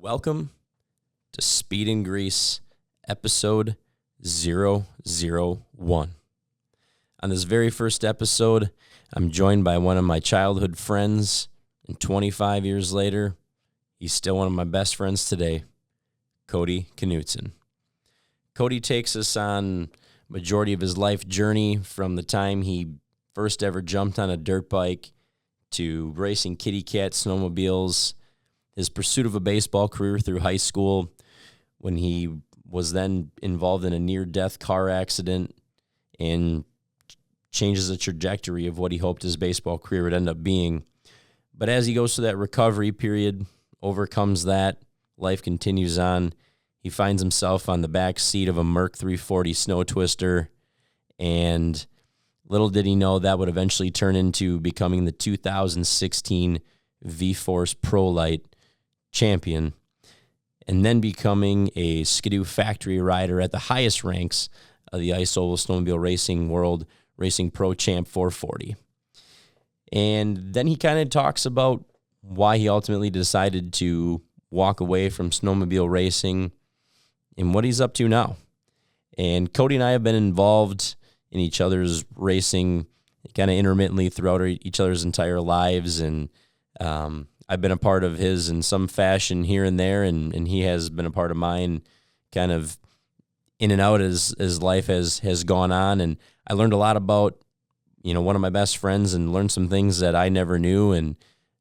Welcome to Speed and Grease, episode 001. On this very first episode, I'm joined by one of my childhood friends, and 25 years later, he's still one of my best friends today, Cody Knutson. Cody takes us on majority of his life journey from the time he first ever jumped on a dirt bike to racing kitty cat snowmobiles, his pursuit of a baseball career through high school, when he was then involved in a near-death car accident and changes the trajectory of what he hoped his baseball career would end up being. But as he goes through that recovery period, overcomes that, life continues on. He finds himself on the backseat of a Merc 340 snow twister, and little did he know that would eventually turn into becoming the 2016 V-Force Pro Light champion, and then becoming a Skidoo factory rider at the highest ranks of the ice oval snowmobile racing world, racing pro champ 440. And then he kind of talks about why he ultimately decided to walk away from snowmobile racing and what he's up to now. And Cody and I have been involved in each other's racing kind of intermittently throughout each other's entire lives, and I've been a part of his in some fashion here and there, and he has been a part of mine kind of in and out as life has gone on. And I learned a lot about, one of my best friends, and learned some things that I never knew. And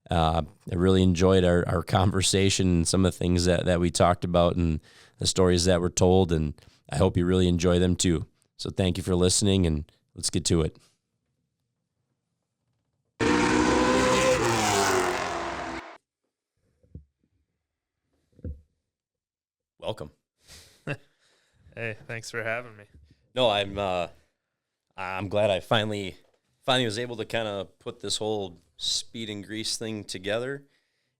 I really enjoyed our conversation and some of the things that we talked about and the stories that were told. And I hope you really enjoy them too. So thank you for listening, and let's get to it. Welcome. Hey, thanks for having me. No, I'm glad I finally was able to kind of put this whole Speed and Grease thing together,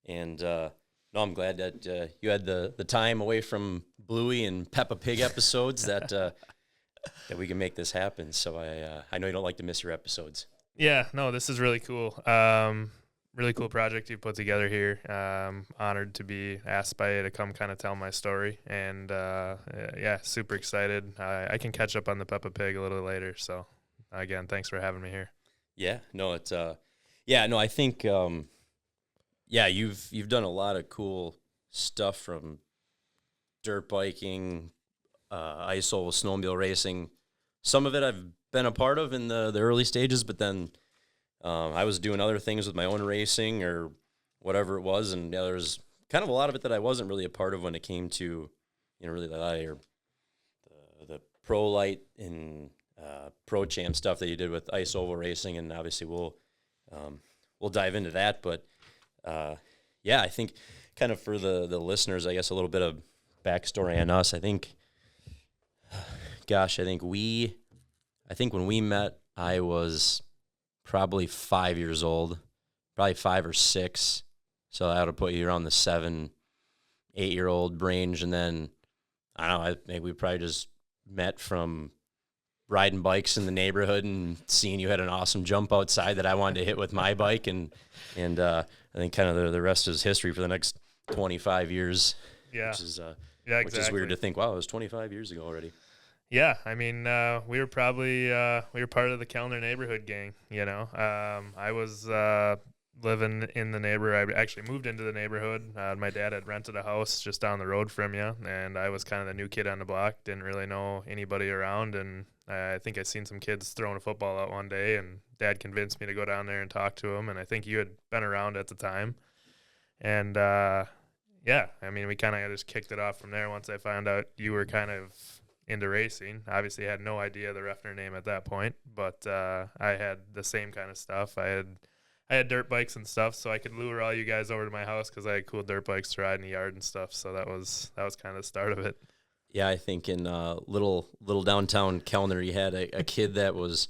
and I'm glad that you had the time away from Bluey and Peppa Pig episodes that that we can make this happen. So I know you don't like to miss your episodes. Yeah, no, this is really cool. Really cool project you put together here. Honored to be asked by you to come kind of tell my story, and yeah, super excited. I can catch up on the Peppa Pig a little later. So again, thanks for having me here. Yeah, no, it's I think you've done a lot of cool stuff, from dirt biking, ice oval snowmobile racing. Some of it I've been a part of in the early stages, but then I was doing other things with my own racing or whatever it was, and there was kind of a lot of it that I wasn't really a part of when it came to, really the pro light and pro champ stuff that you did with ice oval racing, and obviously we'll dive into that. But I think kind of for the listeners, I guess a little bit of backstory on us. I think when we met, I was probably 5 years old, probably 5 or 6. So that would put you around the 7, 8-year-old range. And then, I don't know, I think we probably just met from riding bikes in the neighborhood and seeing you had an awesome jump outside that I wanted to hit with my bike. And I think kind of the rest is history for the next 25 years. Yeah. Which is, exactly. Which is weird to think, wow, it was 25 years ago already. Yeah, I mean, we were probably we were part of the Kellner neighborhood gang. I was living in the neighborhood. I actually moved into the neighborhood. My dad had rented a house just down the road from you, and I was kind of the new kid on the block. Didn't really know anybody around, and I think I seen some kids throwing a football out one day, and Dad convinced me to go down there and talk to him. And I think you had been around at the time, and yeah, I mean, we kind of just kicked it off from there. Once I found out you were kind of into racing. Obviously, I had no idea the Refner name at that point, but I had the same kind of stuff. I had dirt bikes and stuff, so I could lure all you guys over to my house because I had cool dirt bikes to ride in the yard and stuff. So that was kind of the start of it. Yeah, I think in little downtown Kellner, you had a kid that was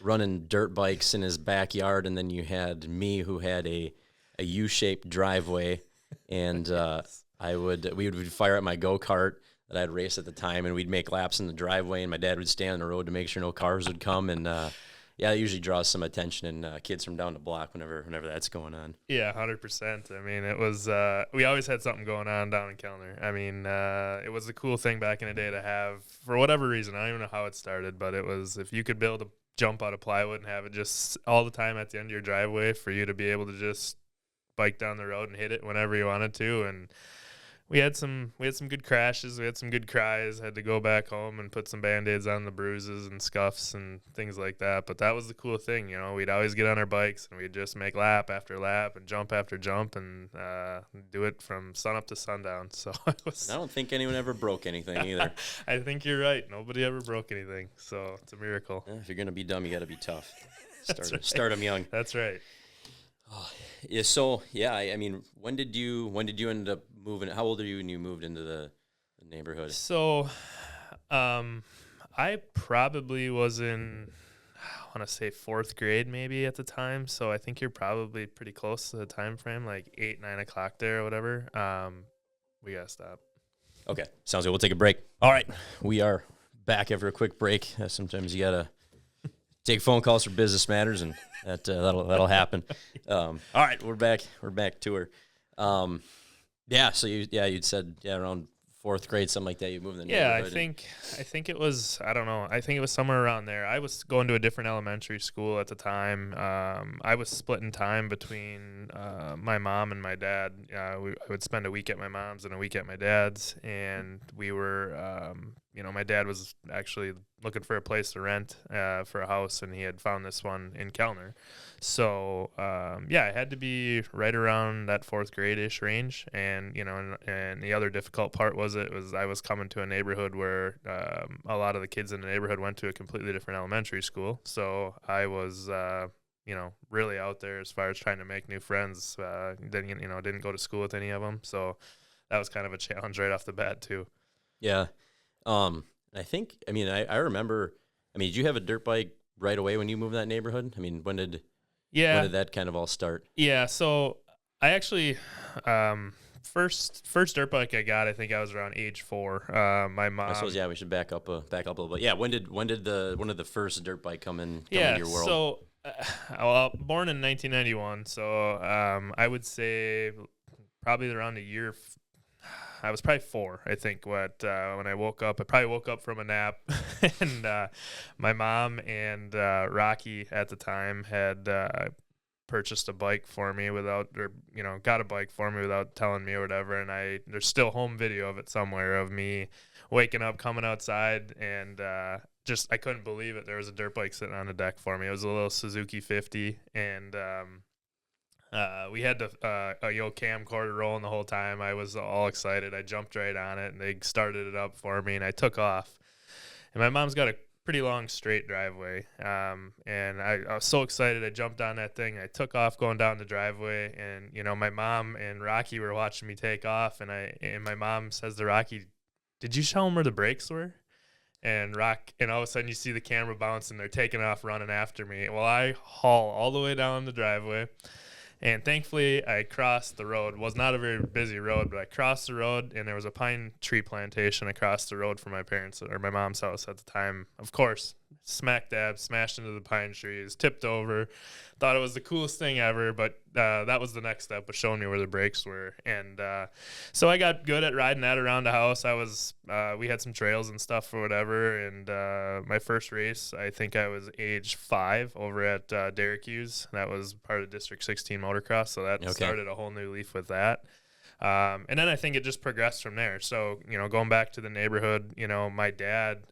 running dirt bikes in his backyard, and then you had me who had a U-shaped driveway, and we would fire up my go-kart that I'd race at the time, and we'd make laps in the driveway, and my dad would stand on the road to make sure no cars would come, and Yeah, it usually draws some attention and kids from down the block whenever that's going on. Yeah, 100%. I mean, it was we always had something going on down in Kellner. I mean, it was a cool thing back in the day to have, for whatever reason. I don't even know how it started, but it was, if you could build a jump out of plywood and have it just all the time at the end of your driveway for you to be able to just bike down the road and hit it whenever you wanted to. And we had some good crashes. We had some good cries. Had to go back home and put some Band-Aids on the bruises and scuffs and things like that. But that was the cool thing, you know. We'd always get on our bikes and we'd just make lap after lap and jump after jump and do it from sun up to sundown. So it was. I don't think anyone ever broke anything either. I think you're right. Nobody ever broke anything. So it's a miracle. Yeah, if you're gonna be dumb, you got to be tough. Right. Start them young. That's right. Oh, yeah. So yeah, I mean, when did you end up moving? How old are you when you moved into the neighborhood? So, I probably was in, I want to say 4th grade maybe at the time. So I think you're probably pretty close to the time frame, like 8, 9 o'clock there or whatever. We gotta stop. Okay, sounds good. We'll take a break. All right, we are back after a quick break. Sometimes you gotta take phone calls for business matters, and that'll happen. All right, we're back. We're back to her. Yeah. So you'd said around 4th grade, something like that. You moved in the neighborhood. I think it was, I don't know. I think it was somewhere around there. I was going to a different elementary school at the time. I was splitting time between my mom and my dad. I would spend a week at my mom's and a week at my dad's, and we were, my dad was actually looking for a place to rent for a house, and he had found this one in Kellner. So, it had to be right around that 4th grade-ish range. And, and the other difficult part was I was coming to a neighborhood where a lot of the kids in the neighborhood went to a completely different elementary school. So I was, really out there as far as trying to make new friends. Didn't go to school with any of them. So that was kind of a challenge right off the bat too. Yeah. I remember, did you have a dirt bike right away when you moved to that neighborhood? I mean, when did that kind of all start? Yeah. So I actually, first dirt bike I got, I think I was around age 4. My mom. I suppose, we should back up a little bit. Yeah. When did the first dirt bike come into your world? So, born in 1991. So, I would say probably around a year. I was probably 4, I think, when I woke up. I probably woke up from a nap, and my mom and Rocky at the time had purchased a bike for me got a bike for me without telling me or whatever. And there's still home video of it somewhere of me waking up, coming outside, and I couldn't believe it. There was a dirt bike sitting on the deck for me. It was a little Suzuki 50, and we had the camcorder rolling the whole time. I was all excited. I jumped right on it, and they started it up for me, and I took off. And my mom's got a pretty long straight driveway, and I was so excited. I jumped on that thing. I took off going down the driveway, and my mom and Rocky were watching me take off, and my mom says to Rocky, "Did you show him where the brakes were?" And all of a sudden you see the camera bounce, and they're taking off running after me. Well, I haul all the way down the driveway. And thankfully, I crossed the road. It was not a very busy road, but I crossed the road, and there was a pine tree plantation across the road from my parents' or my mom's house at the time. Of course, smack dab, smashed into the pine trees, tipped over. Thought it was the coolest thing ever, but that was the next step, was showing me where the brakes were. And so I got good at riding that around the house. We had some trails and stuff or whatever. And my first race, I think I was age 5 over at Derrick Hughes. That was part of District 16 motocross. So that started a whole new leaf with that. And then I think it just progressed from there. So, going back to the neighborhood, my dad,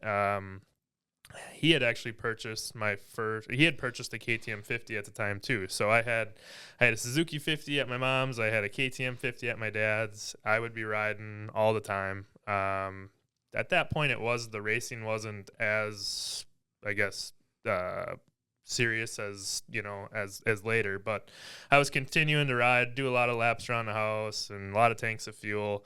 he had actually purchased he had purchased a KTM 50 at the time too. So I had a Suzuki 50 at my mom's. I had a KTM 50 at my dad's. I would be riding all the time. At that point, the racing wasn't as, I guess, serious as later, but I was continuing to ride, do a lot of laps around the house and a lot of tanks of fuel.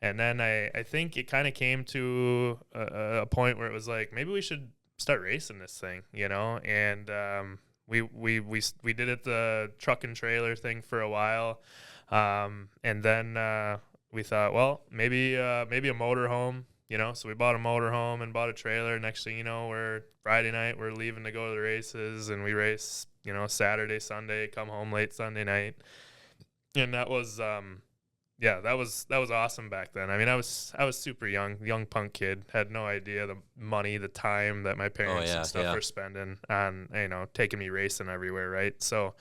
And then I think it kind of came to a point where it was like, maybe we should start racing this thing, and we did it the truck and trailer thing for a while, and then we thought, well, maybe a motorhome, So we bought a motorhome and bought a trailer. Next thing you know, we're Friday night, we're leaving to go to the races, and we race, Saturday, Sunday, come home late Sunday night. And that was, that was awesome back then. I mean, I was super young punk kid, had no idea the money, the time that my parents and stuff were spending on, taking me racing everywhere, right? So,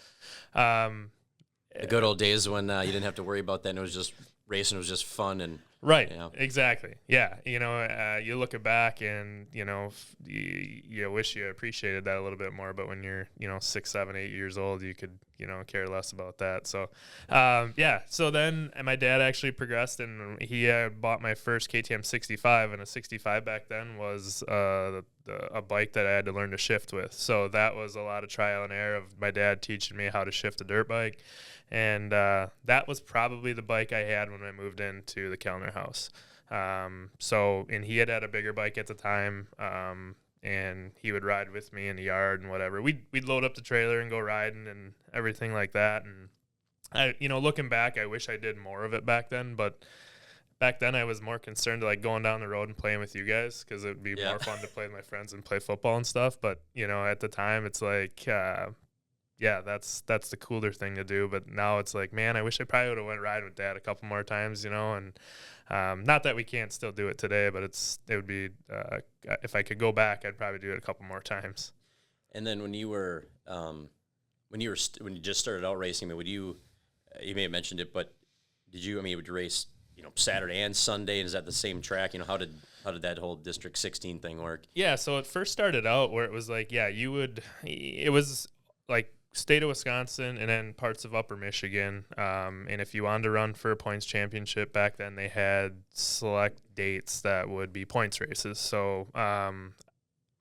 the good old days when you didn't have to worry about that, and it was just racing, was just fun. And right, exactly. Yeah, you look back and, you wish you appreciated that a little bit more, but when you're, 6, 7, 8 years old, you could, care less about that. So, so then my dad actually progressed, and he bought my first KTM 65, and a 65 back then was a bike that I had to learn to shift with. So that was a lot of trial and error of my dad teaching me how to shift a dirt bike. And that was probably the bike I had when I moved into the Kellner house. And he had a bigger bike at the time, and he would ride with me in the yard and whatever. We'd load up the trailer and go riding and everything like that. And looking back, I wish I did more of it back then. But back then, I was more concerned like going down the road and playing with you guys, because it would be more fun to play with my friends and play football and stuff. But at the time, it's like. That's the cooler thing to do. But now it's like, man, I wish I probably would have went riding with Dad a couple more times, and not that we can't still do it today, but it would be, if I could go back, I'd probably do it a couple more times. And then when you just started out racing, would you may have mentioned it, but would you race, Saturday and Sunday, and is that the same track? How did that whole District 16 thing work? Yeah. So it first started out where it was like, it was like, state of Wisconsin and then parts of upper Michigan. And if you wanted to run for a points championship back then, they had select dates that would be points races. So I'm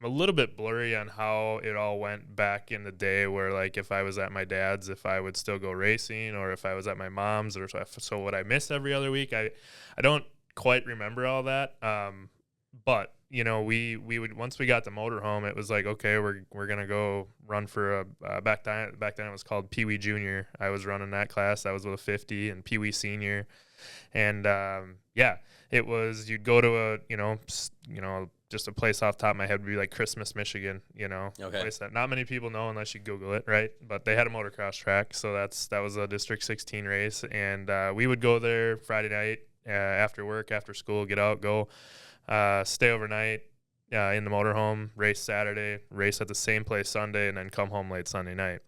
a little bit blurry on how it all went back in the day, where like if I was at my dad's, if I would still go racing, or if I was at my mom's, or so would I miss every other week? I don't quite remember all that. But we would, once we got the motorhome, it was like, okay, we're gonna go run for back then it was called Pee Wee Junior. I was running that class. That was with a 50, and Pee Wee Senior, and it was, you'd go to just a place off the top of my head would be like Christmas, Michigan. A place that not many people know unless you Google it, right? But they had a motocross track, so that was a District 16 race, and we would go there Friday night after work, after school, get out, go. Stay overnight in the motorhome, race Saturday, race at the same place Sunday, and then come home late Sunday night.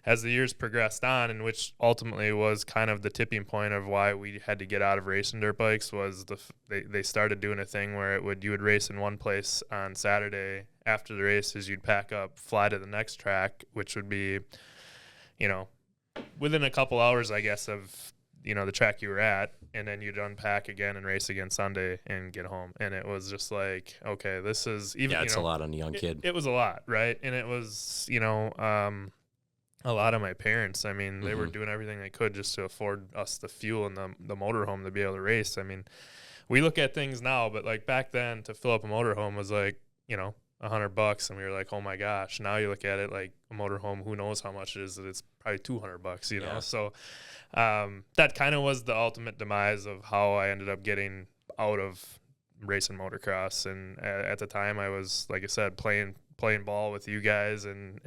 As the years progressed on, and which ultimately was kind of the tipping point of why we had to get out of racing dirt bikes, was they started doing a thing where you would race in one place on Saturday. After the races, you'd pack up, fly to the next track, which would be, within a couple hours, I guess, of the track you were at, and then you'd unpack again and race again Sunday and get home. And it was just like, okay, this is even, it's a lot on a young kid. It was a lot, right? And it was, a lot of my parents, I mean, they were doing everything they could just to afford us the fuel and the motorhome to be able to race. I mean, we look at things now, but like back then to fill up a motorhome was like, $100, and we were like, oh my gosh. Now you look at it like a motorhome, who knows how much it is, that it's probably $200, you know? So that kind of was the ultimate demise of how I ended up getting out of racing motocross. And at the time I was, like I said, playing ball with you guys, and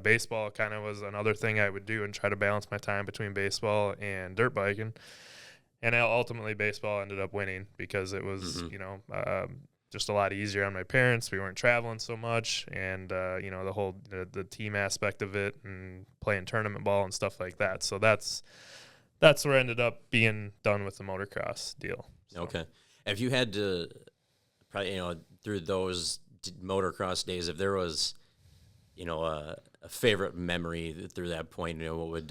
baseball kind of was another thing I would do and try to balance my time between baseball and dirt biking. And ultimately baseball ended up winning because it was, just a lot easier on my parents. We weren't traveling so much, and the whole the team aspect of it, and playing tournament ball and stuff like that. So that's where I ended up being done with the motocross deal. So. Okay. Have you had to probably through those motocross days, if there was a favorite memory through that point, what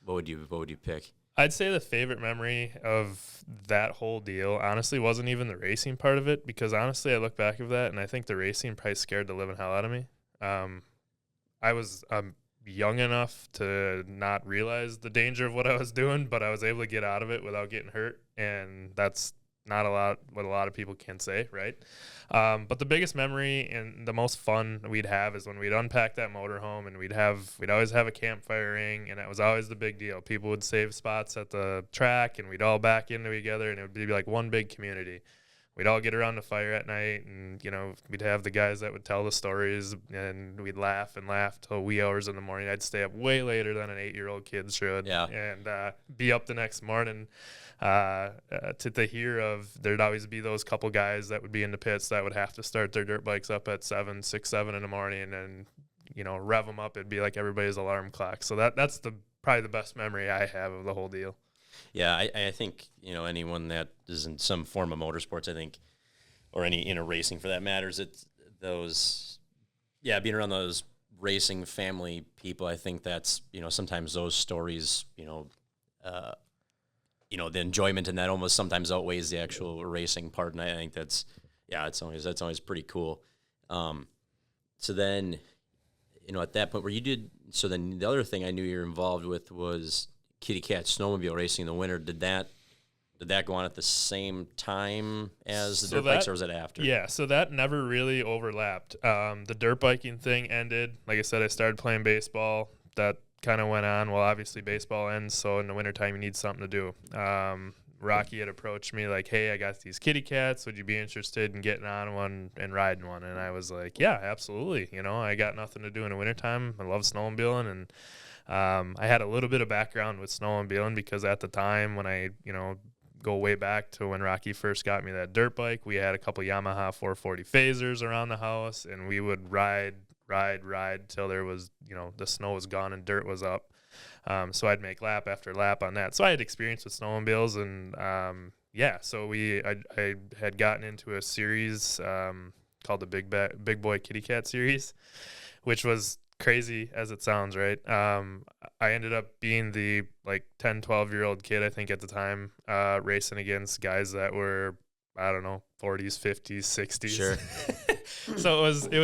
would you pick? I'd say the favorite memory of that whole deal honestly wasn't even the racing part of it, because honestly I look back at that and I think the racing probably scared the living hell out of me. I was young enough to not realize the danger of what I was doing, but I was able to get out of it without getting hurt, and that's not what a lot of people can say, right? But the biggest memory and the most fun we'd have is when we'd unpack that motorhome, and we'd always have a campfire ring, and that was always the big deal. People would save spots at the track, and we'd all back into together, and it would be like one big community. we'd all get around the fire at night, and we'd have the guys that would tell the stories, and we'd laugh till wee hours in the morning. I'd stay up way later than an 8-year-old kid should, and be up the next morning to hear of. There'd always be those couple guys that would be in the pits that would have to start their dirt bikes up at 6, 7 in the morning, and rev them up. It'd be like everybody's alarm clock. So that's probably the best memory I have of the whole deal. Yeah, I think, anyone that is in some form of motorsports, I think, or any, racing for that matters, it's those, being around those racing family people, I think that's, sometimes those stories, the enjoyment in that almost sometimes outweighs the actual racing part. And I think that's always pretty cool. So then, at that point where you did, so then the other thing I knew you were involved with was Kitty Cat snowmobile racing in the winter. Did that go on at the same time as the dirt bikes, or was it after? Yeah, so that never really overlapped. The dirt biking thing ended. Like I said, I started playing baseball. That kind of went on. Well, obviously baseball ends, so in the wintertime you need something to do. Rocky had approached me like, hey, I got these kitty cats. Would you be interested in getting on one and riding one? And I was like, yeah, absolutely. I got nothing to do in the wintertime. I love snowmobiling, and I had a little bit of background with snowmobiling because at the time when I, go way back to when Rocky first got me that dirt bike, we had a couple Yamaha 440 phasers around the house, and we would ride till there was, the snow was gone and dirt was up. So I'd make lap after lap on that. So I had experience with snowmobiles, and so I had gotten into a series called the Big Boy Kitty Cat series, which was crazy as it sounds, right? I ended up being the 10, 12-year-old kid, I think at the time, racing against guys that were, I don't know, 40s, 50s, 60s. Sure. So it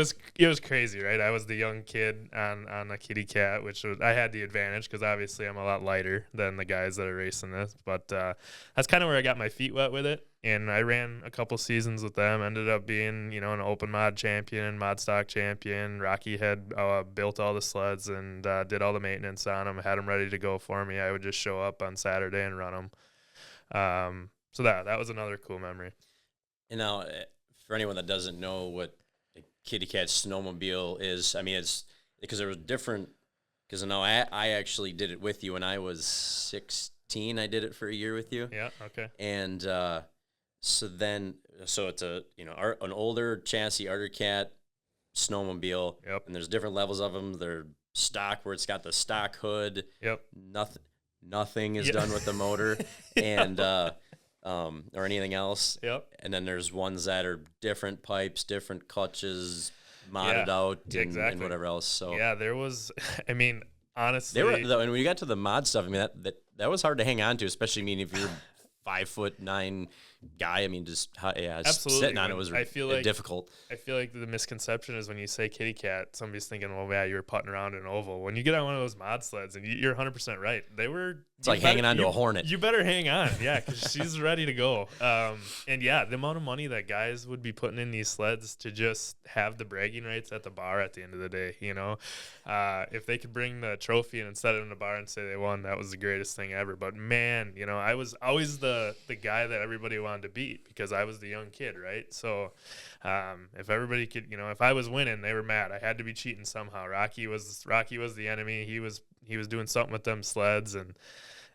was crazy, right? I was the young kid on a kitty cat, I had the advantage because obviously I'm a lot lighter than the guys that are racing this. But that's kind of where I got my feet wet with it. And I ran a couple seasons with them, ended up being, an open mod champion, mod stock champion. Rocky had built all the sleds and did all the maintenance on them, had them ready to go for me. I would just show up on Saturday and run them. So that was another cool memory. And now, for anyone that doesn't know what a kitty cat snowmobile is, I mean, it's because there was different, because I actually did it with you when I was 16. I did it for a year with you. Yeah, okay. And so it's an older chassis Arctic Cat snowmobile. Yep. And there's different levels of them. They're stock, where it's got the stock hood. Yep. Nothing is done with the motor. And or anything else. Yep. And then there's ones that are different pipes, different clutches, modded out, and whatever else. So there was. I mean, honestly, and when you got to the mod stuff, I mean that was hard to hang on to, especially if you're 5'9" guy. I mean, just sitting on it was difficult. I feel like the misconception is when you say kitty cat, somebody's thinking, well, yeah, you were putting around an oval. When you get on one of those mod sleds, and you're 100% right, it's like hanging on to a hornet. You better hang on, because she's ready to go. And the amount of money that guys would be putting in these sleds to just have the bragging rights at the bar at the end of the day, if they could bring the trophy and set it in the bar and say they won, that was the greatest thing ever. But man, I was always the guy that everybody wanted to beat because I was the young kid, right? So if everybody could, if I was winning, they were mad. I had to be cheating somehow. Rocky was the enemy. He was doing something with them sleds, and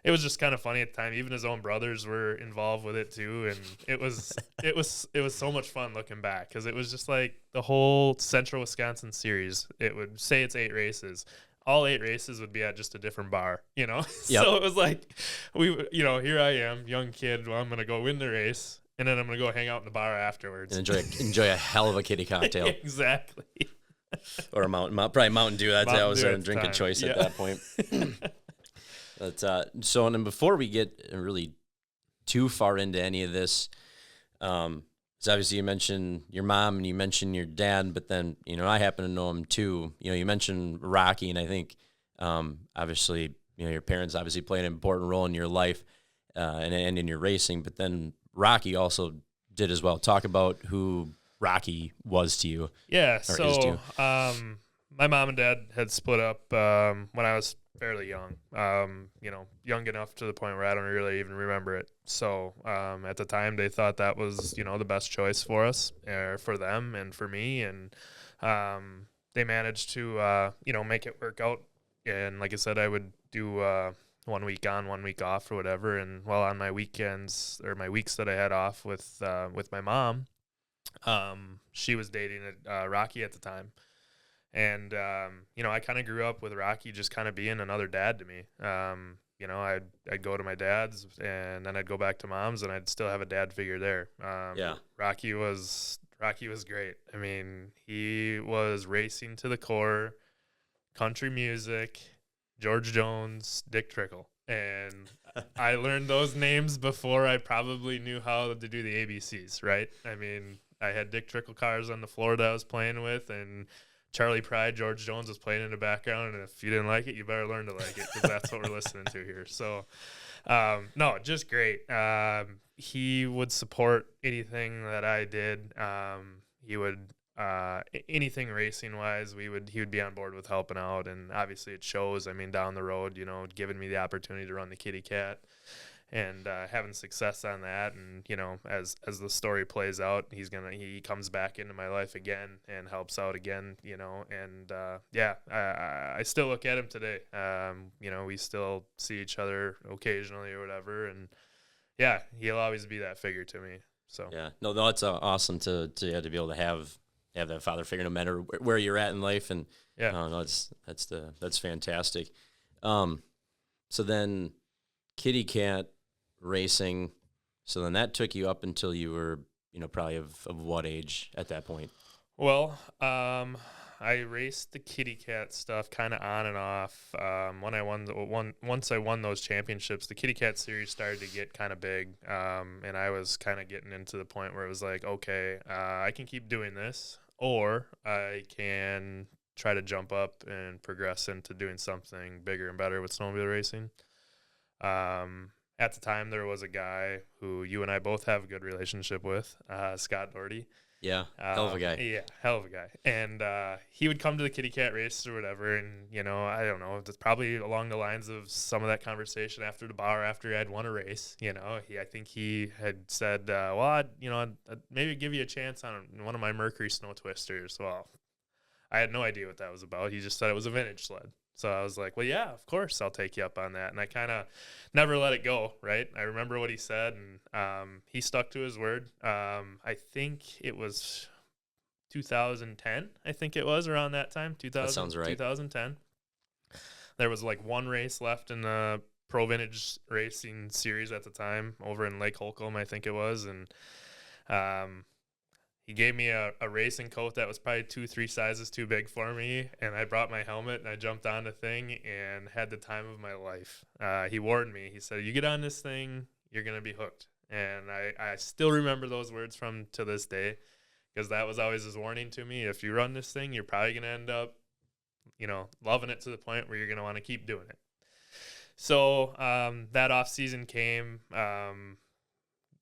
it was just kind of funny at the time. Even his own brothers were involved with it too, and it was so much fun looking back because it was just like the whole Central Wisconsin series. It would say it's 8 races. All 8 races would be at just a different bar, Yep. So it was like, here I am, young kid. Well, I'm going to go win the race, and then I'm going to go hang out in the bar afterwards. And enjoy a hell of a kitty cocktail. Exactly. Or probably Mountain Dew. That was a drinking choice at that point. But, and then before we get really too far into any of this, so obviously you mentioned your mom and you mentioned your dad, but then, I happen to know him too. You mentioned Rocky, and I think, obviously, your parents obviously play an important role in your life, and in your racing, but then Rocky also did as well. Talk about who Rocky was to you. Yeah. So, my mom and dad had split up, when I was fairly young, young enough to the point where I don't really even remember it. So at the time, they thought that was, the best choice for us, for them and for me. And they managed to, make it work out. And like I said, I would do 1 week on, 1 week off or whatever. And while on my weekends or my weeks that I had off with my mom, she was dating Rocky at the time. And, I kind of grew up with Rocky just kind of being another dad to me. I'd go to my dad's and then I'd go back to mom's and I'd still have a dad figure there. Rocky was great. I mean, he was racing to the core, country music, George Jones, Dick Trickle. And I learned those names before I probably knew how to do the ABCs, right? I mean, I had Dick Trickle cars on the floor that I was playing with, and Charlie Pride, George Jones was playing in the background, and if you didn't like it, you better learn to like it because that's what we're listening to here. So, no, just great. He would support anything that I did. He would anything racing wise, he would be on board with helping out, and obviously it shows. I mean, down the road, giving me the opportunity to run the Kitty Cat. And having success on that, and as the story plays out, he comes back into my life again and helps out again, and I still look at him today. We still see each other occasionally or whatever, and yeah, he'll always be that figure to me. So yeah, no, that's awesome to be able to have that father figure, no matter where you're at in life, and yeah, no, that's fantastic. So then Kitty Cat racing, so then that took you up until you were probably of what age at that point? Well, I raced the Kitty Cat stuff kind of on and off. When I once I won those championships, the Kitty Cat series started to get kind of big, and I was kind of getting into the point where it was like, okay, I can keep doing this, or I can try to jump up and progress into doing something bigger and better with snowmobile racing. At the time, there was a guy who you and I both have a good relationship with, Scott Doherty. Yeah, hell of a guy. Yeah, hell of a guy. And he would come to the Kitty Cat race or whatever, and, I don't know, it's probably along the lines of some of that conversation after the bar after I'd won a race. I think he had said, well, I'd maybe give you a chance on one of my Mercury snow twisters. Well, I had no idea what that was about. He just said it was a vintage sled. So I was like, well, yeah, of course, I'll take you up on that. And I kind of never let it go, right? I remember what he said, and he stuck to his word. I think it was 2010, I think it was around that time, That sounds right. 2010. There was like one race left in the Pro Vintage Racing Series at the time over in Lake Holcomb, I think it was. And he gave me a racing coat that was probably 2-3 sizes too big for me, and I brought my helmet, and I jumped on the thing and had the time of my life. He warned me. He said, you get on this thing, you're going to be hooked. And I still remember those words from to this day, because that was always his warning to me. If you run this thing, you're probably going to end up, loving it to the point where you're going to want to keep doing it. So that off season came.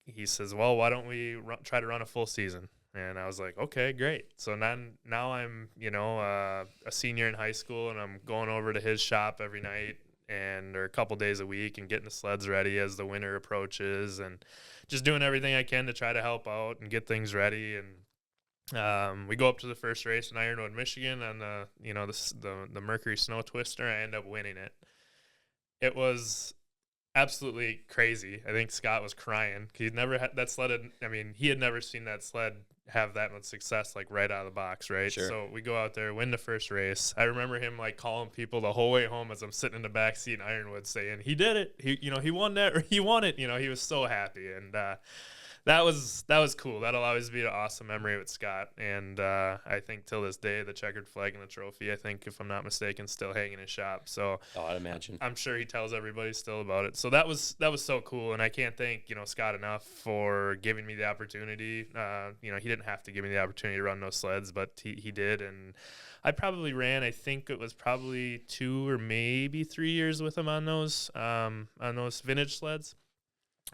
He says, well, why don't we try to run a full season? And I was like, okay, great. So now I'm, a senior in high school, and I'm going over to his shop every night or a couple days a week and getting the sleds ready as the winter approaches, and just doing everything I can to try to help out and get things ready. And we go up to the first race in Ironwood, Michigan on the Mercury Snow Twister. I end up winning it. It was absolutely crazy. I think Scott was crying. He'd never had that sled. He had never seen that sled have that much success, like right out of the box, right? Sure. So we go out there, win the first race. I remember him like calling people the whole way home as I'm sitting in the back seat in Ironwood, saying he did it. He won that, or he won it. He was so happy, and that was cool. That'll always be an awesome memory with Scott. And I think till this day, the checkered flag and the trophy, I think, if I'm not mistaken, still hang in his shop. So I'd imagine. I'm sure he tells everybody still about it. So that was so cool. And I can't thank, Scott enough for giving me the opportunity. He didn't have to give me the opportunity to run those sleds, but he did. And I probably ran, I think it was probably 2 or maybe 3 years with him on those vintage sleds.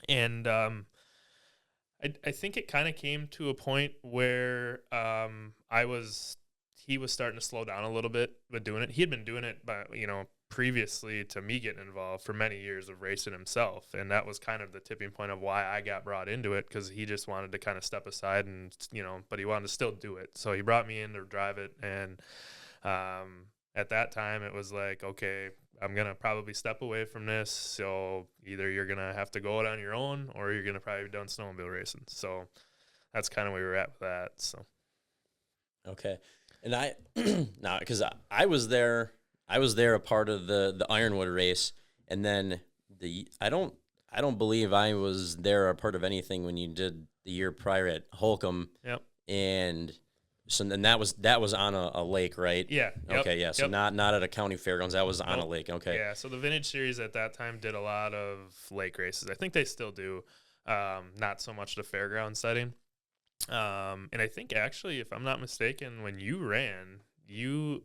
And I think it kind of came to a point where he was starting to slow down a little bit with doing it. He had been doing it, previously to me getting involved for many years of racing himself. And that was kind of the tipping point of why I got brought into it, because he just wanted to kind of step aside and, but he wanted to still do it. So he brought me in to drive it. And at that time, it was like, okay, I'm going to probably step away from this. So either you're going to have to go out on your own, or you're going to probably be done snowmobile racing. So that's kind of where we were at with that. So. Okay. And now, because I was there a part of the Ironwood race, and then I don't believe I was there a part of anything when you did the year prior at Holcomb. Yep. And so then that was on a lake, right? Yeah. Yep, okay. Yeah. So not at a county fairgrounds. That was on a lake. Okay. Yeah. So the Vintage Series at that time did a lot of lake races. I think they still do. Not so much the fairground setting. And I think actually, if I'm not mistaken, when you ran, I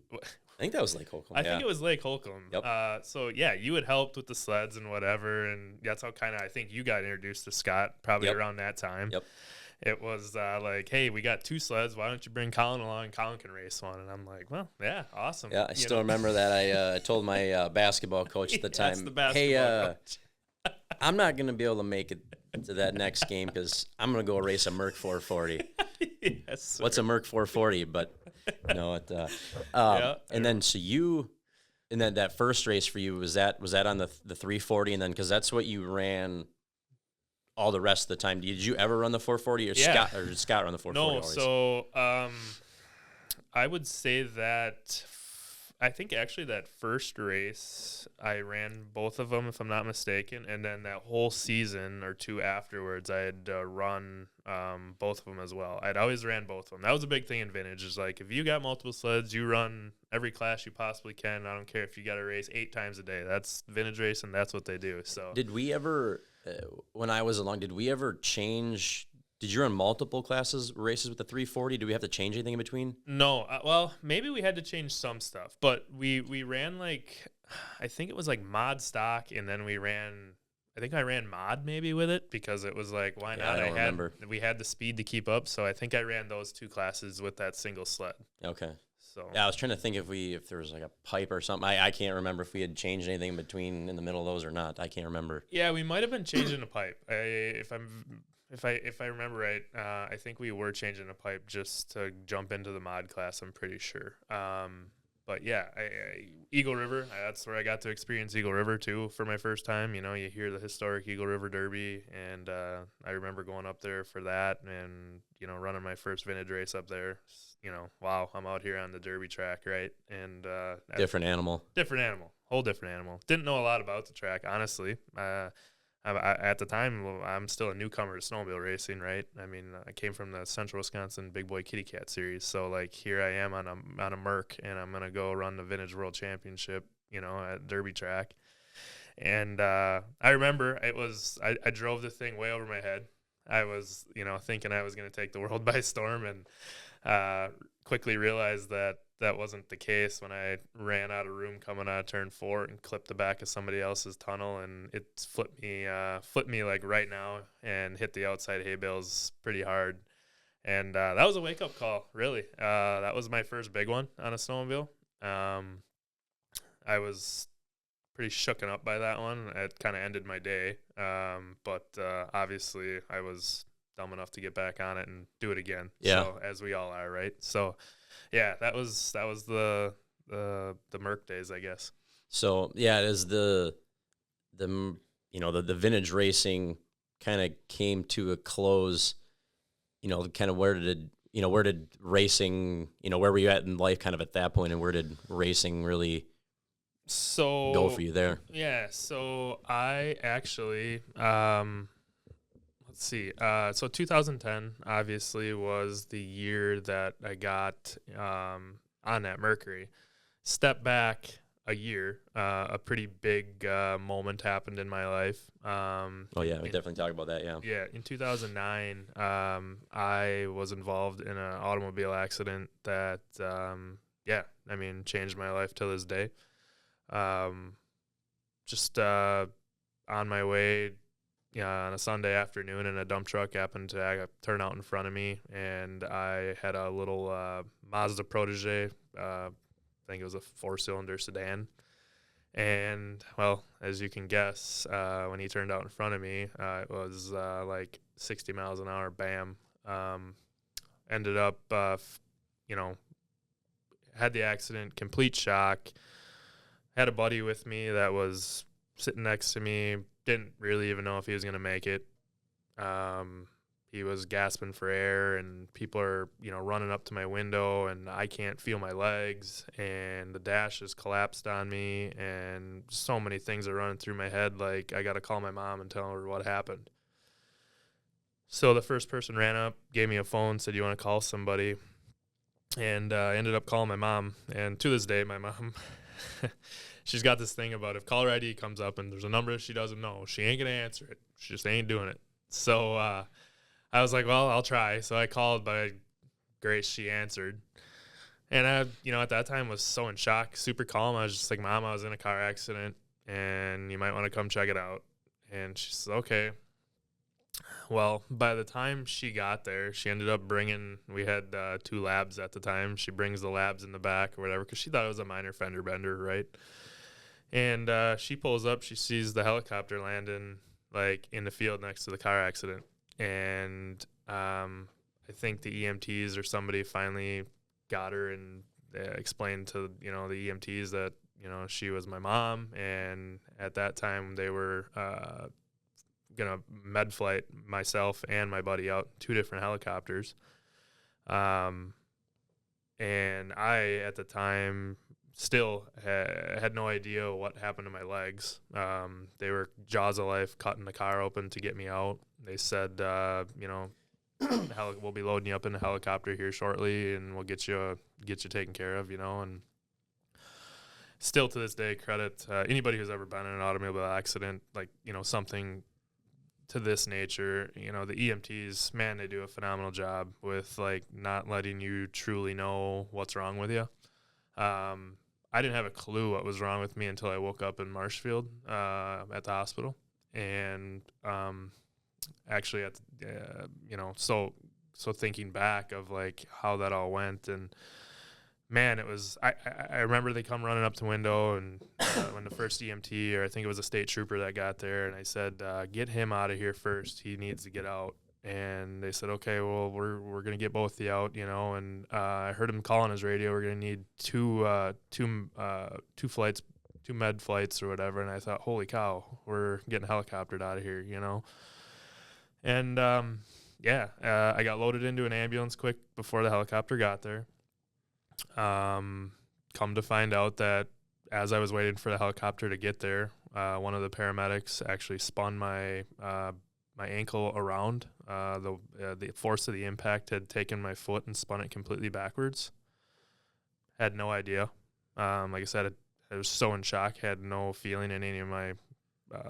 think that was Lake Holcomb. I think it was Lake Holcomb. Yep. So yeah, you had helped with the sleds and whatever, and that's how kind of I think you got introduced to Scott probably around that time. Yep. It was like, hey, we got 2 sleds. Why don't you bring Colin along? Colin can race one. And I'm like, well, yeah, awesome. Yeah, I still remember that. I told my baskeball coach at the time, coach. I'm not going to be able to make it to that next game because I'm going to go race a Merc 440. Yes, sir. What's a Merc 440? But no, and then so you, and then that first race for you was that on the 340, and then because that's what you ran all the rest of the time. Did you ever run the 440 or Scott did Scott run the 440? No, so I would say that I think actually that first race I ran both of them, if I'm not mistaken, and then that whole season or 2 afterwards I had run both of them as well. I'd always ran both of them. That was a big thing in vintage, is like if you got multiple sleds, you run every class you possibly can. I don't care if you got to race 8 times a day. That's vintage racing. That's what they do. So did we ever, when I was along, did we ever change? Did you run multiple races with the 340? Do we have to change anything in between? No. Well, maybe we had to change some stuff, but we ran like, I think it was like mod stock, and then I think I ran mod maybe with it because it was like, why not? I don't remember. We had the speed to keep up, so I think I ran those 2 classes with that single sled. Okay. So yeah, I was trying to think if there was like a pipe or something. I can't remember if we had changed anything in the middle of those or not. I can't remember. Yeah, we might have been changing a pipe. If I remember right, I think we were changing a pipe just to jump into the mod class. I'm pretty sure. But yeah, Eagle River, that's where I got to experience Eagle River too for my first time. You hear the historic Eagle River Derby, and I remember going up there for that and, running my first vintage race up there. Wow, I'm out here on the Derby track, right? And different animal. Whole different animal. Didn't know a lot about the track, honestly. At the time, I'm still a newcomer to snowmobile racing, right? I mean, I came from the Central Wisconsin Big Boy Kitty Cat Series, so like here I am on a Merc, and I'm gonna go run the Vintage World Championship, at Derby track. And I remember I drove the thing way over my head. I was thinking I was gonna take the world by storm, and quickly realized that wasn't the case when I ran out of room coming out of turn 4 and clipped the back of somebody else's tunnel, and it flipped me like right now and hit the outside hay bales pretty hard. And that was a wake-up call, really. That was my first big one on a snowmobile. I was pretty shooken up by that one. It kind of ended my day. But obviously I was dumb enough to get back on it and do it again. Yeah. So, as we all are, right? So yeah, that was the Merc days, I guess. So yeah, as the vintage racing kind of came to a close, kind of where did racing, where were you at in life kind of at that point, and where did racing really go for you there? Yeah, so I actually let's see. So 2010 obviously was the year that I got on that Mercury. Step back a year, a pretty big moment happened in my life. Oh yeah, we definitely talk about that. Yeah. Yeah, in 2009, I was involved in an automobile accident that, changed my life to this day. Just on my way. On a Sunday afternoon, and a dump truck happened to turn out in front of me, and I had a little Mazda Protege, I think it was a 4-cylinder sedan, And, well, as you can guess, when he turned out in front of me, it was like 60 miles an hour, bam. Ended up, you know, had the accident, complete shock. Had a buddy with me that was sitting next to me, didn't really even know if he was going to make it. He was gasping for air, and people are, running up to my window, and I can't feel my legs, and the dash has collapsed on me, and so many things are running through my head, like I got to call my mom and tell her what happened. So the first person ran up, gave me a phone, said, "You want to call somebody?" And I ended up calling my mom, and to this day, my mom, she's got this thing about if caller ID comes up and there's a number she doesn't know, she ain't going to answer it. She just ain't doing it. So I was like, well, I'll try. So I called, by grace, she answered. And I, at that time was so in shock, super calm. I was just like, "Mom, I was in a car accident and you might want to come check it out." And she said, "Okay." Well, by the time she got there, she ended up bringing, we had 2 labs at the time. She brings the labs in the back or whatever, because she thought it was a minor fender bender, right? And she pulls up, she sees the helicopter landing like in the field next to the car accident. And I think the EMTs or somebody finally got her and explained to, the EMTs that, she was my mom. And at that time they were going to med flight myself and my buddy out, 2 different helicopters. And I, at the time, still had no idea what happened to my legs. They were jaws of life, cutting the car open to get me out. They said, we'll be loading you up in a helicopter here shortly, and we'll get you taken care of, and still to this day, credit anybody who's ever been in an automobile accident, like, something to this nature. The EMTs, man, they do a phenomenal job with like not letting you truly know what's wrong with you. I didn't have a clue what was wrong with me until I woke up in Marshfield at the hospital. And actually, so thinking back of like how that all went, and man, it was, I remember they come running up to the window, and when the first EMT, or I think it was a state trooper that got there, and I said, "Get him out of here first. He needs to get out." And they said, "Okay, well, we're going to get both of you out, and I heard him call on his radio, "We're going to need two flights, 2 med flights or whatever." And I thought, holy cow, we're getting helicoptered out of here, And I got loaded into an ambulance quick before the helicopter got there. Come to find out that as I was waiting for the helicopter to get there, one of the paramedics actually spun my ankle around. The force of the impact had taken my foot and spun it completely backwards. Had no idea. Like I said, I was so in shock. Had no feeling in any of my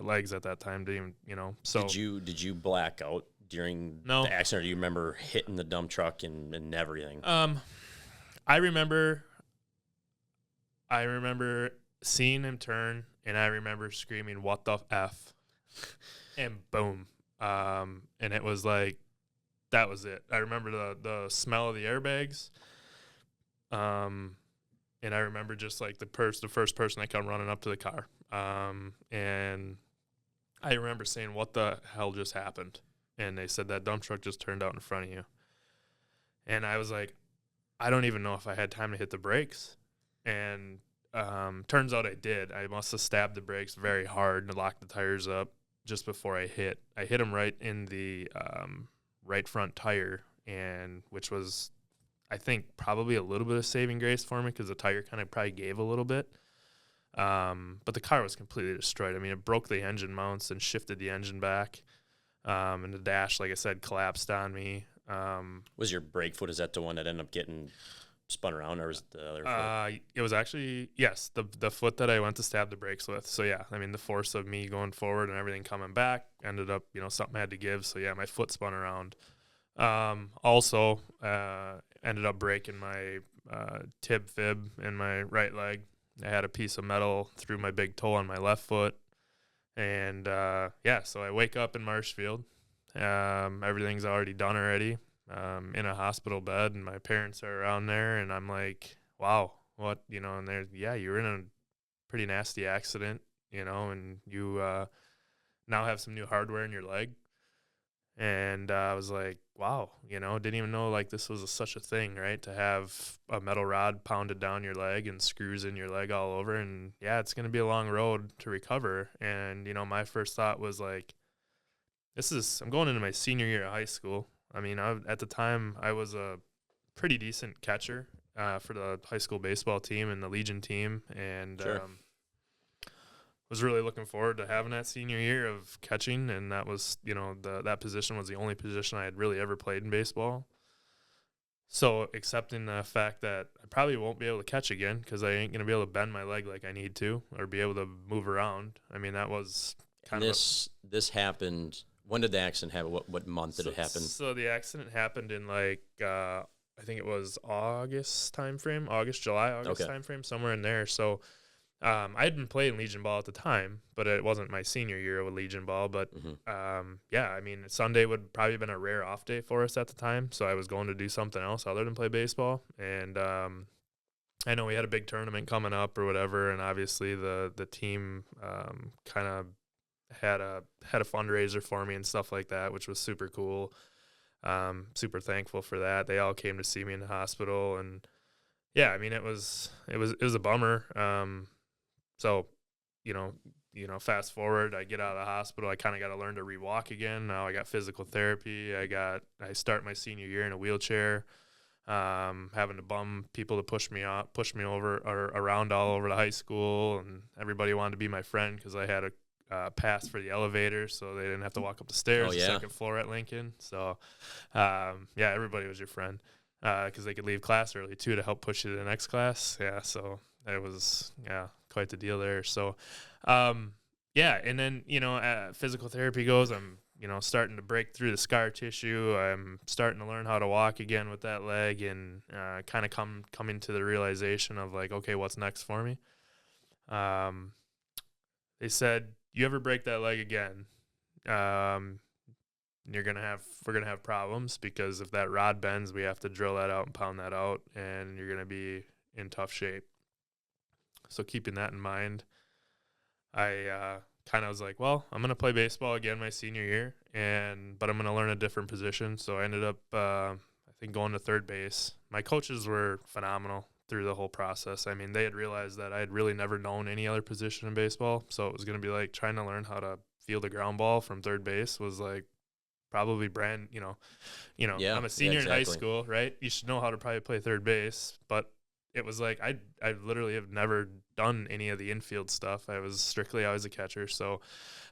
legs at that time. Didn't even, So did you black out during No. the accident, or do you remember hitting the dump truck and everything? I remember seeing him turn, and I remember screaming, "What the F?" And boom. And it was like, that was it. I remember the smell of the airbags. And I remember just like the first person that come running up to the car. And I remember saying, "What the hell just happened?" And they said, "That dump truck just turned out in front of you." And I was like, I don't even know if I had time to hit the brakes. And turns out I did. I must have stabbed the brakes very hard and locked the tires up just before I hit. I hit them right in the right front tire, and which was, I think, probably a little bit of saving grace for me, because the tire kind of probably gave a little bit. But the car was completely destroyed. I mean, it broke the engine mounts and shifted the engine back. And the dash, like I said, collapsed on me. Was your brake foot, is that the one that ended up getting spun around, or was it the other foot? It was actually, yes, the foot that I went to stab the brakes with. So, yeah, I mean, the force of me going forward and everything coming back ended up, something had to give. So, yeah, my foot spun around. Also, ended up breaking my fib in my right leg. I had a piece of metal through my big toe on my left foot. And, so I wake up in Marshfield. Everything's already done already. In a hospital bed, and my parents are around there, and I'm like, wow, what, and they're, "Yeah, you were in pretty nasty accident, and you now have some new hardware in your leg. And I was like, wow, didn't even know like this was such a thing, right? To have a metal rod pounded down your leg and screws in your leg all over. And yeah, it's going to be a long road to recover. And, my first thought was like, I'm going into my senior year of high school. I mean, at the time I was a pretty decent catcher for the high school baseball team and the Legion team. And, Sure. was really looking forward to having that senior year of catching, and that was, that position was the only position I had really ever played in baseball. So accepting the fact that I probably won't be able to catch again because I ain't going to be able to bend my leg like I need to or be able to move around. I mean, that was kind of this happened. When did the accident happen? What month did it happen? So the accident happened in like I think it was August, July, August timeframe, somewhere in there. So I had been playing Legion ball at the time, but it wasn't my senior year with Legion ball. But yeah, I mean, Sunday would probably have been a rare off day for us at the time. So I was going to do something else other than play baseball. And I know we had a big tournament coming up or whatever. And obviously the team kind of had a fundraiser for me and stuff like that, which was super cool. Super thankful for that. They all came to see me in the hospital, and yeah, I mean, it was a bummer. So, fast forward, I get out of the hospital. I kind of got to learn to re-walk again. Now I got physical therapy. I start my senior year in a wheelchair, having to bum people to push me over or around all over the high school, and everybody wanted to be my friend because I had a pass for the elevator, so they didn't have to walk up the stairs, the second floor at Lincoln. So, yeah, everybody was your friend because they could leave class early too to help push you to the next class. Yeah, so it was quite the deal there. So, yeah, and then physical therapy goes. I'm starting to break through the scar tissue. I'm starting to learn how to walk again with that leg, and kind of coming to the realization of like, okay, what's next for me? They said, you ever break that leg again, we're gonna have problems, because if that rod bends, we have to drill that out and pound that out, and you're gonna be in tough shape. So keeping that in mind, I kind of was like, well, I'm gonna play baseball again my senior year, but I'm gonna learn a different position. So I ended up, I think, going to third base. My coaches were phenomenal through the whole process. I mean, they had realized that I had really never known any other position in baseball, so it was going to be like trying to learn how to field a ground ball from third base was like probably brand, I'm a senior in high school, right? You should know how to probably play third base, but it was like I literally have never done any of the infield stuff. I was strictly always a catcher, so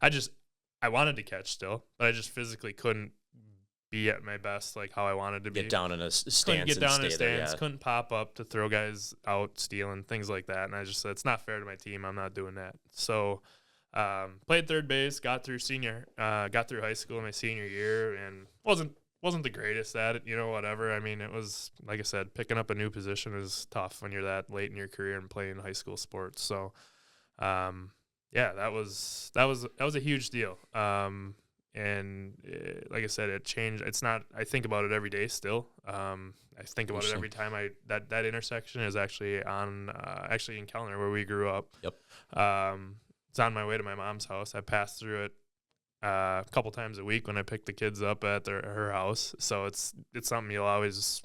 I wanted to catch still, but I just physically couldn't be at my best, like how I wanted to be. Get down in a stance. Couldn't pop up to throw guys out, stealing, things like that. And I just said, it's not fair to my team. I'm not doing that. So played third base, got through high school in my senior year, and wasn't the greatest at it, whatever. I mean, it was, like I said, picking up a new position is tough when you're that late in your career and playing high school sports. So yeah, that was a huge deal. And like I said, it changed. It's not, I think about it every day still. I think about it every time that intersection is actually in Kellner where we grew up. Yep. It's on my way to my mom's house. I pass through it a couple times a week when I pick the kids up at her house. So it's something you'll always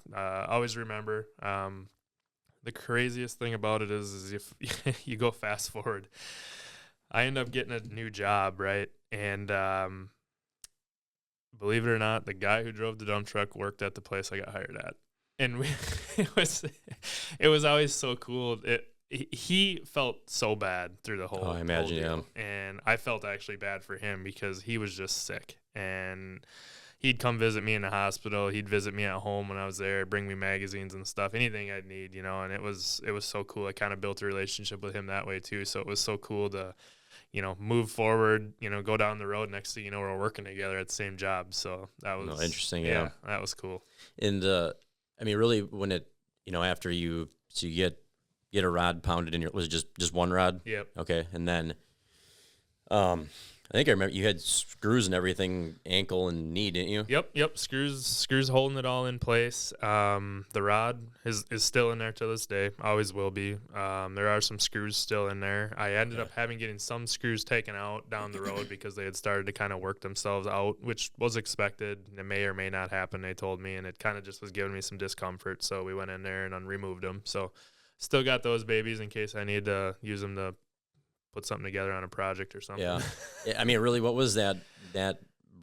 remember. The craziest thing about it is if you go fast forward, I end up getting a new job, right? And believe it or not, the guy who drove the dump truck worked at the place I got hired at, and it was always so cool. He felt so bad through the whole. Oh, I imagine, yeah. And I felt actually bad for him because he was just sick, and he'd come visit me in the hospital. He'd visit me at home when I was there, bring me magazines and stuff, anything I'd need, And it was so cool. I kind of built a relationship with him that way too. So it was so cool to, move forward, go down the road. Next thing you know, we're working together at the same job. So that was interesting. Yeah, that was cool. And I mean, really, when it, after you get a rod pounded in was it just one rod? Yep. Okay, and then, I think I remember you had screws and everything, ankle and knee, didn't you? Yep. Screws holding it all in place. The rod is still in there to this day. Always will be. There are some screws still in there. I ended up getting some screws taken out down the road because they had started to kind of work themselves out, which was expected. It may or may not happen, they told me, and it kind of just was giving me some discomfort. So we went in there and removed them. So still got those babies in case I need to use them to put something together on a project or something. Yeah. I mean, really, what was that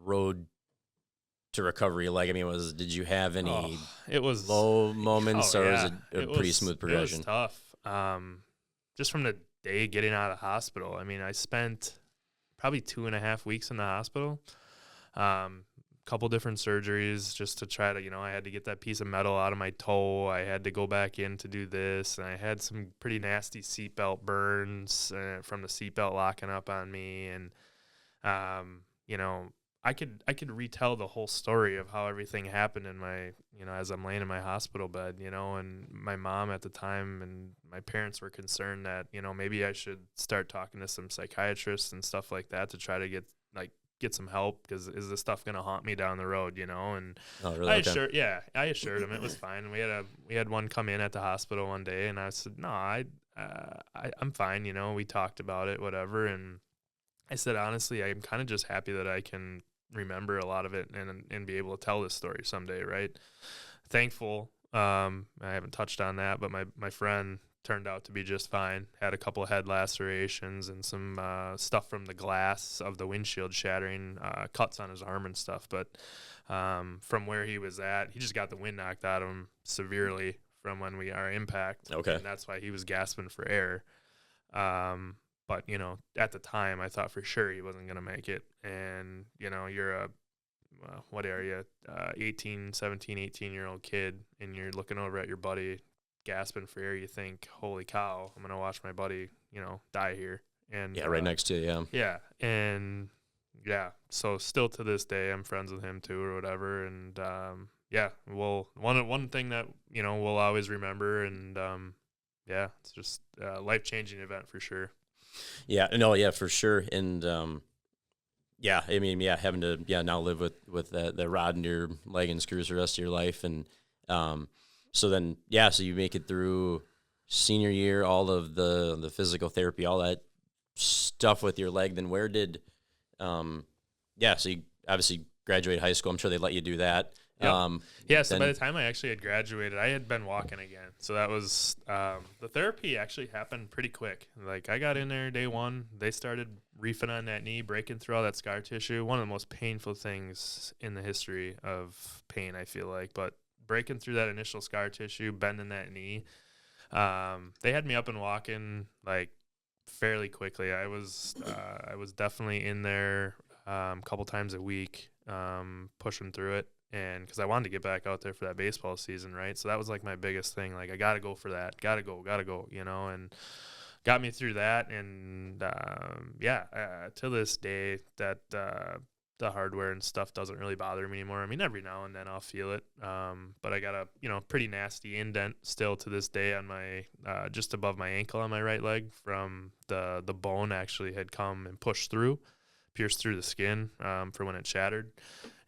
road to recovery like? I mean, did you have any it was low moments, or was it a pretty smooth progression? It was tough. Just from the day getting out of the hospital. I mean, I spent probably 2.5 weeks in the hospital. Couple different surgeries just to try to, I had to get that piece of metal out of my toe. I had to go back in to do this, and I had some pretty nasty seatbelt burns from the seatbelt locking up on me. And, I could retell the whole story of how everything happened in my, as I'm laying in my hospital bed, and my mom at the time and my parents were concerned that, maybe I should start talking to some psychiatrists and stuff like that to try to get some help, because is this stuff going to haunt me down the road, and really? I assured him it was fine. We had one come in at the hospital one day, and I said, no, I'm fine. We talked about it, whatever. And I said, honestly, I'm kind of just happy that I can remember a lot of it and be able to tell this story someday. Right. Thankful. I haven't touched on that, but my friend turned out to be just fine. Had a couple of head lacerations and some stuff from the glass of the windshield shattering, cuts on his arm and stuff. But from where he was at, he just got the wind knocked out of him severely from our impact. Okay. And that's why he was gasping for air. But, at the time, I thought for sure he wasn't going to make it. And, you're what are you, 17, 18-year-old kid, and you're looking over at your buddy gasping for air. You think, holy cow, I'm going to watch my buddy, die here. And right next to you, yeah. And, so still to this day, I'm friends with him too or whatever. And, one thing that, we'll always remember. And, it's just a life-changing event for sure. Yeah, no, yeah, for sure. And, I mean, having to, now live with that rod in your leg and screws the rest of your life. And, so then, so you make it through senior year, all of the physical therapy, all that stuff with your leg. Then where did, so you obviously graduated high school. I'm sure they let you do that. Yep. So by the time I actually had graduated, I had been walking again. So that was, the therapy actually happened pretty quick. Like I got in there day one, they started reefing on that knee, breaking through all that scar tissue. One of the most painful things in the history of pain, I feel like, but breaking through that initial scar tissue, bending that knee. They had me up and walking like fairly quickly. I was definitely in there a couple times a week, pushing through it. And because I wanted to get back out there for that baseball season, right? So that was like my biggest thing. Like I got to go for that. Got to go, and got me through that. And to this day, that the hardware and stuff doesn't really bother me anymore. I mean, every now and then I'll feel it. But I got a pretty nasty indent still to this day on my just above my ankle on my right leg from the bone actually had come and pierced through the skin for when it shattered.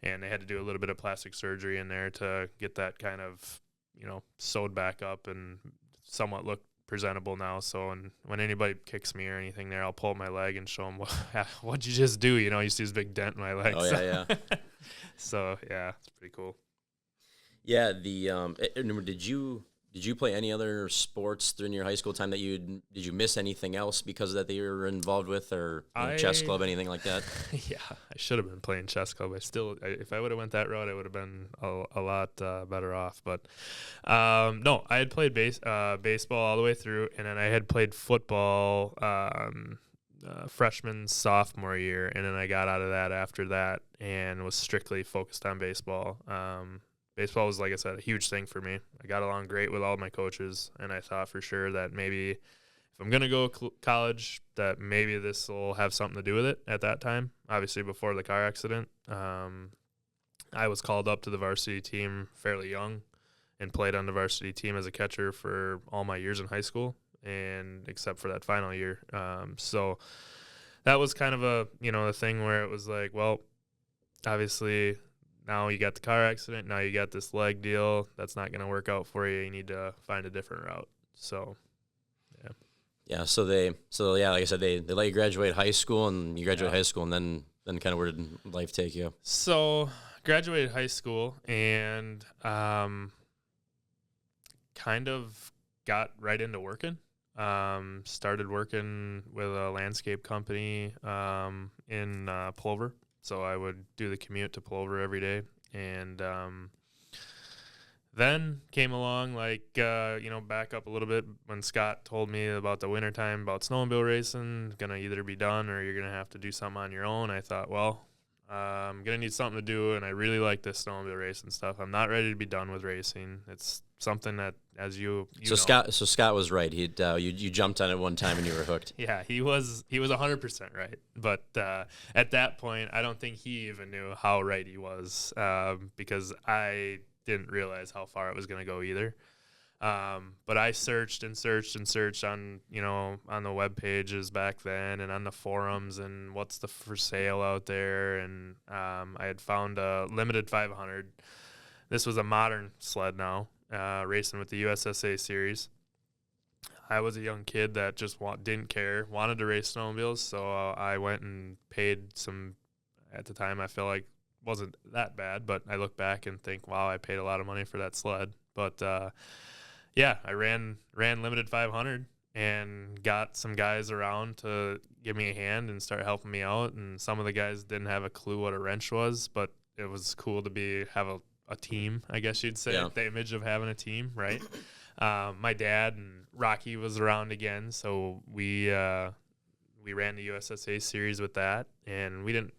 And they had to do a little bit of plastic surgery in there to get that kind of, sewed back up and somewhat look presentable now. So when anybody kicks me or anything there, I'll pull my leg and show them, what'd you just do? You see this big dent in my leg. Oh, yeah. So, it's pretty cool. Yeah, did you play any other sports during your high school time did you miss anything else because of that you were involved with, or chess club, anything like that? Yeah, I should have been playing chess club. If I would have went that route, I would have been a lot better off. But no, I had played baseball all the way through, and then I had played football freshman, sophomore year, and then I got out of that after that and was strictly focused on baseball. Baseball was, like I said, a huge thing for me. I got along great with all my coaches, and I thought for sure that maybe if I'm going to go college, that maybe this will have something to do with it at that time, obviously before the car accident. I was called up to the varsity team fairly young and played on the varsity team as a catcher for all my years in high school, and except for that final year. So that was kind of a thing where it was like, well, obviously now you got the car accident, now you got this leg deal. That's not going to work out for you. You need to find a different route. So, yeah. Yeah. So like I said, they let you graduate high school, and you graduate high school, and then kind of where did life take you? So graduated high school and kind of got right into working. Started working with a landscape company in Plover. So I would do the commute to Plover every day. And then came along, back up a little bit when Scott told me about the wintertime about snowmobile racing, going to either be done or you're going to have to do something on your own. I thought, well, I'm going to need something to do, and I really like this snowmobile racing stuff. I'm not ready to be done with racing. It's something that, as you know. Scott was right. You jumped on it one time and you were hooked. Yeah, he was 100% right. But at that point, I don't think he even knew how right he was, because I didn't realize how far it was going to go either. But I searched and searched and searched on the web pages back then and on the forums and what's for sale out there. And I had found a limited 500. This was a modern sled now, racing with the USSA series. I was a young kid that just didn't care, wanted to race snowmobiles. So I went and paid some, at the time I feel like wasn't that bad, but I look back and think, wow, I paid a lot of money for that sled. But yeah, I ran limited 500 and got some guys around to give me a hand and start helping me out. And some of the guys didn't have a clue what a wrench was, but it was cool to have a team, I guess you'd say, the image of having a team, right? My dad and Rocky was around again, so we ran the USSA series with that, and we didn't,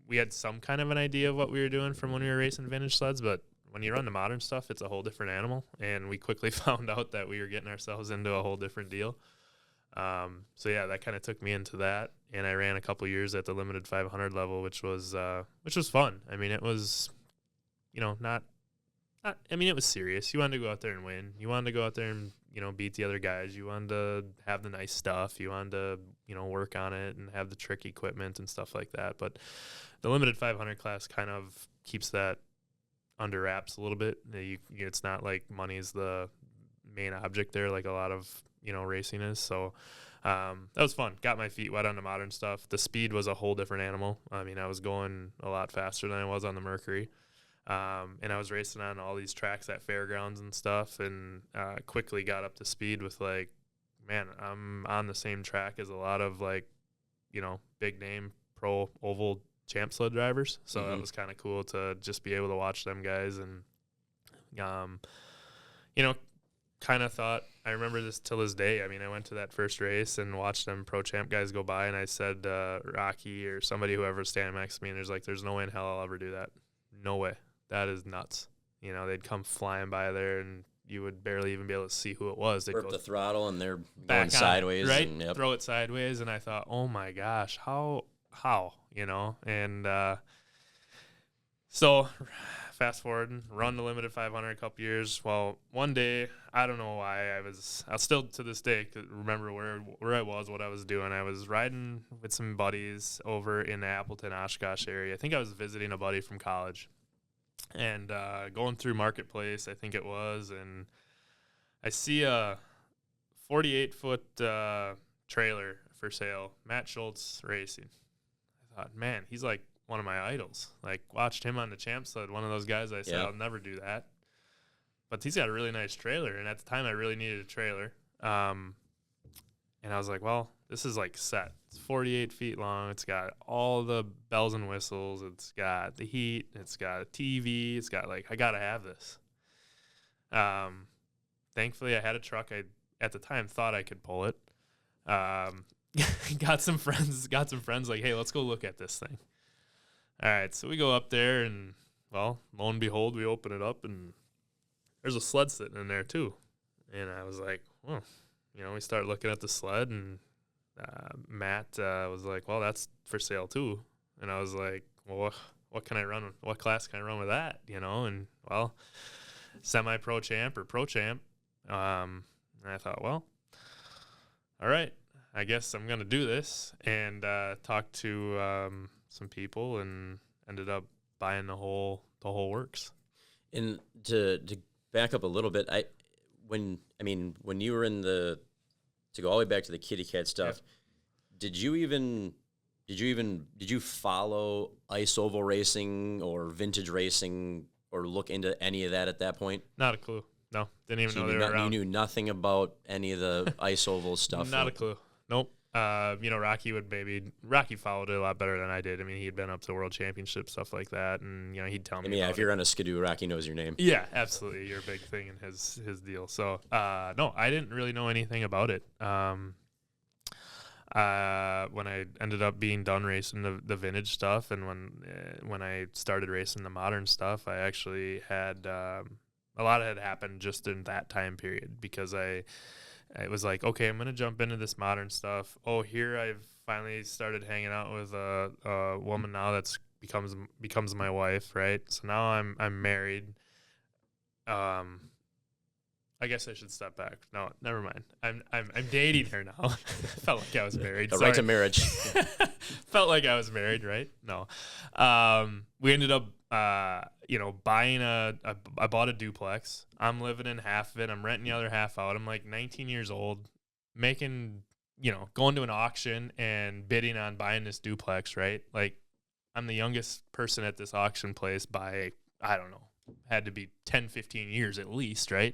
we had some kind of an idea of what we were doing from when we were racing vintage sleds, but when you run the modern stuff, it's a whole different animal, and we quickly found out that we were getting ourselves into a whole different deal. So yeah, that kind of took me into that, and I ran a couple years at the limited 500 level, which was fun. I mean, it was, it was serious. You wanted to go out there and win. You wanted to go out there and, beat the other guys. You wanted to have the nice stuff. You wanted to, work on it and have the trick equipment and stuff like that. But the limited 500 class kind of keeps that under wraps a little bit. It's not like money's the main object there, like a lot of, racing is. So that was fun. Got my feet wet on the modern stuff. The speed was a whole different animal. I mean, I was going a lot faster than I was on the Mercury. And I was racing on all these tracks at fairgrounds and stuff, and quickly got up to speed with, like, man, I'm on the same track as a lot of, like, big name pro oval champ sled drivers. So that was kind of cool to just be able to watch them guys. And, kind of thought, I remember this till this day. I mean, I went to that first race and watched them pro champ guys go by, and I said, Rocky or somebody, whoever was standing next to me, and there's no way in hell I'll ever do that. No way. That is nuts. They'd come flying by there, and you would barely even be able to see who it was. They'd Grip the throttle, and they're going sideways. Right? And, throw it sideways, and I thought, oh, my gosh, how? And so fast forward, run the limited 500 a couple years. Well, one day, I don't know why, I'll still to this day remember where I was, what I was doing. I was riding with some buddies over in the Appleton, Oshkosh area. I think I was visiting a buddy from college. And going through Marketplace, I think it was, and I see a 48-foot trailer for sale, Matt Schultz Racing. I thought, man, he's like one of my idols. Like, watched him on the champ sled, one of those guys I said, I'll never do that. But he's got a really nice trailer, and at the time I really needed a trailer. And I was like, well, this is like set. It's 48 feet long. It's got all the bells and whistles. It's got the heat. It's got a TV. It's got, like, I got to have this. Thankfully, I had a truck. I, at the time, thought I could pull it. Got some friends like, hey, let's go look at this thing. All right, so we go up there, and, well, lo and behold, we open it up, and there's a sled sitting in there, too. And I was like, well, we start looking at the sled, and Matt was like, well, that's for sale, too. And I was like, well, what can I run? What class can I run with that? And, well, semi-pro champ or pro champ. And I thought, well, all right, I guess I'm gonna do this, and talked to some people, and ended up buying the whole works. And to back up a little bit, when you were to go all the way back to the kitty cat stuff, did you follow ice oval racing or vintage racing or look into any of that at that point? Not a clue. No, didn't even So know they were around. You knew nothing about any of the ice oval stuff. Not a clue. Nope. Rocky followed it a lot better than I did. I mean, he'd been up to world championship, stuff like that, and he'd tell me. If you're on a skidoo, Rocky knows your name. Yeah, absolutely. You're a big thing in his deal. So, no, I didn't really know anything about it. When I ended up being done racing the vintage stuff, and when I started racing the modern stuff, I actually had a lot had happened just in that time period, because it was like, okay, I'm going to jump into this modern stuff. Oh, here I've finally started hanging out with a woman now that's becomes my wife, right? So now I'm married. I guess I should step back. No, never mind. I'm dating her now. Felt like I was married. Right to marriage. Felt like I was married, right? No. We ended up buying I bought a duplex. I'm living in half of it. I'm renting the other half out. I'm like 19 years old, making, going to an auction and bidding on buying this duplex, right? Like, I'm the youngest person at this auction place by, I don't know, had to be 10, 15 years at least, right?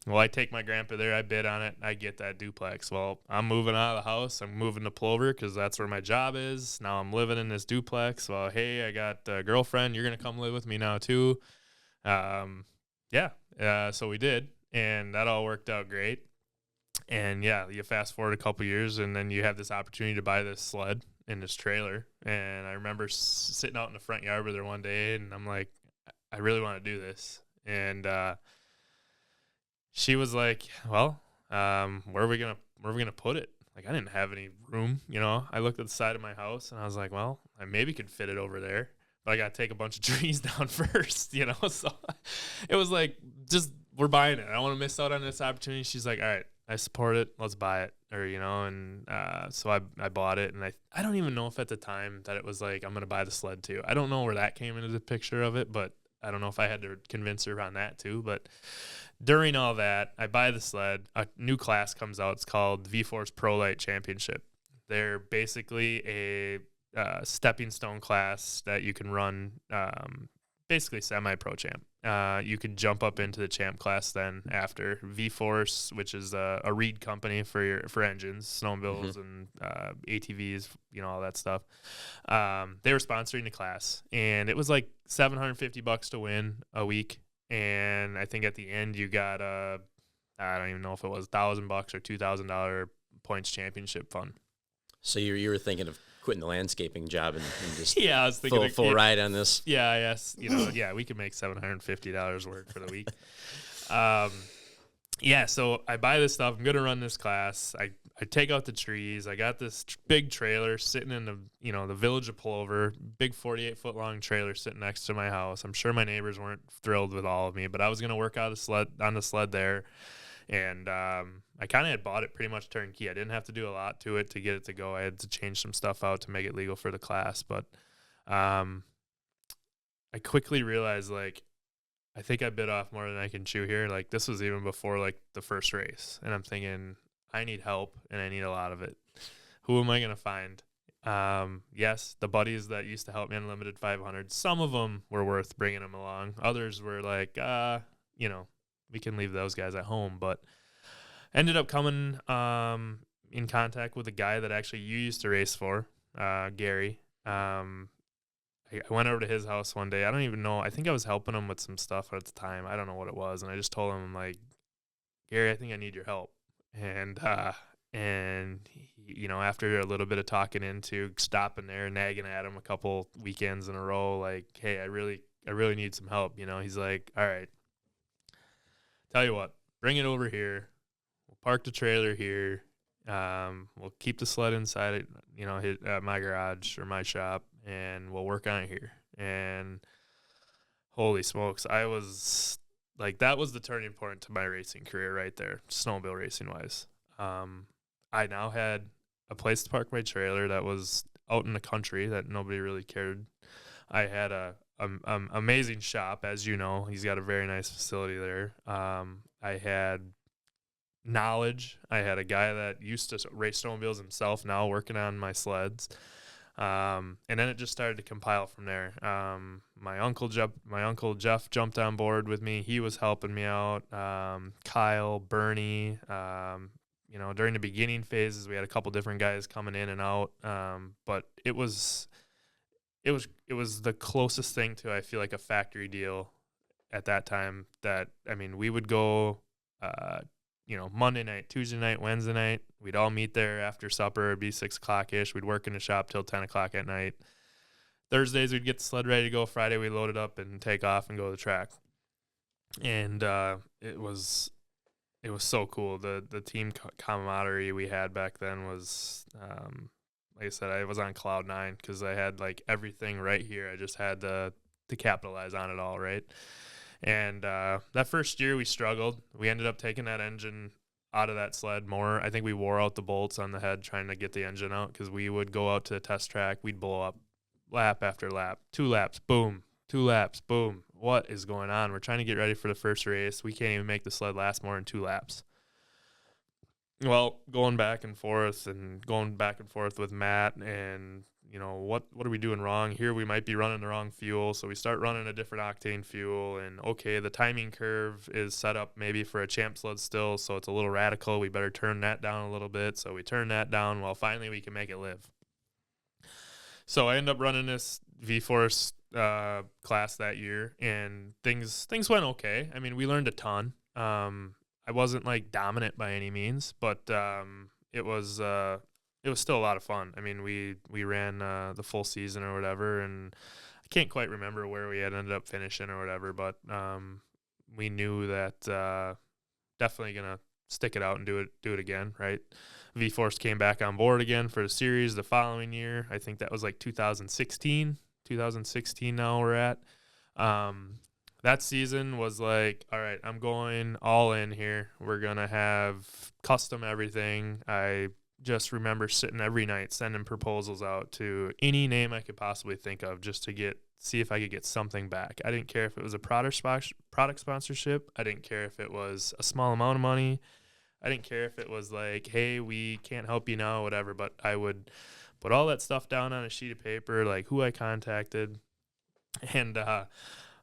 Well, I take my grandpa there. I bid on it. I get that duplex. Well, I'm moving out of the house. I'm moving to Plover because that's where my job is. Now I'm living in this duplex. Well, hey, I got a girlfriend. You're going to come live with me now too. So we did, and that all worked out great. And yeah, you fast forward a couple years, and then you have this opportunity to buy this sled and this trailer. And I remember sitting out in the front yard with her one day, and I'm like, I really want to do this. And she was like, well, where are we gonna put it? Like, I didn't have any room, I looked at the side of my house, and I was like, well, I maybe could fit it over there, but I gotta take a bunch of trees down first, So it was like, just, we're buying it. I don't want to miss out on this opportunity. She's like, all right, I support it. Let's buy it. So I bought it, and I don't even know if at the time that it was like, I'm gonna buy the sled too. I don't know where that came into the picture of it, but I don't know if I had to convince her on that too. But during all that, I buy the sled. A new class comes out. It's called V-Force Pro Light Championship. They're basically a stepping stone class that you can run, basically semi-pro champ. You can jump up into the champ class then after. V-Force, which is a Reed company for engines, snowmobiles, and ATVs, all that stuff. They were sponsoring the class, and it was like $750 to win a week. And I think at the end you got I don't even know if it was $1,000 or $2,000 points championship fund. So you were thinking of quitting the landscaping job and just I was thinking full ride on this. Yeah, yes, we could make $750 work for the week. So I buy this stuff. I'm gonna run this class. I take out the trees. I got this big trailer sitting in the village of Plover, big 48-foot long trailer sitting next to my house. I'm sure my neighbors weren't thrilled with all of me, but I was gonna work out on the sled there, and I kind of had bought it pretty much turnkey. I didn't have to do a lot to it to get it to go. I had to change some stuff out to make it legal for the class, but I quickly realized, like, I think I bit off more than I can chew here. Like, this was even before, like, the first race. And I'm thinking, I need help, and I need a lot of it. Who am I going to find? Yes, the buddies that used to help me on Limited 500, some of them were worth bringing them along. Others were like, we can leave those guys at home. But ended up coming in contact with a guy that actually you used to race for, Gary. I went over to his house one day. I don't even know. I think I was helping him with some stuff at the time. I don't know what it was. And I just told him, like, Gary, I think I need your help. And he, after a little bit of talking into stopping there and nagging at him a couple weekends in a row, like, hey, I really need some help. He's like, all right, tell you what, bring it over here. We'll park the trailer here. We'll keep the sled inside it, my garage or my shop, and we'll work on it here. And holy smokes, I was like, that was the turning point to my racing career right there, snowmobile racing wise. I now had a place to park my trailer that was out in the country that nobody really cared. I had a amazing shop, as you know. He's got a very nice facility there. I had knowledge. I had a guy that used to race snowmobiles himself, now working on my sleds. And then it just started to compile from there. My uncle Jeff jumped on board with me. He was helping me out. Kyle, Bernie, during the beginning phases, we had a couple different guys coming in and out. But it was the closest thing to, I feel like, a factory deal at that time. That, I mean, we would go, Monday night, Tuesday night, Wednesday night. We'd all meet there after supper. It'd be 6 o'clock-ish. We'd work in the shop till 10 o'clock at night. Thursdays, we'd get the sled ready to go. Friday, we load it up and take off and go to the track. And it was so cool. The team camaraderie we had back then was, like I said, I was on cloud 9 because I had like everything right here. I just had to capitalize on it all, right? And that first year we struggled. We ended up taking that engine out of that sled more. I think we wore out the bolts on the head trying to get the engine out because we would go out to the test track. We'd blow up lap after lap. 2 laps, boom. 2 laps, boom. What is going on? We're trying to get ready for the first race. We can't even make the sled last more than 2 laps. Well, going back and forth with Matt and, what are we doing wrong? Here we might be running the wrong fuel, so we start running a different octane fuel, and okay, the timing curve is set up maybe for a champ sled still, so it's a little radical. We better turn that down a little bit, so we turn that down. Well, finally we can make it live. So I ended up running this V-Force class that year, and things went okay. I mean, we learned a ton. I wasn't like dominant by any means, but it was still a lot of fun. I mean, we ran the full season or whatever, and I can't quite remember where we had ended up finishing or whatever, but we knew that definitely gonna stick it out and do it again, right? V-Force came back on board again for the series the following year. I think that was like 2016 now we're at. That season was like, all right, I'm going all in here. We're going to have custom everything. I just remember sitting every night sending proposals out to any name I could possibly think of just to see if I could get something back. I didn't care if it was a product sponsorship. I didn't care if it was a small amount of money. I didn't care if it was like, hey, we can't help you now, whatever. But I would put all that stuff down on a sheet of paper, like who I contacted. And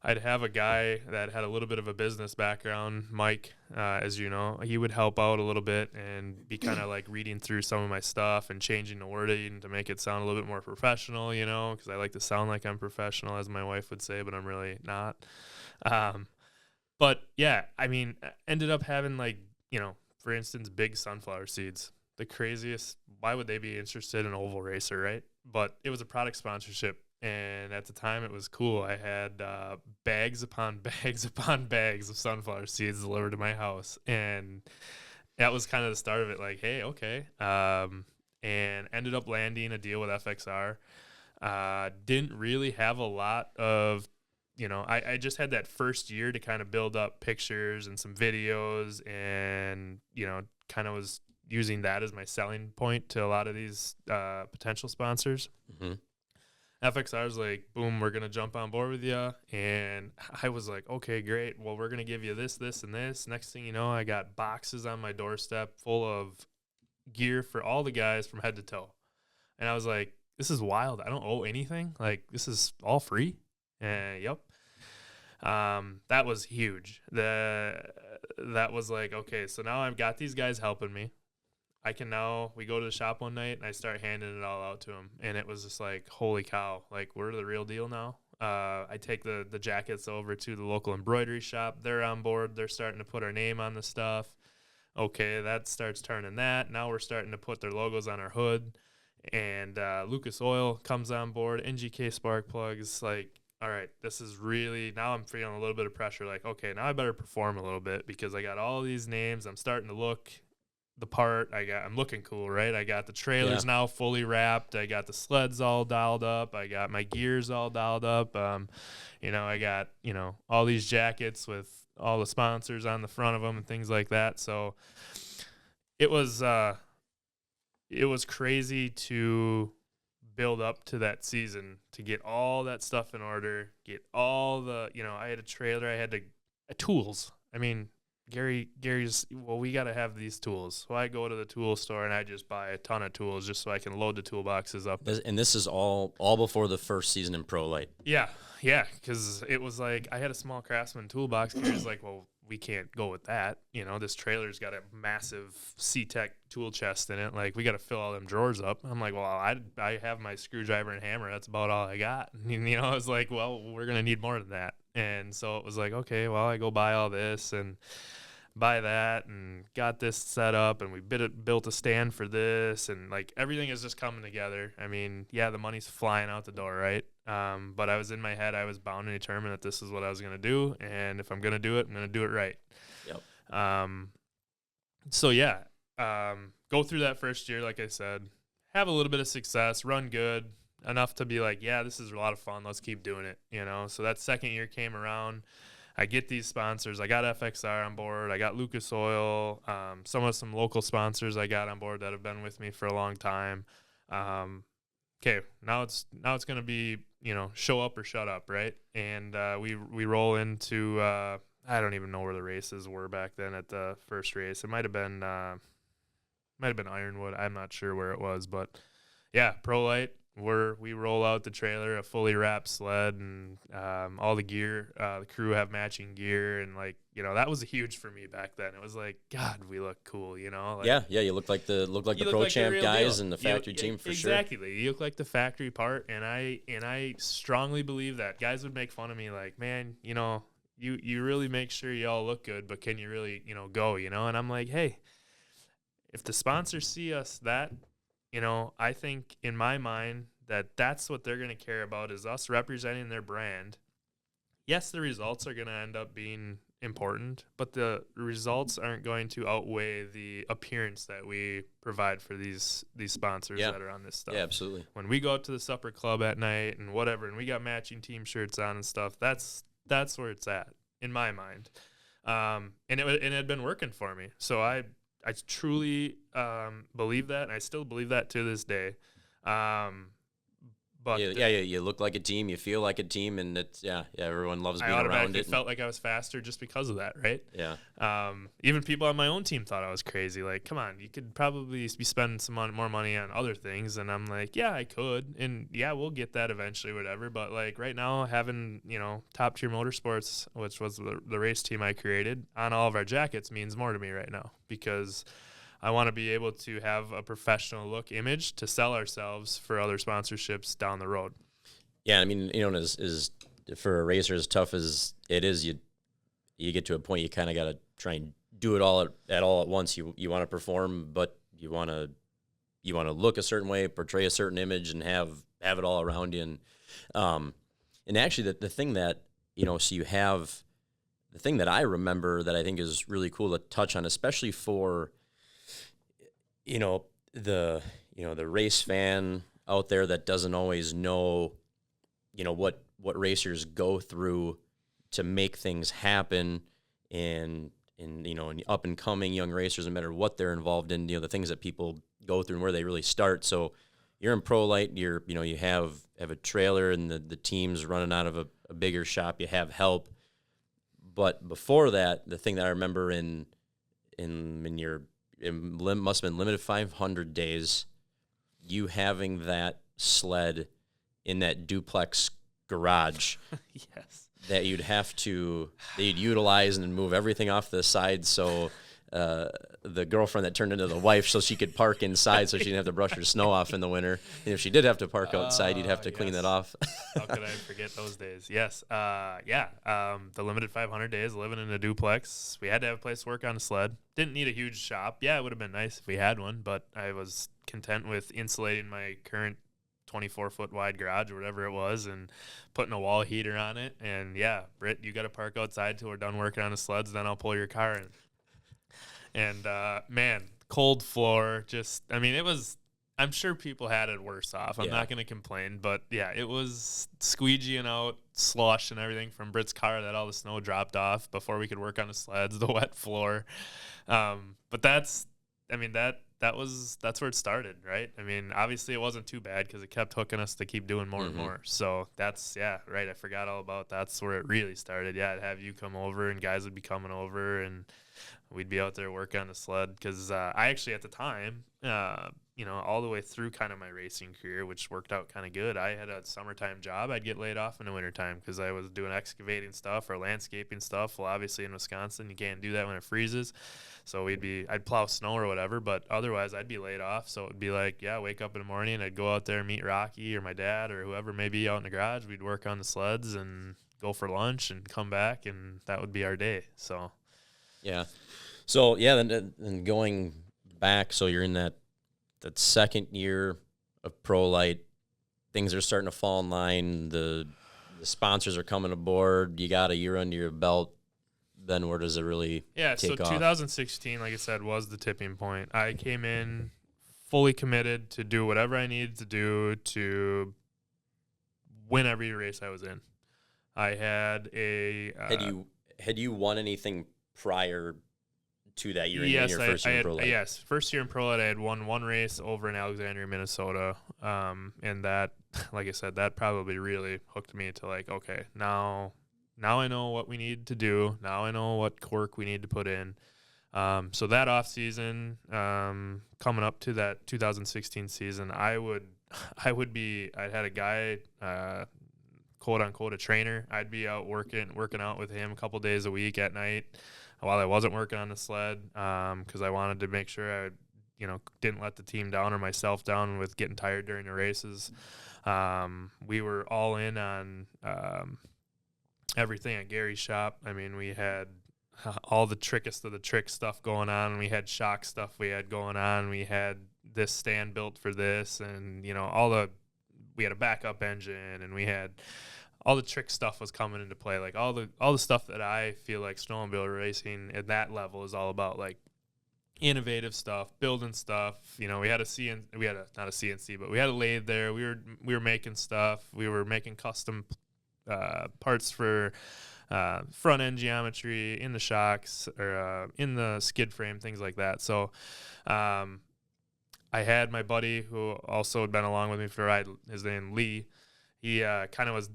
I'd have a guy that had a little bit of a business background, Mike, as you know. He would help out a little bit and be kind of like reading through some of my stuff and changing the wording to make it sound a little bit more professional, because I like to sound like I'm professional, as my wife would say, but I'm really not. But yeah, I mean, ended up having like, for instance, big sunflower seeds. The craziest. Why would they be interested in oval racer, right? But it was a product sponsorship. And at the time, it was cool. I had bags upon bags upon bags of sunflower seeds delivered to my house. And that was kind of the start of it. Like, hey, okay. And ended up landing a deal with FXR. Didn't really have a lot of, I just had that first year to kind of build up pictures and some videos and, kind of was using that as my selling point to a lot of these potential sponsors. Mm-hmm. FXR's like, boom, we're going to jump on board with you. And I was like, okay, great. Well, we're going to give you this, this, and this. Next thing you know, I got boxes on my doorstep full of gear for all the guys from head to toe. And I was like, this is wild. I don't owe anything. Like, this is all free. And yep. That was huge. That was like, okay, so now I've got these guys helping me. We go to the shop one night and I start handing it all out to them. And it was just like, holy cow, like we're the real deal now. I take the jackets over to the local embroidery shop. They're on board. They're starting to put our name on the stuff. Okay, that starts turning that. Now we're starting to put their logos on our hood. And Lucas Oil comes on board, NGK spark plugs. Like, all right, this is really, now I'm feeling a little bit of pressure. Like, okay, now I better perform a little bit because I got all these names. I'm starting to look the part. I'm looking cool, right? I got the trailers now fully wrapped. I got the sleds all dialed up. I got my gears all dialed up. I got, all these jackets with all the sponsors on the front of them and things like that. So it was it was crazy to build up to that season, to get all that stuff in order, get all the, I had a trailer, I had tools. I mean, Gary's, well, we got to have these tools. So I go to the tool store and I just buy a ton of tools just so I can load the toolboxes up. And this is all before the first season in Pro Light. Yeah, because it was like I had a small Craftsman toolbox. Gary's like, well, we can't go with that. This trailer's got a massive C-Tech tool chest in it. Like, we got to fill all them drawers up. I'm like, well, I have my screwdriver and hammer. That's about all I got. I was like, well, we're going to need more than that. And so it was like, okay, well, I go buy all this and buy that and got this set up, and we built a stand for this, and like everything is just coming together. I mean, yeah, the money's flying out the door, right? But I was in my head, I was bound and determined that this is what I was going to do, and if I'm going to do it, I'm going to do it right. Yep. So yeah, go through that first year, like I said, have a little bit of success, run good enough to be like, yeah, this is a lot of fun. Let's keep doing it. So that second year came around. I get these sponsors. I got FXR on board. I got Lucas Oil. Some local sponsors I got on board that have been with me for a long time. Okay, now it's going to be, show up or shut up, right? And we roll into I don't even know where the races were back then at the first race. It might have been Ironwood. I'm not sure where it was, but yeah, Pro Light. We roll out the trailer, a fully wrapped sled, and all the gear. The crew have matching gear, and that was huge for me back then. It was like, God, we look cool, Like, yeah, you look like the pro champ guys and the factory team for sure. Exactly, you look like the factory part, and I strongly believe that guys would make fun of me, like, man, you really make sure y'all look good, but can you really go, And I'm like, hey, if the sponsors see us that. I think in my mind that's what they're going to care about is us representing their brand. Yes, the results are going to end up being important, but the results aren't going to outweigh the appearance that we provide for these sponsors that are on this stuff. Yeah, absolutely. When we go out to the supper club at night and whatever, and we got matching team shirts on and stuff, that's where it's at in my mind. And it had been working for me. So I truly believe that, and I still believe that to this day. But you look like a team, you feel like a team, and it's everyone loves being around it. I felt like I was faster just because of that, right? Yeah. Even people on my own team thought I was crazy. Like, come on, you could probably be spending some more money on other things, and I'm like, yeah, I could, and yeah, we'll get that eventually, whatever. But like right now, having Top Tier Motorsports, which was the race team I created, on all of our jackets means more to me right now because I want to be able to have a professional look image to sell ourselves for other sponsorships down the road. Yeah, I mean, as for a racer as tough as it is, you get to a point you kind of got to try and do it all at once. You want to perform, but you want to look a certain way, portray a certain image, and have it all around you. And actually, the thing that so you have the thing that I remember that I think is really cool to touch on, especially for the race fan out there that doesn't always know, what racers go through to make things happen, and up and coming young racers, no matter what they're involved in, the things that people go through and where they really start. So you're in Pro Light, you have a trailer, and the team's running out of a bigger shop. You have help, but before that, the thing that I remember in your it must have been limited 500 days, you having that sled in that duplex garage. Yes. That you'd utilize and move everything off the side so the girlfriend that turned into the wife so she could park inside so she didn't have to brush her snow off in the winter. And if she did have to park outside, you'd have to clean that off. How could I forget those days? Yes. The limited 500 days living in a duplex. We had to have a place to work on a sled. Didn't need a huge shop. Yeah, it would have been nice if we had one, but I was content with insulating my current 24-foot wide garage or whatever it was and putting a wall heater on it. And yeah, Britt, you got to park outside till we're done working on the sleds, then I'll pull your car in. And man, cold floor, I'm sure people had it worse off. I'm not going to complain, but yeah, it was squeegeeing out, slush and everything from Britt's car that all the snow dropped off before we could work on the sleds, the wet floor. But that that's where it started, right? I mean, obviously it wasn't too bad because it kept hooking us to keep doing more and more. So that's, right. I forgot all about that's where it really started. Yeah, I'd have you come over and guys would be coming over and we'd be out there working on the sled because I actually at the time, all the way through kind of my racing career, which worked out kind of good. I had a summertime job. I'd get laid off in the wintertime because I was doing excavating stuff or landscaping stuff. Well, obviously in Wisconsin, you can't do that when it freezes. So I'd plow snow or whatever, but otherwise I'd be laid off. So it would be like, wake up in the morning and I'd go out there and meet Rocky or my dad or whoever may be out in the garage. We'd work on the sleds and go for lunch and come back, and that would be our day. So, yeah. So, then going back, so you're in that second year of Pro Light, things are starting to fall in line, the sponsors are coming aboard, you got a year under your belt, then where does it really take off? 2016, like I said, was the tipping point. I came in fully committed to do whatever I needed to do to win every race I was in. I had a... Had you won anything prior to that year? Yes, in your first year in Pro Light? Yes, first year in Pro Light, I had won one race over in Alexandria, Minnesota, and that, like I said, that probably really hooked me to like, okay, now I know what we need to do. Now I know what work we need to put in. So that off season, coming up to that 2016 season, I'd had a guy, quote unquote, a trainer. I'd be out working out with him a couple days a week at night while I wasn't working on the sled, because I wanted to make sure I, didn't let the team down or myself down with getting tired during the races. We were all in on everything at Gary's shop. I mean, we had all the trickest of the trick stuff going on. We had shock stuff we had going on. We had this stand built for this, and we had a backup engine, and we had all the trick stuff was coming into play. Like all the stuff that I feel like snowmobile racing at that level is all about, like innovative stuff, building stuff. We had not a CNC, but we had a lathe there. We were making stuff. We were making custom parts for front end geometry in the shocks or in the skid frame, things like that. So I had my buddy who also had been along with me for a ride, his name Lee. He kind of was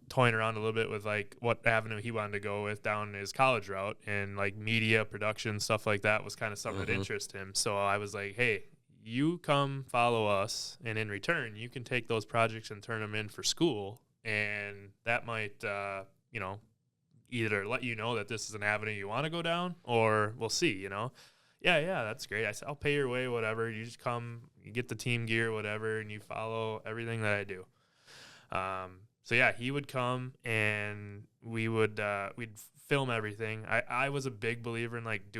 toying around a little bit with like what avenue he wanted to go with down his college route, and like media production, stuff like that was kind of something that interested him. So I was like, hey, you come follow us, and in return you can take those projects and turn them in for school, and that might either let you know that this is an avenue you want to go down, or we'll see. Yeah, that's great. I said, I'll pay your way, whatever. You just come, you get the team gear, whatever, and you follow everything that I do. So yeah, he would come and we'd film everything. I was a big believer in like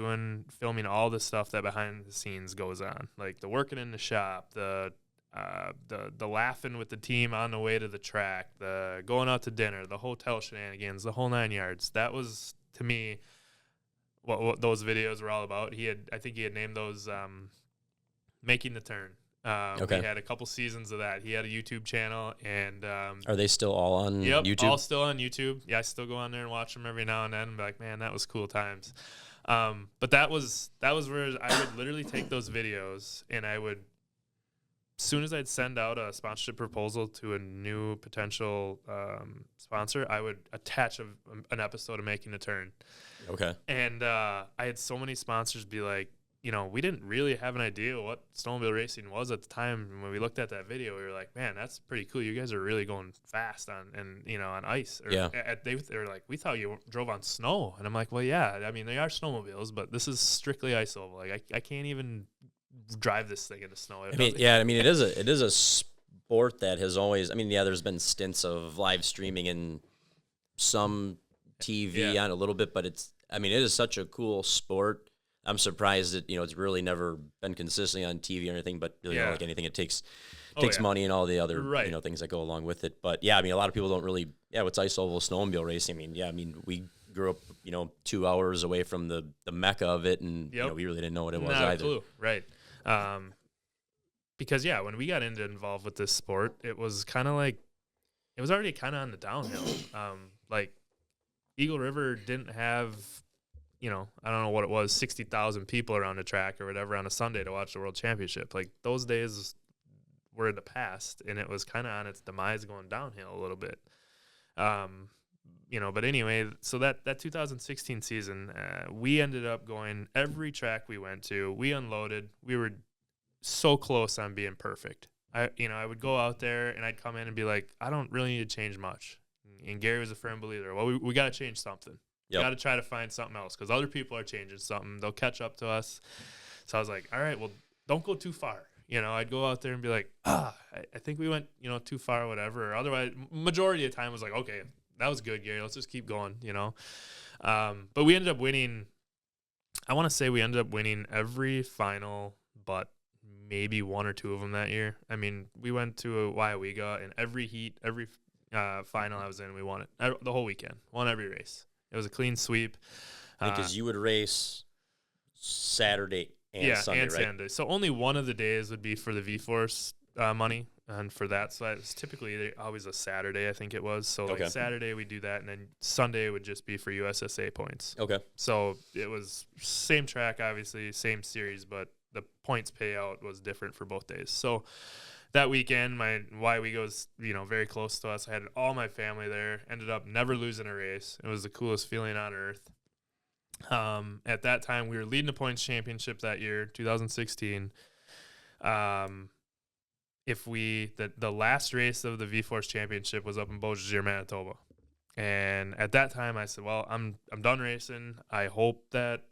filming all the stuff that behind the scenes goes on, like the working in the shop, the laughing with the team on the way to the track, the going out to dinner, the hotel shenanigans, the whole 9 yards. That was, to me, what those videos were all about. I think he had named those Making the Turn. Okay. We had a couple seasons of that. He had a YouTube channel, and are they still all on YouTube? All still on YouTube. Yeah, I still go on there and watch them every now and then and be like, man, that was cool times. But that was where I would literally take those videos, and I would, as soon as I'd send out a sponsorship proposal to a new potential sponsor, I would attach an episode of Making a Turn. Okay. And I had so many sponsors be like, we didn't really have an idea what snowmobile racing was at the time. And when we looked at that video, we were like, man, that's pretty cool. You guys are really going fast on ice. They were like, we thought you drove on snow. And I'm like, well, yeah, I mean, they are snowmobiles, but this is strictly ice oval. Like I can't even drive this thing in the snow. It is a sport that has always, there's been stints of live streaming and some TV on a little bit, but it is such a cool sport. I'm surprised that, it's really never been consistently on TV or anything, but like anything, it takes money and all the other, things that go along with it. But yeah, a lot of people don't really, what's ice oval snowmobile racing? We grew up, 2 hours away from the mecca of it, and we really didn't know what it was either. Not a clue, right? Because when we got involved with this sport, it was kind of like, it was already kind of on the downhill. Like Eagle River didn't have I don't know what it was, 60,000 people around the track or whatever on a Sunday to watch the World Championship. Like, those days were in the past, and it was kind of on its demise going downhill a little bit. But anyway, so that 2016 season, we ended up going every track we went to. We unloaded. We were so close on being perfect. I would go out there and I'd come in and be like, I don't really need to change much. And Gary was a firm believer. Well, we got to change something. Yep. Got to try to find something else because other people are changing something. They'll catch up to us. So I was like, all right, well, don't go too far. I'd go out there and be like, I think we went, too far or whatever. Or otherwise, majority of the time was like, okay, that was good, Gary. Let's just keep going, But we ended up winning. I want to say we ended up winning every final but maybe one or two of them that year. I mean, we went to a Wyawega, and every heat, every final I was in, we won it. The whole weekend. Won every race. It was a clean sweep. Because you would race Saturday and Sunday, and right? Sunday. So only one of the days would be for the V-Force money, and for that, so it's typically always a Saturday, I think it was. So like Saturday we do that, and then Sunday would just be for USSA points. Okay. So it was same track, obviously, same series, but the points payout was different for both days. So that weekend, my Wyawega was, very close to us. I had all my family there. Ended up never losing a race. It was the coolest feeling on earth. At that time, we were leading the points championship that year, 2016. The last race of the V-Force championship was up in Beausejour, Manitoba. And at that time, I said, well, I'm done racing. I hope that,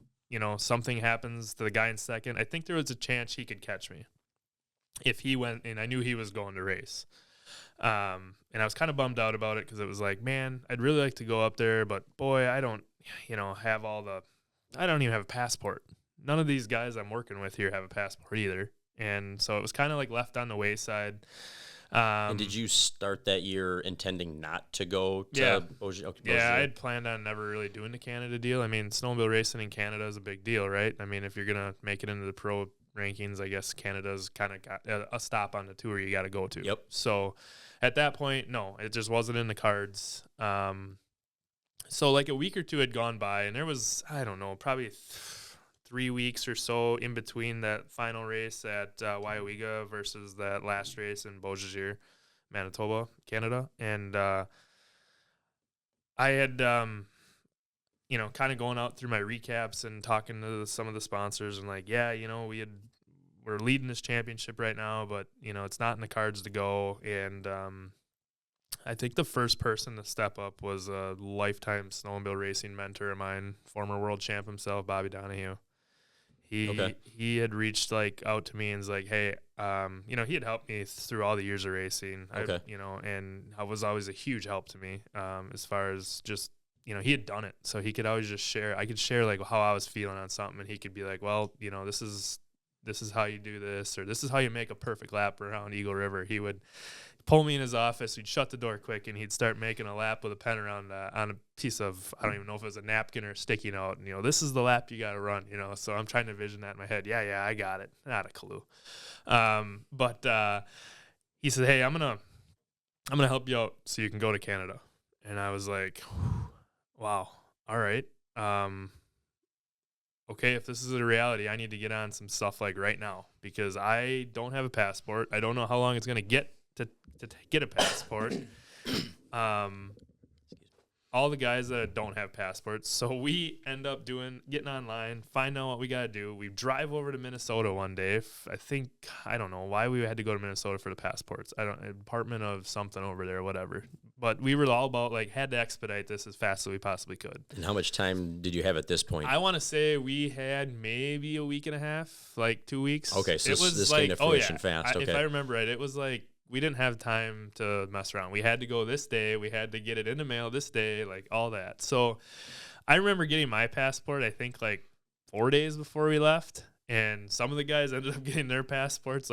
something happens to the guy in second. I think there was a chance he could catch me if he went, and I knew he was going to race. And I was kind of bummed out about it because it was like, man, I'd really like to go up there, but boy, I don't, I don't even have a passport. None of these guys I'm working with here have a passport either. And so it was kind of like left on the wayside. And did you start that year intending not to go to Beausejour? Yeah, I had planned on never really doing the Canada deal. I mean, snowmobile racing in Canada is a big deal, right? I mean, if you're going to make it into the pro rankings, I guess Canada's kind of got a stop on the tour you got to go to. Yep. So at that point, no, it just wasn't in the cards. So like a week or two had gone by, and there was, I don't know, probably 3 weeks or so in between that final race at Wyawega versus that last race in Beausejour, Manitoba, Canada. And I had, kind of going out through my recaps and talking to some of the sponsors and like, we're leading this championship right now, but, it's not in the cards to go. And I think the first person to step up was a lifetime snowmobile racing mentor of mine, former world champ himself, Bobby Donahue. He had reached out to me and was like, hey, he had helped me through all the years of racing, and I was always a huge help to me as far as just, he had done it. So he could always just share. I could share like how I was feeling on something, and he could be like, well, this is how you do this, or this is how you make a perfect lap around Eagle River. He would pull me in his office. We'd shut the door quick, and he'd start making a lap with a pen around on a piece of, I don't even know if it was a napkin or a sticky note. And, this is the lap you got to run, So I'm trying to envision that in my head. Yeah, I got it. Not a clue. But he said, hey, I'm gonna help you out so you can go to Canada. And I was like, wow, all right. Okay, if this is a reality, I need to get on some stuff like right now because I don't have a passport. I don't know how long it's going to get to get a passport. All the guys that don't have passports. So we end up getting online, find out what we got to do. We drive over to Minnesota one day. I don't know why we had to go to Minnesota for the passports. Department of something over there, whatever. But we were all about had to expedite this as fast as we possibly could. And how much time did you have at this point? I want to say we had maybe a week and a half, 2 weeks. Okay, so this came to fruition fast. Okay. If I remember right, it was we didn't have time to mess around. We had to go this day. We had to get it in the mail this day, all that. So I remember getting my passport, I think 4 days before we left. And some of the guys ended up getting their passports,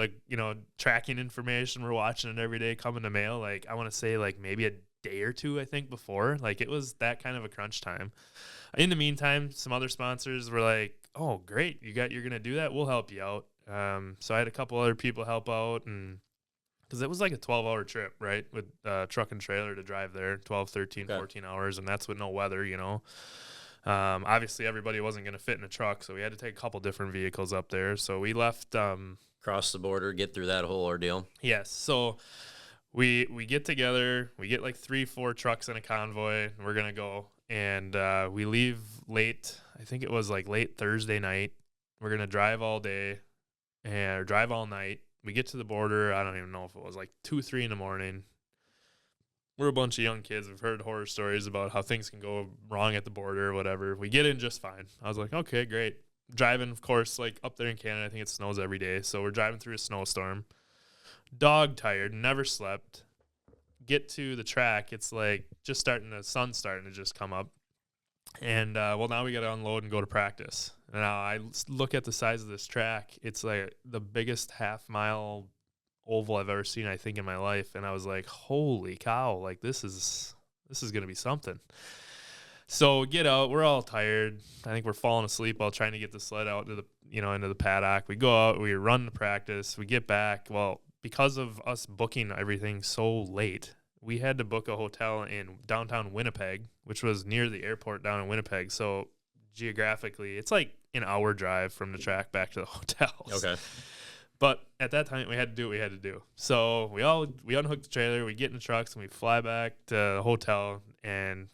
tracking information. We're watching it every day come in the mail. I want to say maybe a day or two, I think, before. It was that kind of a crunch time. In the meantime, some other sponsors were like, oh, great. You're going to do that? We'll help you out. So I had a couple other people help out, and because it was a 12-hour trip, right, with truck and trailer to drive there, 12, 13, 14 hours, and that's with no weather, Obviously, everybody wasn't going to fit in a truck, so we had to take a couple different vehicles up there. So we left. Cross the border, get through that whole ordeal. Yes. So we get together. We get like 3-4 trucks in a convoy. And we're gonna go, and we leave late. I think it was like late Thursday night. We're gonna drive all day and drive all night. We get to the border. I don't even know if it was like 2-3 in the morning. We're a bunch of young kids. We've heard horror stories about how things can go wrong at the border or whatever. We get in just fine. I was like, okay, great. Driving, of course, like up there in Canada, I think it snows every day. So we're driving through a snowstorm. Dog tired, never slept. Get to the track. It's like just sun's starting to just come up. And, well, now we got to unload and go to practice. And now I look at the size of this track. It's like the biggest half-mile oval I've ever seen, I think, in my life. And I was like, holy cow, like this is going to be something. So get out. We're all tired. I think we're falling asleep while trying to get the sled out to into the paddock. We go out. We run the practice. We get back. Well, because of us booking everything so late, we had to book a hotel in downtown Winnipeg, which was near the airport down in Winnipeg. So geographically, it's like an hour drive from the track back to the hotels. Okay. But at that time, we had to do what we had to do. So we unhook the trailer, we get in the trucks, and we fly back to the hotel. And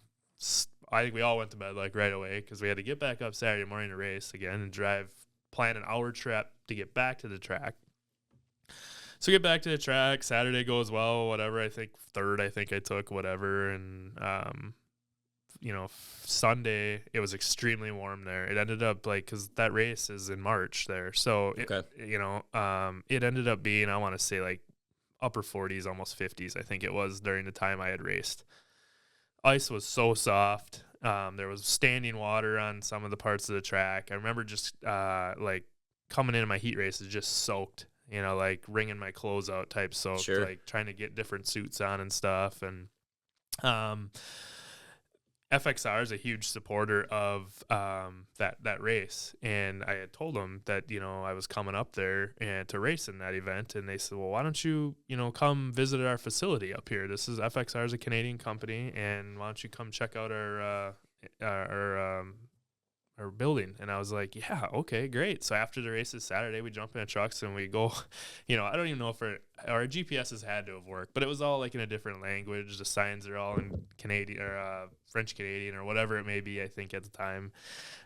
I think we all went to bed like right away because we had to get back up Saturday morning to race again and plan an hour trip to get back to the track. So get back to the track. Saturday goes well, whatever. I think third, I took, whatever. And, Sunday, it was extremely warm there. It ended up because that race is in March there. So, it ended up being, I want to say like upper 40s, almost 50s, I think it was during the time I had raced. Ice was so soft. There was standing water on some of the parts of the track. I remember just coming into my heat races just soaked. Like wringing my clothes out type soaked, Sure. Like trying to get different suits on and stuff. And FXR is a huge supporter of that race. And I had told them that, I was coming up there and to race in that event. And they said, well, why don't you, come visit our facility up here? This is FXR is a Canadian company. And why don't you come check out our building? And I was like, yeah, okay, great. So after the races Saturday, we jump in the trucks and we go, I don't even know if our GPSs had to have worked, but it was all like in a different language. The signs are all in Canadian or French Canadian or whatever it may be. I think at the time,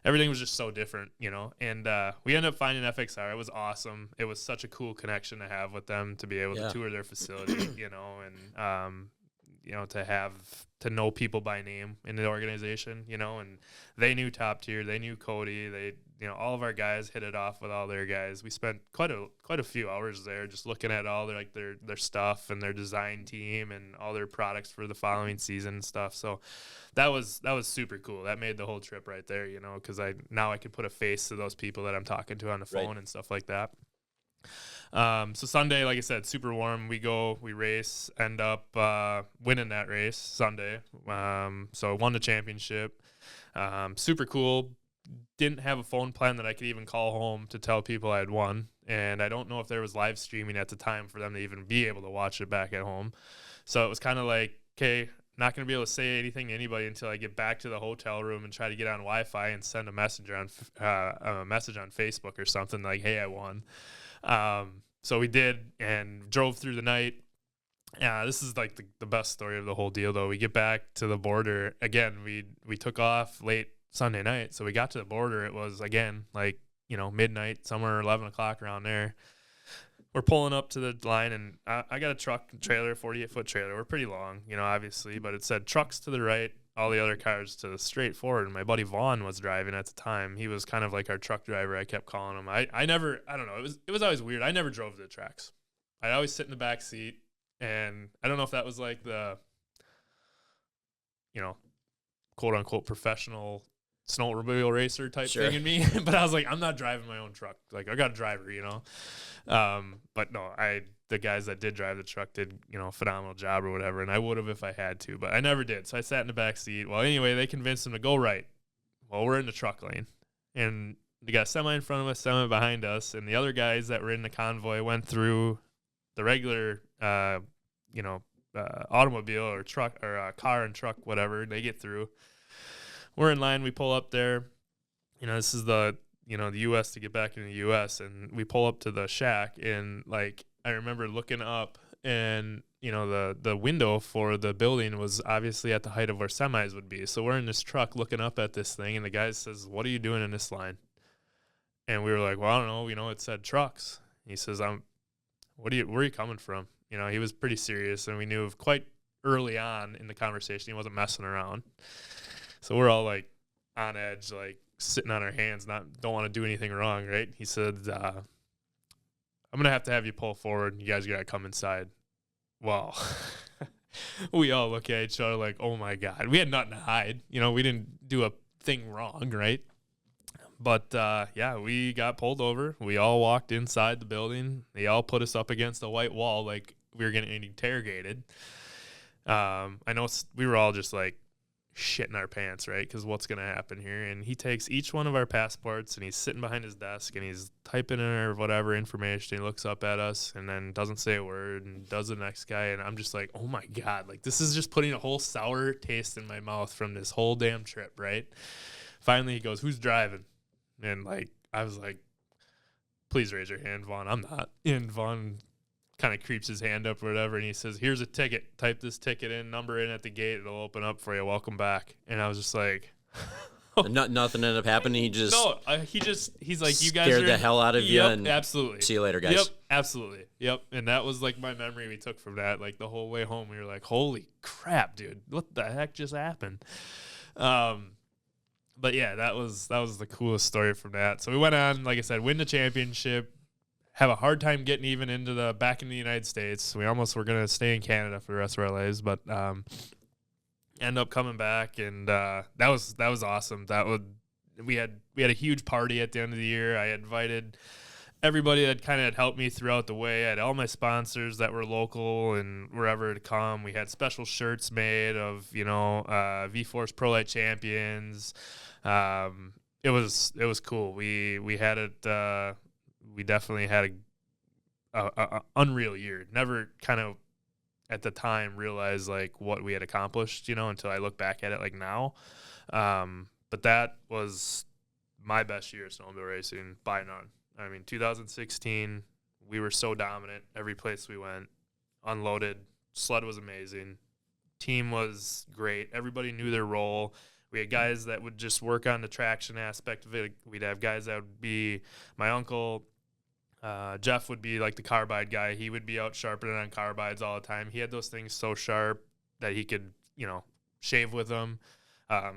everything was just so different, and we ended up finding FXR. It was awesome. It was such a cool connection to have with them, to be able to tour their facility, and, to know people by name in the organization, and they knew Top Tier, they knew Cody, they, all of our guys hit it off with all their guys. We spent quite a few hours there just looking at all their stuff and their design team and all their products for the following season and stuff. So that was super cool. That made the whole trip right there, because I could put a face to those people that I'm talking to on the phone and stuff like that. So Sunday, like I said, super warm. We race, end up winning that race Sunday. So won the championship. Super cool. Didn't have a phone plan that I could even call home to tell people I had won. And I don't know if there was live streaming at the time for them to even be able to watch it back at home. So it was kind of like, okay, not going to be able to say anything to anybody until I get back to the hotel room and try to get on Wi-Fi and send a message on Facebook or something like, hey, I won. So we did and drove through the night. This is like the best story of the whole deal, though. We get back to the border again. We took off late Sunday night, so we got to the border. It was again like midnight, somewhere 11 o'clock around there. We're pulling up to the line, and I got a truck trailer, 48-foot trailer. We're pretty long, obviously, but it said trucks to the right, all the other cars to the straight forward. And my buddy Vaughn was driving at the time. He was kind of like our truck driver. I kept calling him. I don't know. It was always weird. I never drove to the tracks. I'd always sit in the back seat, and I don't know if that was like the, quote unquote professional snowmobile racer type thing in me. But I was like, I'm not driving my own truck. Like I got a driver, but no, the guys that did drive the truck did, a phenomenal job or whatever. And I would have if I had to, but I never did. So I sat in the back seat. Well, anyway, they convinced him to go right. Well, we're in the truck lane, and they got semi in front of us, semi behind us. And the other guys that were in the convoy went through the regular, automobile or truck or car and truck, whatever. They get through. we're in line. We pull up there. This is the U.S. to get back into the U.S. And we pull up to the shack, and like I remember looking up, and the window for the building was obviously at the height of where semis would be. So we're in this truck looking up at this thing, and the guy says, "What are you doing in this line?" And we were like, "Well, I don't know. It said trucks." He says, where are you coming from?" He was pretty serious, and we knew quite early on in the conversation he wasn't messing around. So we're all like on edge, like sitting on our hands, don't want to do anything wrong, right? He said, "I'm gonna have to have you pull forward. You guys gotta come inside." Well, we all look at each other like, "Oh my God!" We had nothing to hide. We didn't do a thing wrong, right? But we got pulled over. We all walked inside the building. They all put us up against a white wall like we were getting interrogated. I know we were all just like shitting our pants, right? Because what's going to happen here? And he takes each one of our passports, and he's sitting behind his desk, and he's typing in our whatever information. He looks up at us and then doesn't say a word and does the next guy. And I'm just like, oh my God, like this is just putting a whole sour taste in my mouth from this whole damn trip, right? Finally, he goes, "Who's driving?" And like I was like, "Please raise your hand, Vaughn." "I'm not." And Vaughn kind of creeps his hand up or whatever, and he says, "Here's a ticket. Type this ticket in, number in at the gate. It'll open up for you. Welcome back." And I was just like, Nothing ended up happening. He's like, "You guys scared the hell out of you." Yep, and absolutely. See you later, guys. Yep, absolutely. Yep. And that was like my memory we took from that. Like the whole way home, we were like, "Holy crap, dude! What the heck just happened?" But yeah, that was the coolest story from that. So we went on, like I said, win the championship, have a hard time getting even back in the United States. We almost were going to stay in Canada for the rest of our lives, but end up coming back, and that was awesome. We had a huge party at the end of the year. I invited everybody that kind of had helped me throughout the way. I had all my sponsors that were local and wherever to come. We had special shirts made of V-Force Pro Light champions. It was cool. We had it. We definitely had a unreal year. Never kind of at the time realized like what we had accomplished, until I look back at it like now. But that was my best year of snowmobile racing by none. I mean, 2016, we were so dominant every place we went. Unloaded, sled was amazing. Team was great. Everybody knew their role. We had guys that would just work on the traction aspect of it. We'd have guys that would be my uncle. Jeff would be like the carbide guy. He would be out sharpening on carbides all the time. He had those things so sharp that he could, shave with them.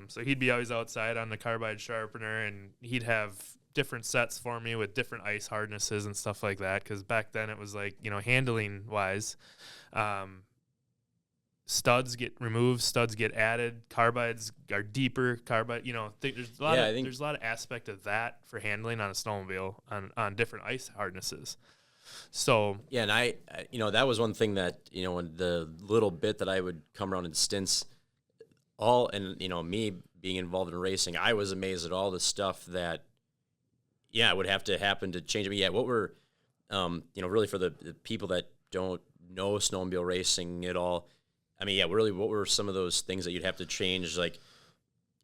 So he'd be always outside on the carbide sharpener, and he'd have different sets for me with different ice hardnesses and stuff like that. Because back then it was like, handling wise, studs get removed, studs get added, carbides are deeper. There's a lot of aspect of that for handling on a snowmobile on different ice hardnesses. So yeah, and I that was one thing that when the little bit that I would come around in stints, me being involved in racing, I was amazed at all the stuff that would have to happen to change. I mean, what were really for the people that don't know snowmobile racing at all. I mean, really, what were some of those things that you'd have to change? Like,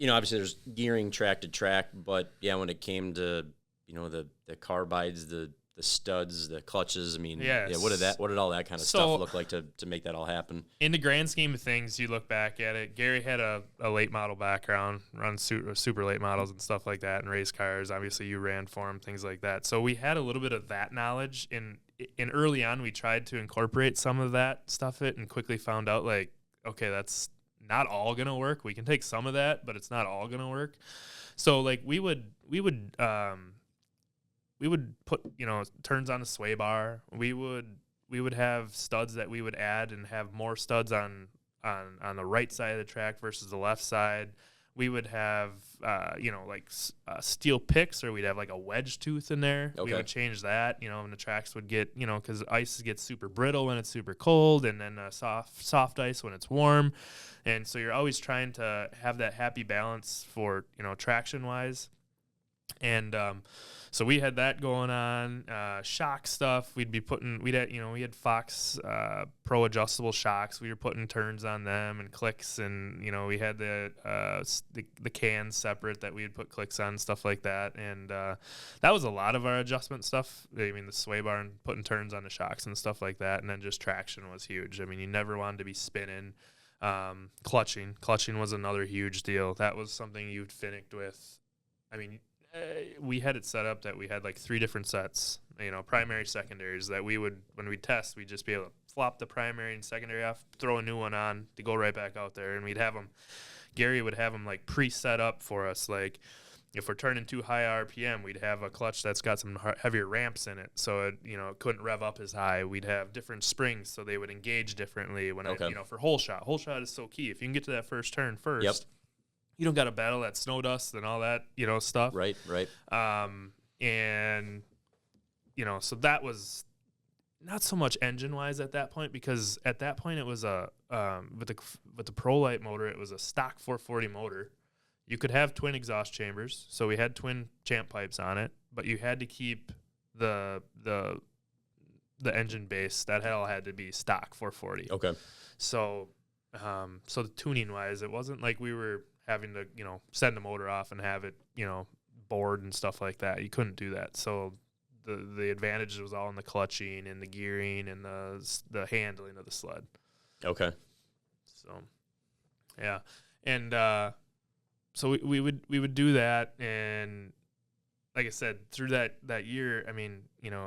obviously there's gearing track to track, but when it came to, the carbides, the studs, the clutches, I mean, what did all that kind of stuff look like to make that all happen? In the grand scheme of things, you look back at it, Gary had a late model background, run super late models and stuff like that, and race cars. Obviously, you ran for him, things like that. So we had a little bit of that knowledge. And early on, we tried to incorporate some of that stuff and quickly found out, like, okay, that's not all going to work. We can take some of that, but it's not all going to work. So, like, we would put, turns on a sway bar. We would have studs that we would add and have more studs on the right side of the track versus the left side. We would have, steel picks, or we'd have like a wedge tooth in there. Okay. We would change that, and the tracks would get, because ice gets super brittle when it's super cold, and then soft ice when it's warm. And so you're always trying to have that happy balance for, traction wise. And so we had that going on. Shock stuff. We had Fox Pro adjustable shocks. We were putting turns on them and clicks, and we had the cans separate that we would put clicks on, stuff like that. And that was a lot of our adjustment stuff. I mean, the sway bar and putting turns on the shocks and stuff like that. And then just traction was huge. I mean, you never wanted to be spinning. Clutching was another huge deal. That was something you'd finicked with. I mean, we had it set up that we had like 3 different sets, primary, secondaries, that we would, when we test, we'd just be able to flop the primary and secondary off, throw a new one on to go right back out there. And Gary would have them like pre-set up for us. Like if we're turning too high RPM, we'd have a clutch that's got some heavier ramps in it. So it couldn't rev up as high. We'd have different springs so they would engage differently when for hole shot. Hole shot is so key. If you can get to that first turn first. Yep. You don't got to battle that snow dust and all that, stuff. Right. And, so that was not so much engine-wise at that point, because at that point it was with the Pro Light motor, it was a stock 440 motor. You could have twin exhaust chambers, so we had twin champ pipes on it, but you had to keep the engine base. That all had to be stock 440. Okay. So, so the tuning-wise, it wasn't like we were having to, send the motor off and have it, bored and stuff like that. You couldn't do that. So the advantage was all in the clutching and the gearing and the handling of the sled. Okay. So, yeah. And so we would do that. And like I said, through that year, I mean,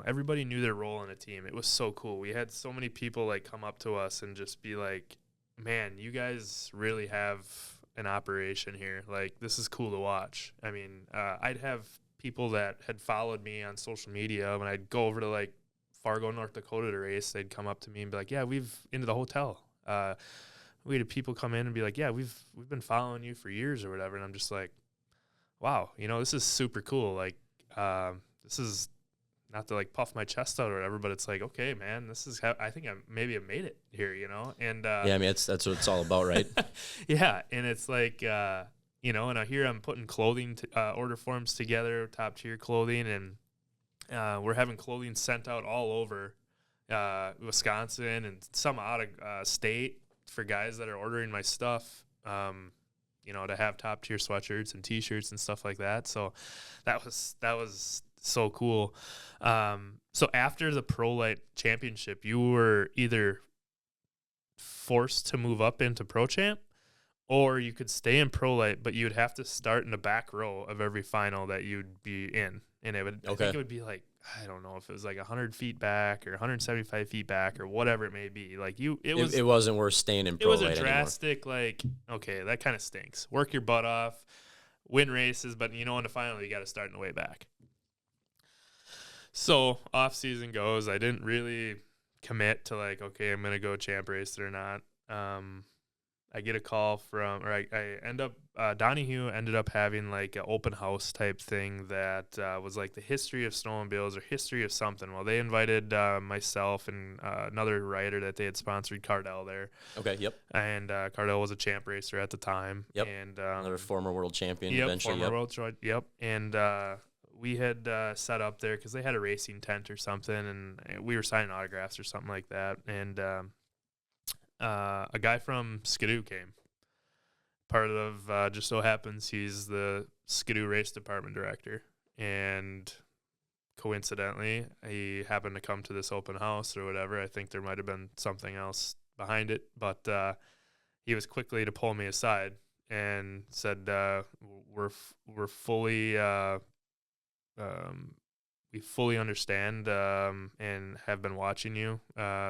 everybody knew their role in a team. It was so cool. We had so many people like come up to us and just be like, man, you guys really have an operation here. Like, this is cool to watch. I mean, I'd have people that had followed me on social media when I'd go over to like Fargo, North Dakota to race. They'd come up to me and be like, yeah, we've into the hotel. We had people come in and be like, yeah, we've been following you for years or whatever. And I'm just like, wow, this is super cool. Like, this is not to like puff my chest out or whatever, but it's like, okay, man, this is how I think I maybe have made it here, And yeah, I mean, that's what it's all about, right? Yeah, and it's like, and I hear I'm putting clothing order forms together, top tier clothing, and we're having clothing sent out all over Wisconsin and some out of state for guys that are ordering my stuff. To have top tier sweatshirts and T-shirts and stuff like that. So that was so cool. So after the Pro Light Championship, you were either forced to move up into Pro Champ, or you could stay in Pro Light, but you'd have to start in the back row of every final that you'd be in. And I think it would be like, I don't know if it was like 100 feet back or 175 feet back or whatever it may be. Like it wasn't worth staying in Pro Light anymore. It was a drastic, like, okay, that kind of stinks. Work your butt off, win races, but in the final you got to start in the way back. So off season goes. I didn't really commit to like, okay, I'm gonna go champ race it or not. I get a call from, or I end up, Donahue ended up having like an open house type thing that was like the history of snowmobiles or history of something. Well, they invited myself and another rider that they had sponsored, Cardell, there. Okay, yep. And Cardell was a champ racer at the time. Yep. And another former world champion. Yep, eventually. Former world champion. Yep. And we had set up there because they had a racing tent or something, and we were signing autographs or something like that. And a guy from Skidoo came. Part of just so happens he's the Skidoo race department director, and coincidentally he happened to come to this open house or whatever. I think there might have been something else behind it, but he was quickly to pull me aside and said, we're fully we fully understand and have been watching you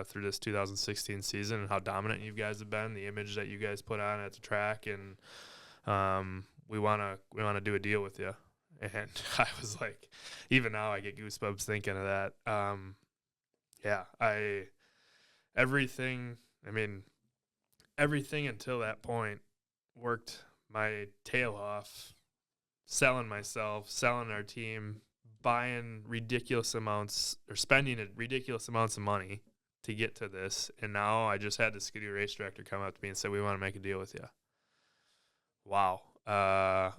through this 2016 season and how dominant you guys have been, the image that you guys put on at the track, and we want to do a deal with you. And I was like, even now I get goosebumps thinking of that. Everything until that point worked my tail off, selling myself, selling our team, buying ridiculous amounts or spending ridiculous amounts of money to get to this. And now I just had the Skidoo race director come up to me and say, we want to make a deal with you. Wow. A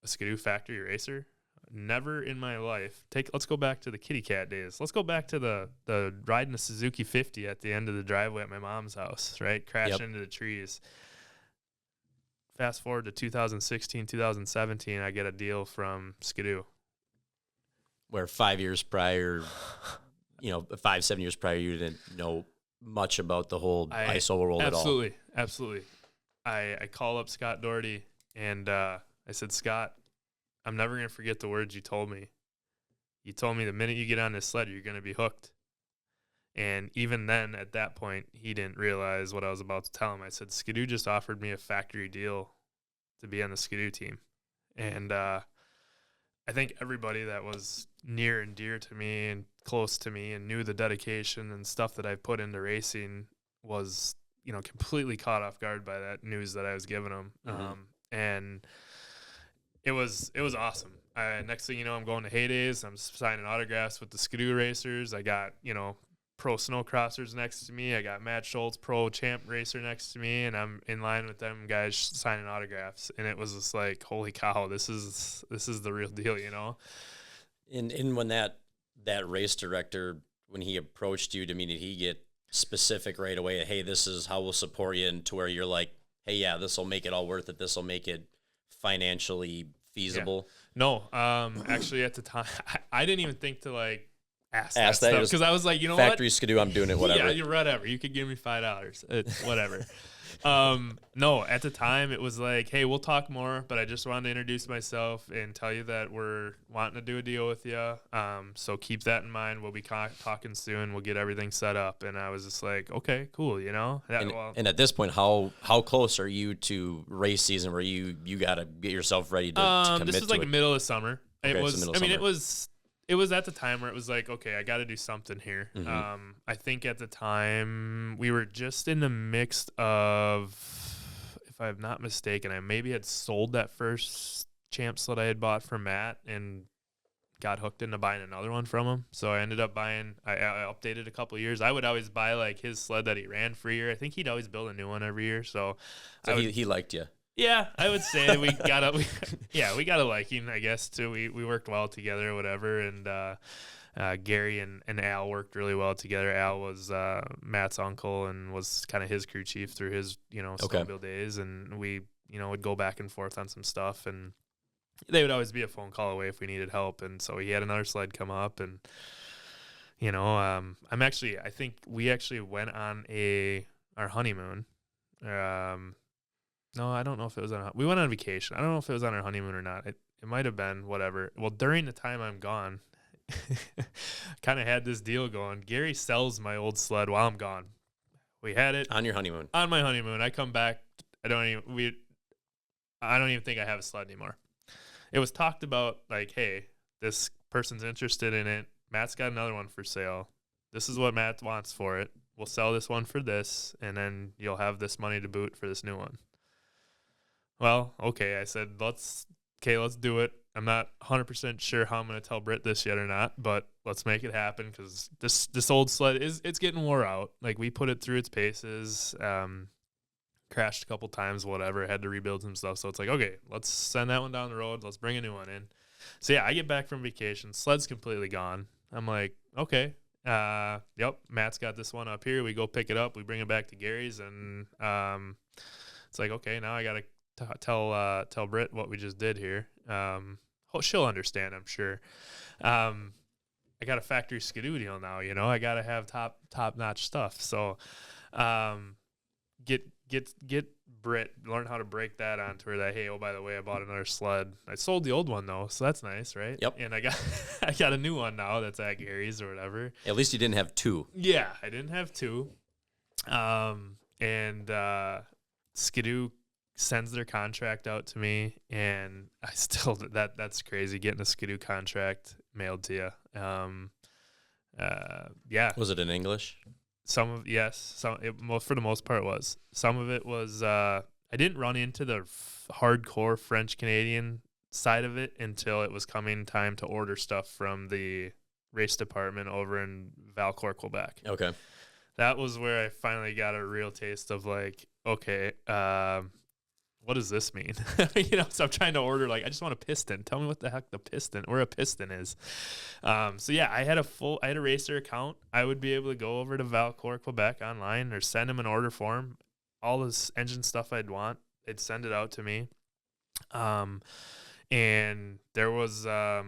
Skidoo factory racer? never in my life let's go back to the kitty cat days. Let's go back to the riding the Suzuki 50 at the end of the driveway at my mom's house, right? Crashing into the trees. Fast forward to 2016, 2017, I get a deal from Skidoo. Where 5 years prior, 5-7 years prior, you didn't know much about the whole ISO world at all. Absolutely. I call up Scott Doherty, and I said, Scott, I'm never going to forget the words you told me. You told me the minute you get on this sled, you're going to be hooked. And even then, at that point, he didn't realize what I was about to tell him. I said, Skidoo just offered me a factory deal to be on the Skidoo team. And I think everybody that was near and dear to me and close to me and knew the dedication and stuff that I put into racing was, completely caught off guard by that news that I was giving them. Mm-hmm. And it was awesome. Next thing you know, I'm going to Heydays. I'm signing autographs with the Skidoo racers. I got, pro snowcrossers next to me. I got Matt Schultz, pro champ racer next to me, and I'm in line with them guys signing autographs. And it was just like, holy cow, this is the real deal, And when that race director, when he approached you, did he get specific right away? Hey, this is how we'll support you, and to where you're like, hey, yeah, this will make it all worth it. This will make it financially feasible. Yeah. No, actually at the time, I didn't even think to ask that stuff, because I was like, factory Skidoo, I'm doing it, whatever. Yeah, whatever. You could give me $5, whatever. No, at the time it was like, hey, we'll talk more, but I just wanted to introduce myself and tell you that we're wanting to do a deal with you. So keep that in mind. We'll be talking soon. We'll get everything set up. And I was just like, okay, cool. And at this point, how close are you to race season where you got to get yourself ready to commit to it? This is the middle of summer. Okay, it was at the time where it was like, okay, I got to do something here. Mm-hmm. I think at the time we were just in the mix of, if I'm not mistaken, I maybe had sold that first champ sled I had bought from Matt and got hooked into buying another one from him. So I ended up buying, I updated a couple of years. I would always buy his sled that he ran for a year. I think he'd always build a new one every year. So he liked you. Yeah, I would say we gotta like him, I guess, too. We worked well together or whatever, and Gary and Al worked really well together. Al was Matt's uncle and was kind of his crew chief through his snowmobile days, and we would go back and forth on some stuff, and they would always be a phone call away if we needed help. And so he had another sled come up, and I think we actually went on our honeymoon. No, I don't know if it was we went on vacation. I don't know if it was on our honeymoon or not. It might have been, whatever. Well, during the time I'm gone, kind of had this deal going. Gary sells my old sled while I'm gone. We had it on your honeymoon. On my honeymoon. I come back. I don't even think I have a sled anymore. It was talked about hey, this person's interested in it. Matt's got another one for sale. This is what Matt wants for it. We'll sell this one for this, and then you'll have this money to boot for this new one. Well, okay, I said, let's do it. I'm not 100% sure how I'm going to tell Britt this yet or not, but let's make it happen, because this old sled it's getting wore out. We put it through its paces, crashed a couple times, whatever, had to rebuild some stuff. So it's like, okay, let's send that one down the road. Let's bring a new one in. So yeah, I get back from vacation. Sled's completely gone. I'm like, okay, yep, Matt's got this one up here. We go pick it up. We bring it back to Gary's, and it's like, okay, now I got to tell Britt what we just did here. She'll understand, I'm sure. I got a factory Skidoo deal now. I got to have top notch stuff. So, get Britt, learn how to break that onto her. That, hey, oh, by the way, I bought another sled. I sold the old one though, so that's nice, right? Yep. And I got a new one now that's at Gary's or whatever. At least you didn't have two. Yeah, I didn't have two. And Skidoo sends their contract out to me, and I still that's crazy, getting a Skidoo contract mailed to you. Yeah. Was it in English? For the most part was. Some of it was I didn't run into the hardcore French Canadian side of it until it was coming time to order stuff from the race department over in Valcourt, Quebec. Okay. That was where I finally got a real taste of okay, what does this mean? So I'm trying to order, like, I just want a piston. Tell me what the heck the piston, where a piston is. So yeah, I had a racer account. I would be able to go over to Valcourt, Quebec online or send them an order form. All this engine stuff I'd want, they'd send it out to me. And there was, there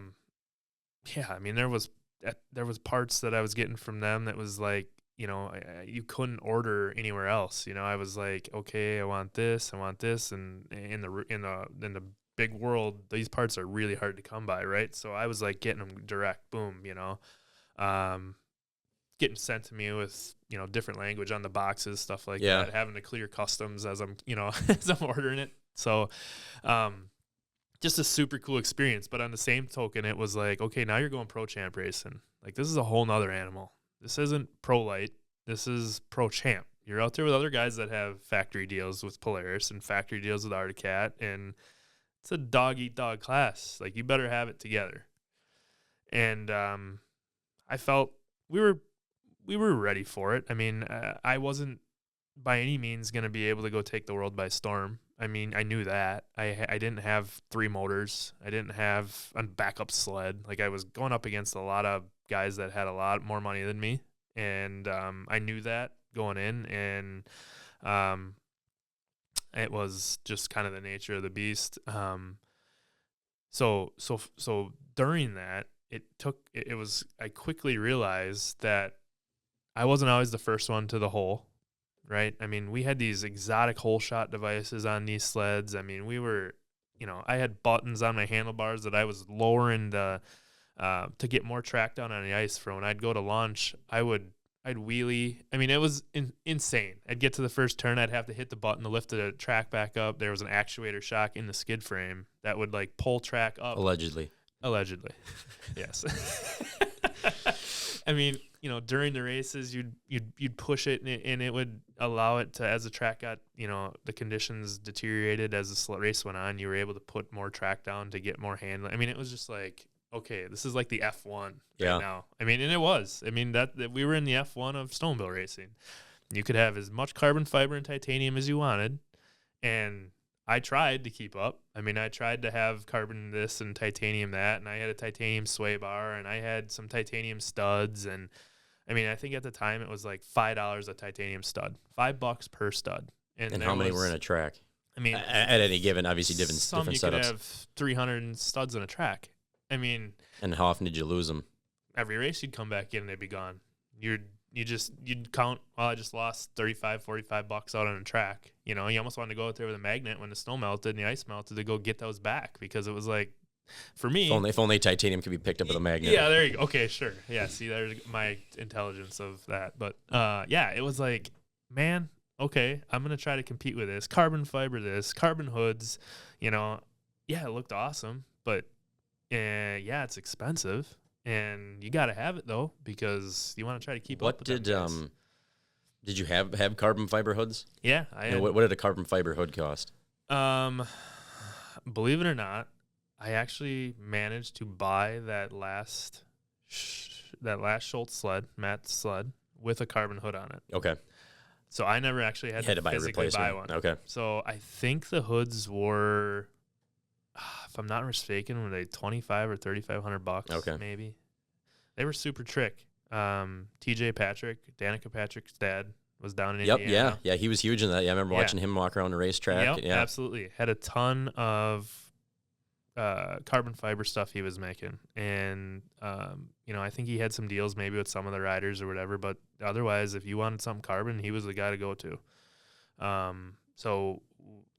was parts that I was getting from them that was like, you couldn't order anywhere else. I was like, okay, I want this, and in the big world, these parts are really hard to come by, right? So I was like getting them direct, boom, getting sent to me with different language on the boxes, stuff like that, having to clear customs as I'm as I'm ordering it. So just a super cool experience. But on the same token, it was like, okay, now you're going pro champ racing. Like, this is a whole nother animal. This isn't pro light. This is pro champ. You're out there with other guys that have factory deals with Polaris and factory deals with Arctic Cat, and it's a dog eat dog class. Like, you better have it together. And I felt we were ready for it. I mean, I wasn't by any means going to be able to go take the world by storm. I mean, I knew that. I didn't have 3 motors. I didn't have a backup sled. Like, I was going up against a lot of guys that had a lot more money than me, and I knew that going in, and it was just kind of the nature of the beast. So during that, I quickly realized that I wasn't always the first one to the hole, right? I mean, we had these exotic hole shot devices on these sleds. I mean, we were, I had buttons on my handlebars that I was lowering to get more track down on the ice for when I'd go to launch. I'd wheelie. I mean, it was insane. I'd get to the first turn, I'd have to hit the button to lift the track back up. There was an actuator shock in the skid frame that would like pull track up. Allegedly. Yes. I mean, during the races, you'd push it and it would allow it to, as the track got, the conditions deteriorated as the race went on, you were able to put more track down to get more handling. I mean, it was just like, okay, this is like the F1 right now. I mean, and it was. I mean, that we were in the F1 of snowmobile racing. You could have as much carbon fiber and titanium as you wanted, and I tried to keep up. I mean, I tried to have carbon this and titanium that, and I had a titanium sway bar, and I had some titanium studs, and I mean, I think at the time it was like $5 a titanium stud, $5 per stud. And how many were in a track? I mean, at any given, obviously different some you setups. Could have 300 studs in a track. I mean, and how often did you lose them? Every race you'd come back in and they'd be gone. You'd count, well, I just lost $35-$45 out on a track. You almost wanted to go out there with a magnet when the snow melted and the ice melted to go get those back, because it was like, for me, if only titanium could be picked up with a magnet. Yeah, there you go. Okay, sure. Yeah, see, there's my intelligence of that. But yeah, it was like, man, okay, I'm gonna try to compete with this carbon fiber, this carbon hoods. Yeah, it looked awesome, but yeah, it's expensive, and you got to have it though, because you want to try to keep up with them. Did you have carbon fiber hoods? Yeah, I had. What did a carbon fiber hood cost? Believe it or not, I actually managed to buy that last Schultz sled, Matt's sled, with a carbon hood on it. Okay. So I never actually had to physically buy one. Okay. So I think the hoods were, if I'm not mistaken, were they $2,500 or $3,500? Okay. Maybe. They were super trick. TJ Patrick, Danica Patrick's dad, was down in Indiana. Yeah, he was huge in that. Yeah, I remember watching him walk around the racetrack. Yep, absolutely. Had a ton of carbon fiber stuff he was making, and I think he had some deals maybe with some of the riders or whatever, but otherwise, if you wanted something carbon, he was the guy to go to. So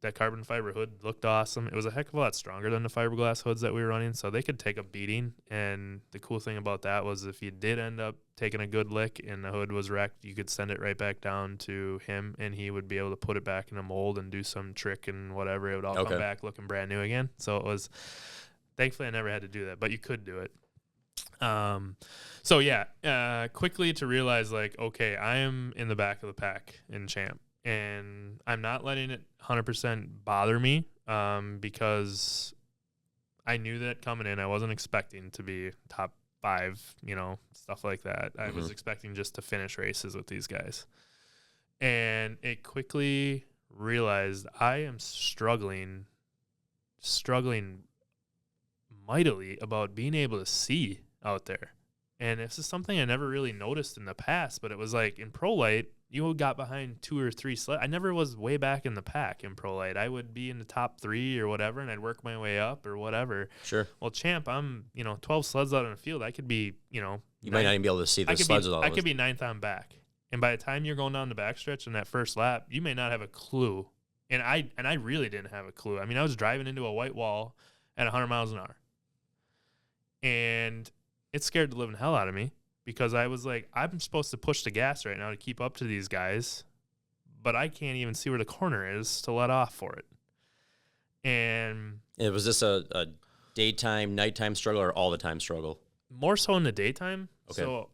that carbon fiber hood looked awesome. It was a heck of a lot stronger than the fiberglass hoods that we were running, so they could take a beating. And the cool thing about that was, if you did end up taking a good lick and the hood was wrecked, you could send it right back down to him, and he would be able to put it back in a mold and do some trick and whatever. It would all come back looking brand new again. So it was, thankfully I never had to do that, but you could do it. So yeah, quickly to realize, like, okay, I am in the back of the pack in champ, and I'm not letting it 100% bother me, because I knew that coming in. I wasn't expecting to be top 5, stuff like that. I was expecting just to finish races with these guys. And it quickly realized I am struggling mightily about being able to see out there. And this is something I never really noticed in the past, but it was like in pro light, you got behind 2 or 3 sleds. I never was way back in the pack in pro light. I would be in the top 3 or whatever, and I'd work my way up or whatever. Sure. Well, champ, I'm 12 sleds out in the field. I could be you might not even be able to see the sleds. I could be 9th on back, and by the time you're going down the backstretch in that first lap, you may not have a clue. And I really didn't have a clue. I mean, I was driving into a white wall at 100 miles an hour, and it scared the living hell out of me. Because I was like, I'm supposed to push the gas right now to keep up to these guys, but I can't even see where the corner is to let off for it. And was this a daytime, nighttime struggle, or all the time struggle? More so in the daytime. Okay. So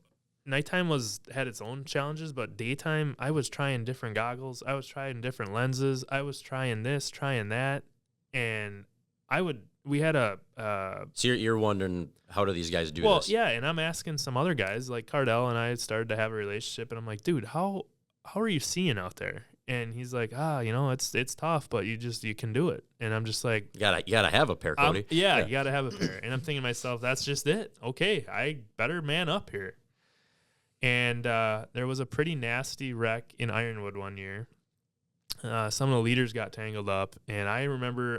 nighttime had its own challenges, but daytime I was trying different goggles. I was trying different lenses. I was trying this, trying that, and we had a so you're wondering, how do these guys do this? Well, yeah, and I'm asking some other guys, like Cardell and I started to have a relationship, and I'm like, dude, how are you seeing out there? And he's like, it's tough, but you can do it. And I'm just like, you gotta have a pair, Cody. You gotta have a pair. And I'm thinking to myself, that's just it. Okay, I better man up here. And there was a pretty nasty wreck in Ironwood one year. Some of the leaders got tangled up, and I remember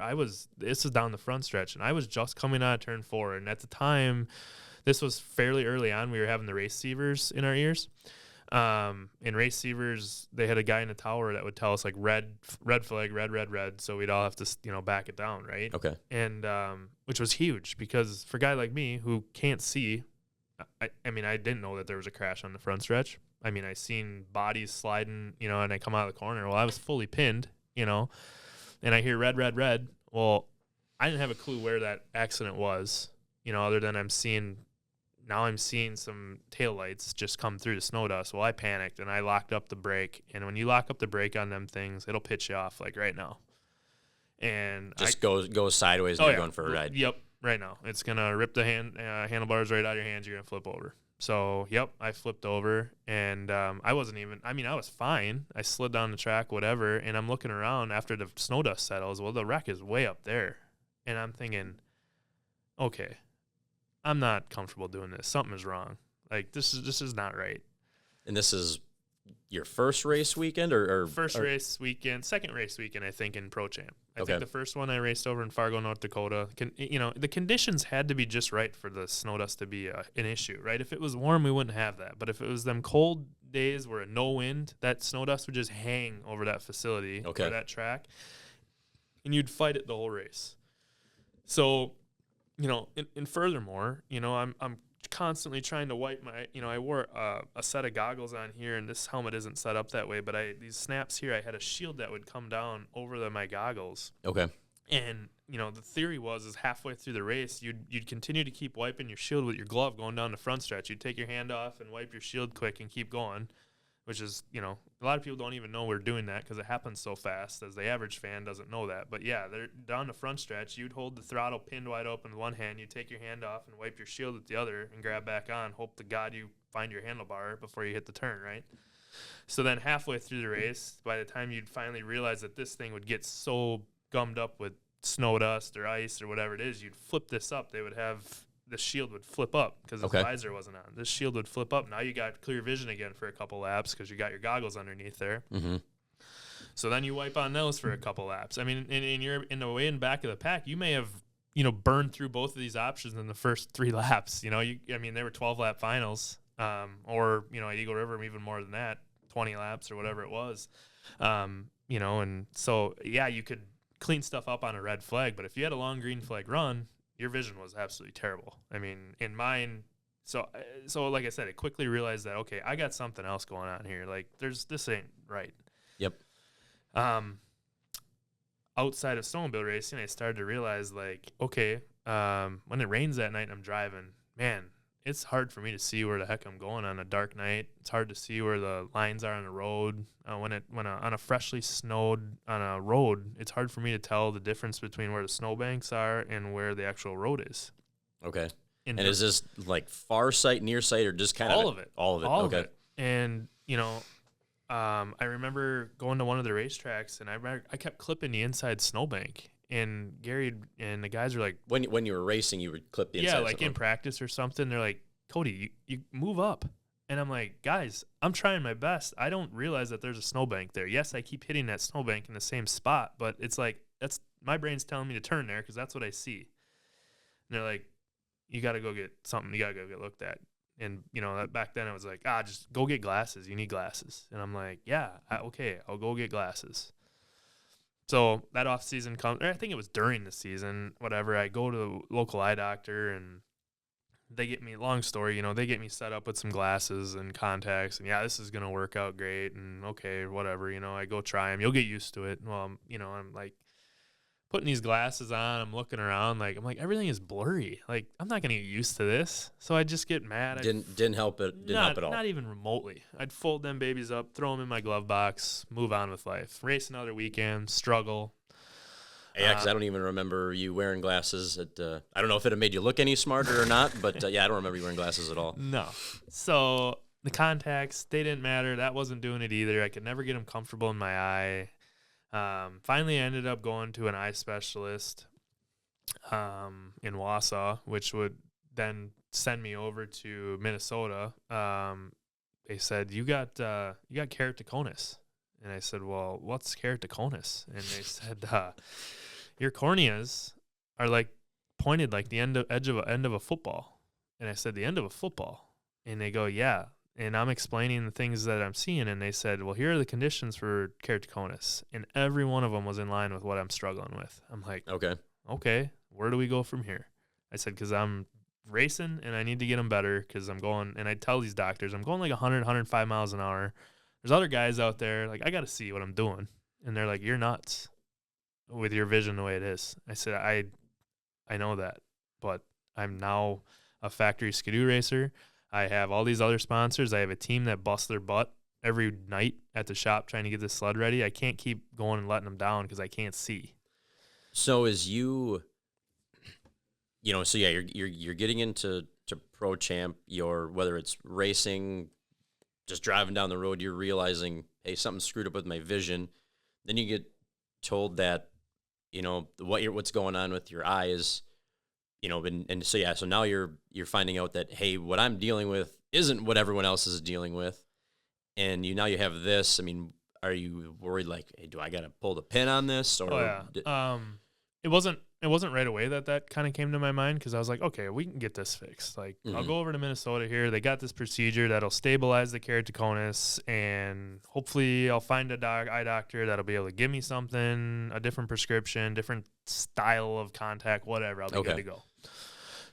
this is down the front stretch, and I was just coming out of turn 4, and at the time, this was fairly early on, we were having the race receivers in our ears. In race receivers, they had a guy in the tower that would tell us like red flag, red, so we'd all have to back it down, right? Okay. And which was huge, because for a guy like me who can't see, I mean, I didn't know that there was a crash on the front stretch. I mean, I seen bodies sliding, and I come out of the corner. Well, I was fully pinned, and I hear red. Well, I didn't have a clue where that accident was, other than I'm seeing some taillights just come through the snow dust. Well, I panicked, and I locked up the brake. And when you lock up the brake on them things, it'll pitch you off like right now. And just go sideways and you're going for a ride. Yep, right now. It's going to rip the handlebars right out of your hands. You're going to flip over. So, yep, I flipped over, and I was fine. I slid down the track, whatever, and I'm looking around after the snow dust settles. Well, the wreck is way up there, and I'm thinking, okay, I'm not comfortable doing this. Something is wrong. Like, this is not right. And this is your first race weekend, or race weekend, second race weekend, I think, in Pro Champ. I Okay. think the first one I raced over in Fargo, North Dakota. The conditions had to be just right for the snow dust to be an issue, right? If it was warm, we wouldn't have that. But if it was them cold days where no wind, that snow dust would just hang over that facility or that track, and you'd fight it the whole race. So, and furthermore, I'm constantly trying to wipe my, I wore a set of goggles on here, and this helmet isn't set up that way, but these snaps here, I had a shield that would come down over my goggles. Okay. And, the theory is halfway through the race, you'd continue to keep wiping your shield with your glove going down the front stretch. You'd take your hand off and wipe your shield quick and keep going, which is, a lot of people don't even know we're doing that because it happens so fast, as the average fan doesn't know that. But yeah, they're down the front stretch. You'd hold the throttle pinned wide open with one hand. You'd take your hand off and wipe your shield with the other and grab back on. Hope to God you find your handlebar before you hit the turn, right? So then halfway through the race, by the time you'd finally realize that this thing would get so gummed up with snow dust or ice or whatever it is, you'd flip this up. The shield would flip up because the visor wasn't on. This shield would flip up. Now you got clear vision again for a couple laps because you got your goggles underneath there. Mm-hmm. So then you wipe on those for a couple laps. I mean, and you're in the way in back of the pack, you may have, burned through both of these options in the first 3 laps. They were 12-lap finals, or, at Eagle River, even more than that, 20 laps or whatever it was. And so, yeah, you could clean stuff up on a red flag, but if you had a long green flag run, your vision was absolutely terrible. I mean, in mine, so like I said, I quickly realized that, okay, I got something else going on here. Like, this ain't right. Yep. Outside of snowmobile racing, I started to realize, like, okay, when it rains that night and I'm driving, man, it's hard for me to see where the heck I'm going on a dark night. It's hard to see where the lines are on the road. On a freshly snowed on a road, it's hard for me to tell the difference between where the snowbanks are and where the actual road is. Okay. And is this like far sight, near sight, or just kind all of of it? All of it. All okay. of it. And I remember going to one of the racetracks, and I kept clipping the inside snowbank. And Gary and the guys were like, When you were racing, you would clip the inside. yeah, like in practice or something. They're like, Cody, you move up. And I'm like, guys, I'm trying my best. I don't realize that there's a snowbank there. Yes, I keep hitting that snowbank in the same spot, but it's like, that's my brain's telling me to turn there because that's what I see. And they're like, you got to go get something. You got to go get looked at. And, back then I was like, just go get glasses. You need glasses. And I'm like, yeah, okay, I'll go get glasses. So that off season comes, I think it was during the season, whatever. I go to the local eye doctor and they get me, long story, they get me set up with some glasses and contacts and this is going to work out great. And okay, whatever, I go try them. You'll get used to it. Well, I'm like putting these glasses on. I'm looking around I'm like, everything is blurry. Like, I'm not going to get used to this. So I just get mad. Didn't help it. Didn't help at all. Not even remotely. I'd fold them babies up, throw them in my glove box, move on with life. Race another weekend, struggle. Yeah, because I don't even remember you wearing glasses. I don't know if it had made you look any smarter or not, but I don't remember you wearing glasses at all. No. So the contacts, they didn't matter. That wasn't doing it either. I could never get them comfortable in my eye. Finally, I ended up going to an eye specialist in Wausau, which would then send me over to Minnesota. They said, you got keratoconus. And I said, well, what's keratoconus? And they said, your corneas are like pointed like the end of a football. And I said, the end of a football? And they go, yeah. And I'm explaining the things that I'm seeing, and they said, well, here are the conditions for keratoconus. And every one of them was in line with what I'm struggling with. I'm like, okay, where do we go from here? I said, because I'm racing, and I need to get them better because I'm going, and I tell these doctors, I'm going like 100, 105 miles an hour. There's other guys out there, like, I got to see what I'm doing. And they're like, you're nuts with your vision the way it is. I said, I know that, but I'm now a factory skidoo racer. I have all these other sponsors. I have a team that busts their butt every night at the shop trying to get this sled ready. I can't keep going and letting them down because I can't see. So as you're getting into pro champ, whether it's racing, just driving down the road, you're realizing, hey, something's screwed up with my vision. Then you get told that, what's going on with your eyes. So now you're finding out that, hey, what I'm dealing with isn't what everyone else is dealing with. And now you have this. I mean, are you worried like, hey, do I got to pull the pin on this? Or It wasn't right away that kind of came to my mind because I was like, okay, we can get this fixed. Like, I'll go over to Minnesota here. They got this procedure that'll stabilize the keratoconus, and hopefully I'll find a eye doctor that'll be able to give me something, a different prescription, different style of contact, whatever. I'll be good to go.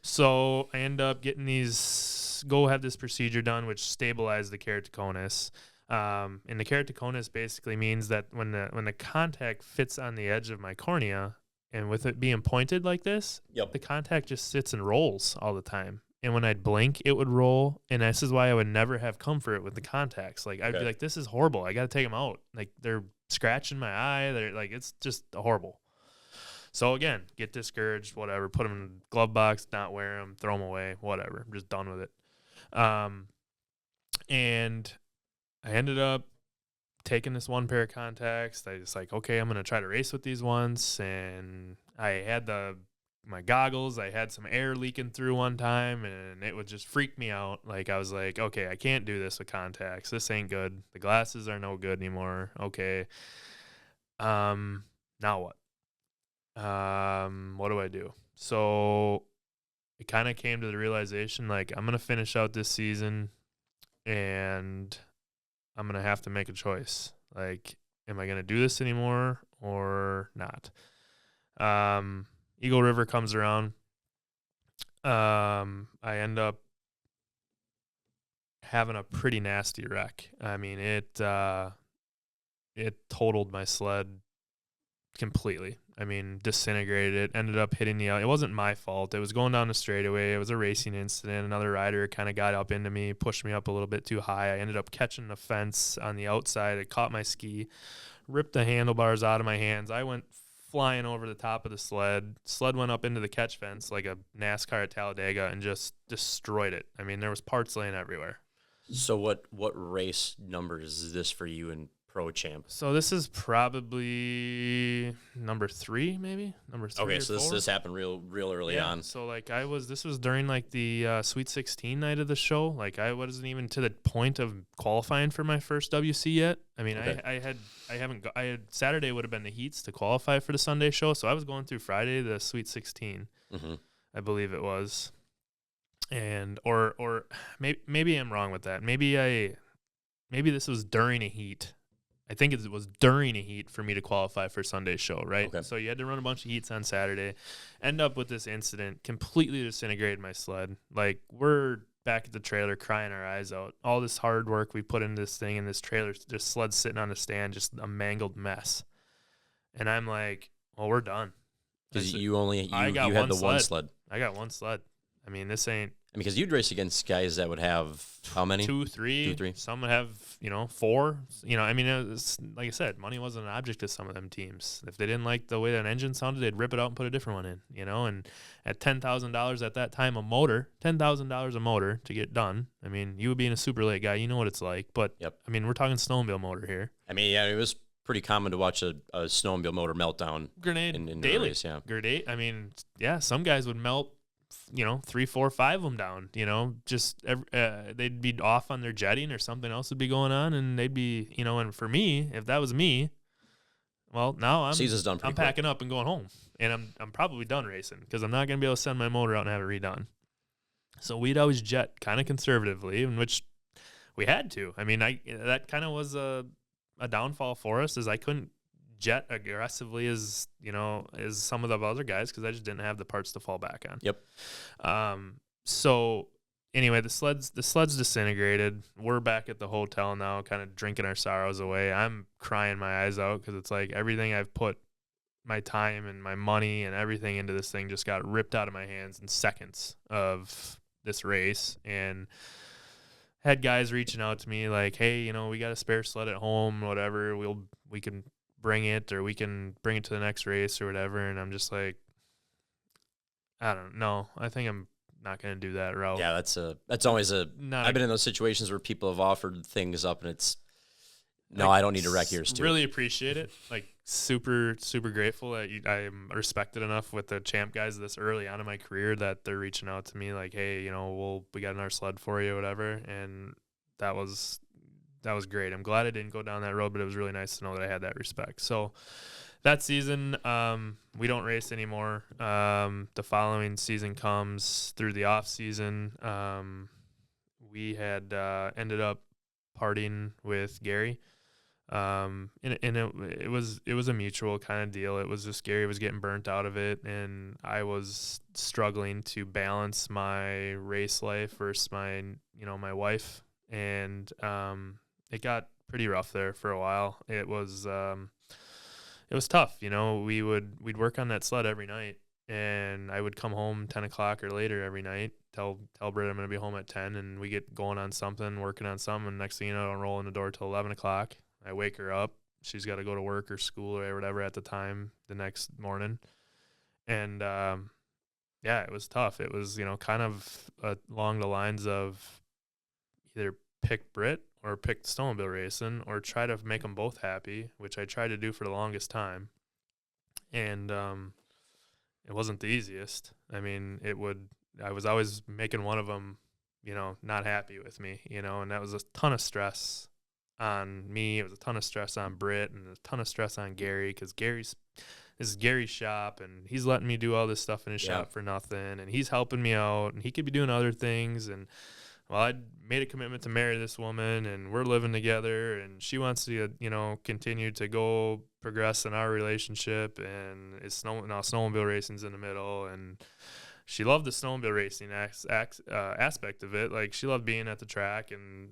So I end up getting have this procedure done, which stabilized the keratoconus. And the keratoconus basically means that when the contact fits on the edge of my cornea, and with it being pointed like this, the contact just sits and rolls all the time. And when I'd blink, it would roll. And this is why I would never have comfort with the contacts. Like, I'd be like, this is horrible. I got to take them out. Like, they're scratching my eye. They're like, it's just horrible. So again, get discouraged, whatever, put them in a glove box, not wear them, throw them away, whatever. I'm just done with it. And I ended up taking this one pair of contacts. I just like, okay, I'm going to try to race with these ones. And I had my goggles. I had some air leaking through one time, and it would just freak me out. Like, I was like, okay, I can't do this with contacts. This ain't good. The glasses are no good anymore. Okay. Now what? What do I do? So it kind of came to the realization, like, I'm going to finish out this season and I'm going to have to make a choice. Like, am I going to do this anymore or not? Eagle River comes around. I end up having a pretty nasty wreck. I mean, it totaled my sled completely. I mean, disintegrated it, ended up hitting it wasn't my fault. It was going down the straightaway. It was a racing incident. Another rider kind of got up into me, pushed me up a little bit too high. I ended up catching the fence on the outside. It caught my ski, ripped the handlebars out of my hands. I went flying over the top of the sled. Sled went up into the catch fence like a NASCAR at Talladega and just destroyed it. I mean, there was parts laying everywhere. So what race numbers is this for you in Pro Champ? So this is probably number 3, maybe number 3. Okay, or so 4. this happened real early on. So like this was during like the Sweet 16 night of the show. Like I wasn't even to the point of qualifying for my first WC yet. I mean, Okay. I had Saturday would have been the heats to qualify for the Sunday show. So I was going through Friday, the Sweet 16, Mm-hmm. I believe it was. And or maybe I'm wrong with that. Maybe this was during a heat. I think it was during a heat for me to qualify for Sunday's show, right? Okay. So you had to run a bunch of heats on Saturday, end up with this incident, completely disintegrated my sled. Like, we're back at the trailer crying our eyes out. All this hard work we put into this thing, and this trailer, this sled's sitting on the stand, just a mangled mess. And I'm like, well, we're done. Because you I got had the one one sled. sled. I got one sled. I mean, this ain't Because you'd race against guys that would have how many? 2, 3. 2, 3. Some would have, 4. I mean, it's, like I said, money wasn't an object to some of them teams. If they didn't like the way that engine sounded, they'd rip it out and put a different one in, And at $10,000 at that time, $10,000 a motor to get done. I mean, you being a super late guy, you know what it's like. But, Yep. I mean, we're talking snowmobile motor here. I mean, yeah, it was pretty common to watch a snowmobile motor meltdown. Grenade in daily. Race, yeah. Grenade. I mean, yeah, some guys would melt 3, 4, 5 of them down, just they'd be off on their jetting or something else would be going on, and they'd be, and for me, if that was me, well, now Season's done pretty I'm quick. packing up and going home, and I'm probably done racing because I'm not going to be able to send my motor out and have it redone. So we'd always jet kind of conservatively, in which we had to. I mean, that kind of was a downfall for us, is I couldn't jet aggressively as some of the other guys because I just didn't have the parts to fall back on. Yep. So anyway, the sled's disintegrated. We're back at the hotel now, kind of drinking our sorrows away. I'm crying my eyes out because it's like everything I've put my time and my money and everything into this thing just got ripped out of my hands in seconds of this race. And had guys reaching out to me like, hey, we got a spare sled at home, whatever. We can bring it, or we can bring it to the next race or whatever. And I'm just like, I don't know. I think I'm not going to do that route. Yeah, that's always I've been in those situations where people have offered things up, and it's, no, I don't need to wreck yours too. Really appreciate it. Like, super, super grateful that I'm respected enough with the champ guys this early on in my career that they're reaching out to me like, hey, we got another sled for you, whatever. And that was great. I'm glad I didn't go down that road, but it was really nice to know that I had that respect. So that season, we don't race anymore. The following season comes through the off season. We had ended up partying with Gary. And it was a mutual kind of deal. It was just Gary was getting burnt out of it, and I was struggling to balance my race life versus my wife. And it got pretty rough there for a while. It was tough. We'd work on that sled every night, and I would come home 10 o'clock or later every night, tell Britt I'm going to be home at 10, and we get going on something, working on something, and next thing you know, I don't roll in the door till 11 o'clock. I wake her up. She's got to go to work or school or whatever at the time the next morning. And, it was tough. It was, kind of along the lines of either pick Britt or pick snowmobile racing or try to make them both happy, which I tried to do for the longest time. And it wasn't the easiest. I mean, I was always making one of them, not happy with me, and that was a ton of stress on me. It was a ton of stress on Britt and a ton of stress on Gary, because this is Gary's shop, and he's letting me do all this stuff in his shop for nothing, and he's helping me out, and he could be doing other things. And well, I made a commitment to marry this woman, and we're living together, and she wants to, continue to go progress in our relationship, and it's now snowmobile racing's in the middle, and she loved the snowmobile racing aspect of it. Like, she loved being at the track, and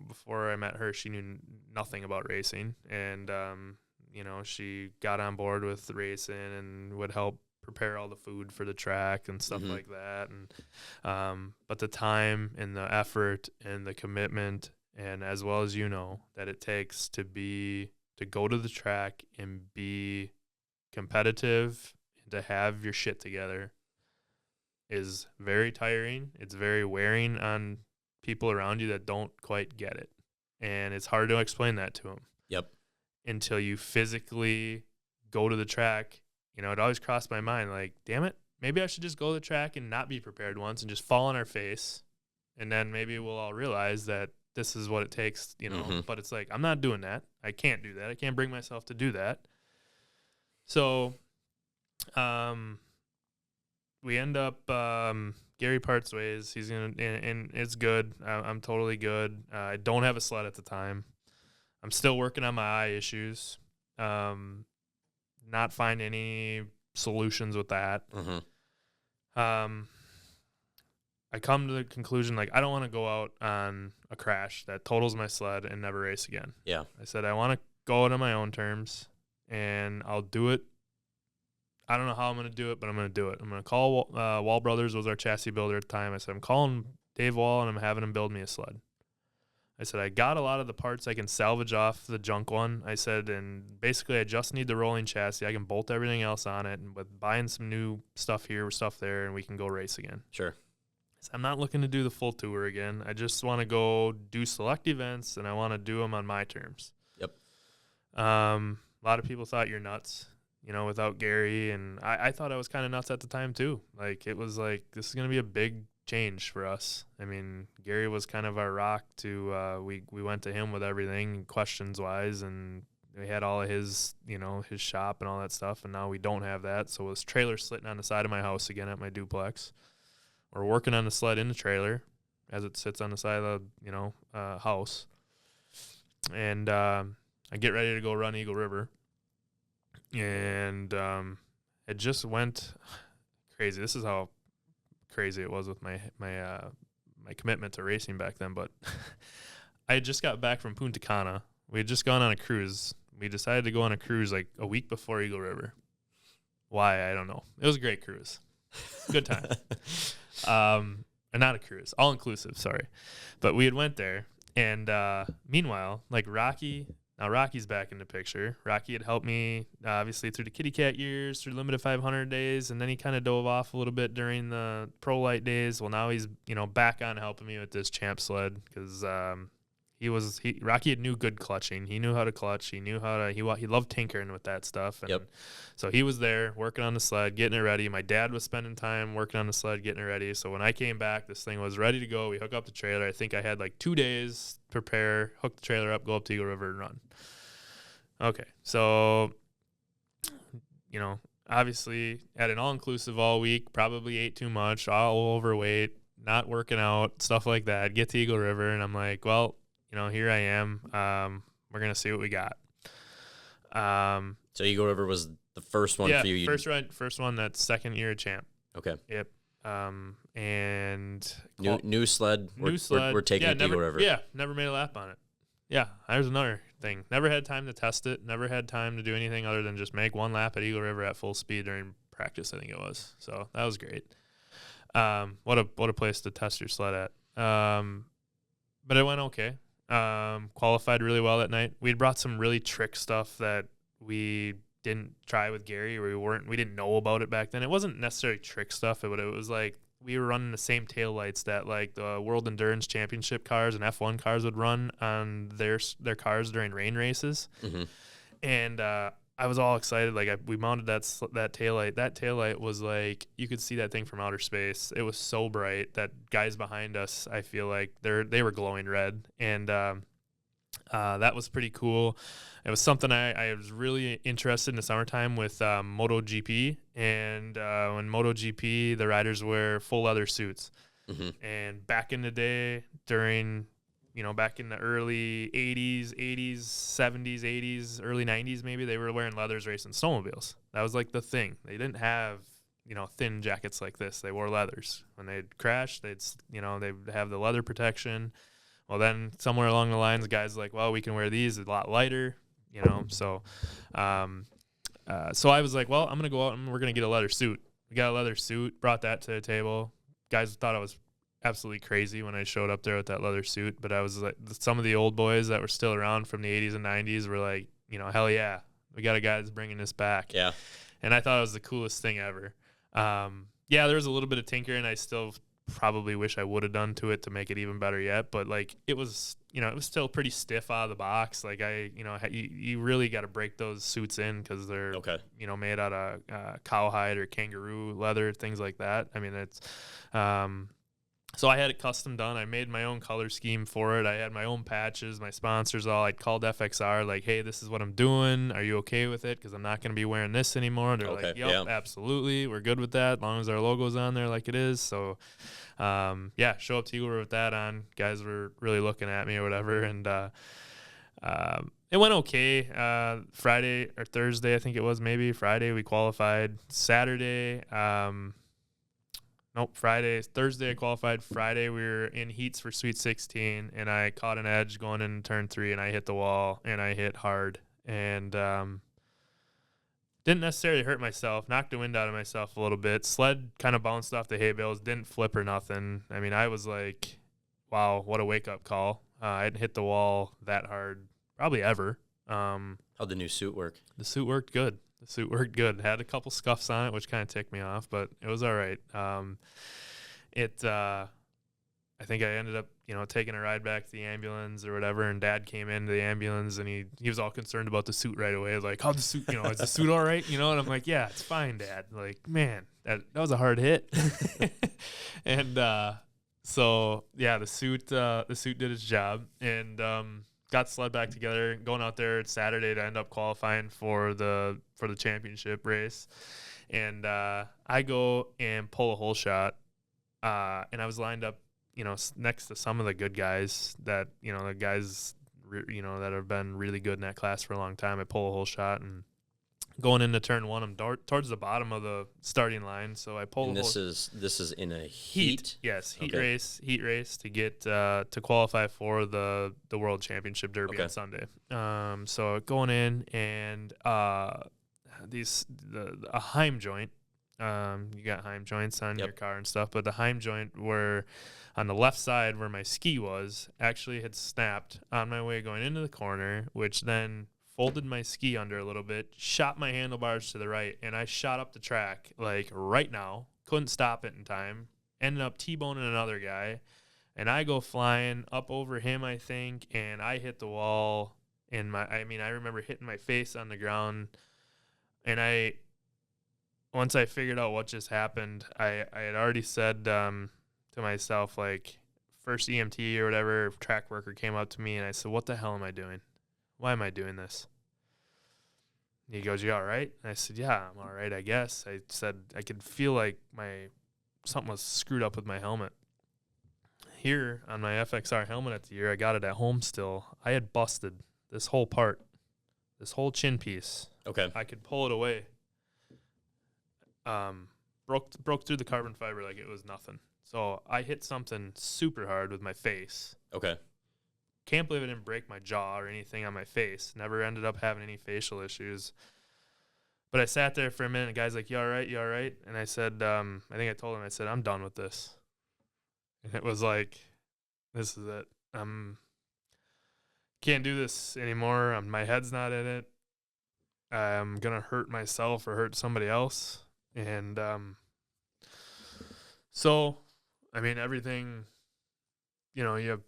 before I met her, she knew nothing about racing, and she got on board with the racing and would help prepare all the food for the track and stuff like that. And but the time and the effort and the commitment, and as well as that it takes to go to the track and be competitive and to have your shit together is very tiring. It's very wearing on people around you that don't quite get it. And it's hard to explain that to them. Yep. Until you physically go to the track. You know, it always crossed my mind, like, damn it, maybe I should just go to the track and not be prepared once and just fall on our face. And then maybe we'll all realize that this is what it takes, you know. But it's like, I'm not doing that. I can't do that. I can't bring myself to do that. So we end up Gary parts ways. He's going to, and it's good. I'm totally good. I don't have a sled at the time. I'm still working on my eye issues. Not find any solutions with that. I come to the conclusion, like, I don't want to go out on a crash that totals my sled and never race again. Yeah. I said, I want to go out on my own terms, and I'll do it. I don't know how I'm going to do it, but I'm going to do it. I'm going to call Wall Brothers, was our chassis builder at the time. I said, I'm calling Dave Wall, and I'm having him build me a sled. I said, I got a lot of the parts I can salvage off the junk one. I said, and basically I just need the rolling chassis. I can bolt everything else on it, and with buying some new stuff here, stuff there, and we can go race again. Sure. So I'm not looking to do the full tour again. I just want to go do select events, and I want to do them on my terms. Yep. A lot of people thought you're nuts, you know, without Gary, and I thought I was kind of nuts at the time too. Like, it was like, this is going to be a big change for us. I mean, Gary was kind of our rock to, we went to him with everything questions wise, and we had all of his, you know, his shop and all that stuff, and now we don't have that. So this trailer sitting on the side of my house again at my duplex. We're working on the sled in the trailer as it sits on the side of the, you know, house. And I get ready to go run Eagle River. And it just went crazy. This is how crazy it was with my commitment to racing back then. But I had just got back from Punta Cana. We had just gone on a cruise. We decided to go on a cruise like a week before Eagle River. Why? I don't know. It was a great cruise. Good time. Not a cruise, all inclusive, sorry. But we had went there, and meanwhile, like Rocky's back in the picture. Rocky had helped me, obviously, through the kitty cat years, through limited 500 days, and then he kind of dove off a little bit during the pro light days. Well, now he's, you know, back on helping me with this champ sled, because Rocky knew good clutching. He knew how to clutch. He knew how to, he loved tinkering with that stuff. And so he was there working on the sled, getting it ready. My dad was spending time working on the sled, getting it ready. So when I came back, this thing was ready to go. We hook up the trailer. I think I had like 2 days to prepare, hook the trailer up, go up to Eagle River and run. Okay. So, you know, obviously had an all-inclusive all week, probably ate too much, all overweight, not working out, stuff like that. Get to Eagle River, and I'm like, well, you know, here I am. We're going to see what we got. So Eagle River was the first one for you? Yeah, first one, that second year champ. Okay. Yep. And new sled. We're taking it to Eagle River. Yeah, never made a lap on it. Yeah, there's another thing. Never had time to test it. Never had time to do anything other than just make one lap at Eagle River at full speed during practice, I think it was. So that was great. What a place to test your sled at. But it went okay. Qualified really well that night. We'd brought some really trick stuff that we didn't try with Gary, or we didn't know about it back then. It wasn't necessarily trick stuff, but it was like we were running the same taillights that like the World Endurance Championship cars and F1 cars would run on their cars during rain races. Mm-hmm. And I was all excited. Like we mounted that taillight. That taillight was like, you could see that thing from outer space. It was so bright that guys behind us, I feel like they were glowing red. And that was pretty cool. It was something I was really interested in the summertime with MotoGP. And when MotoGP, the riders wear full leather suits. Mm-hmm. And back in the day, back in the early 80s, 70s, 80s, early 90s maybe, they were wearing leathers racing snowmobiles. That was like the thing. They didn't have, thin jackets like this. They wore leathers. When they'd crash, they'd have the leather protection. Well, then somewhere along the lines, guys like, well, we can wear these a lot lighter, So I was like, well, I'm going to go out and we're going to get a leather suit. We got a leather suit, brought that to the table. Guys thought I was absolutely crazy when I showed up there with that leather suit, but I was like, some of the old boys that were still around from the 80s and 90s were like, hell yeah, we got a guy that's bringing this back. Yeah. And I thought it was the coolest thing ever. There was a little bit of tinkering. I still probably wish I would have done to it to make it even better yet. But like it was, it was still pretty stiff out of the box. Like you really got to break those suits in because they're, made out of cow hide or kangaroo leather, things like that. I mean, it's, so I had it custom done. I made my own color scheme for it. I had my own patches, my sponsors all. I called FXR like, hey, this is what I'm doing. Are you okay with it? Because I'm not going to be wearing this anymore. They're like, yep, absolutely. We're good with that as long as our logo's on there like it is. So, show up to Eagle with that on. Guys were really looking at me or whatever. And it went okay. Friday or Thursday, I think it was maybe. Friday, we qualified. Saturday, Thursday I qualified. Friday we were in heats for Sweet 16, and I caught an edge going in turn 3, and I hit the wall, and I hit hard. And didn't necessarily hurt myself, knocked the wind out of myself a little bit. Sled kind of bounced off the hay bales, didn't flip or nothing. I mean, I was like, wow, what a wake-up call. I hadn't hit the wall that hard probably ever. How'd the new suit work? The suit worked good. Had a couple scuffs on it, which kind of ticked me off, but it was all right. I think I ended up, taking a ride back to the ambulance or whatever, and Dad came into the ambulance, and he was all concerned about the suit right away. Like, how'd the suit, is the suit all right? And I'm like, yeah, it's fine, Dad. Like, man, that was a hard hit. And the suit did its job, and got sled back together, going out there Saturday to end up qualifying for the championship race. And I go and pull a hole shot, and I was lined up, next to some of the good guys that, the guys, that have been really good in that class for a long time. I pull a hole shot, and going into turn 1, I'm towards the bottom of the starting line, so I pull. And this is in a heat. Yes, heat race to get to qualify for the World Championship Derby on Sunday. So going in, and a Heim joint. You got Heim joints on your car and stuff, but the Heim joint were on the left side where my ski was actually had snapped on my way going into the corner, which then folded my ski under a little bit, shot my handlebars to the right, and I shot up the track like right now. Couldn't stop it in time. Ended up T-boning another guy, and I go flying up over him, I think, and I hit the wall. And I remember hitting my face on the ground, and once I figured out what just happened, I had already said to myself, like, first EMT or whatever, track worker came up to me, and I said, what the hell am I doing? Why am I doing this? He goes, you all right? And I said, yeah, I'm all right, I guess. I said I could feel like something was screwed up with my helmet. Here on my FXR helmet at the year, I got it at home still. I had busted this whole part, this whole chin piece. Okay. I could pull it away. Broke through the carbon fiber like it was nothing. So I hit something super hard with my face. Okay. Can't believe I didn't break my jaw or anything on my face. Never ended up having any facial issues. But I sat there for a minute. The guy's like, you all right? You all right? And I said, I think I told him, I said, I'm done with this. And it was like, this is it. Can't do this anymore. My head's not in it. I'm going to hurt myself or hurt somebody else. And everything, you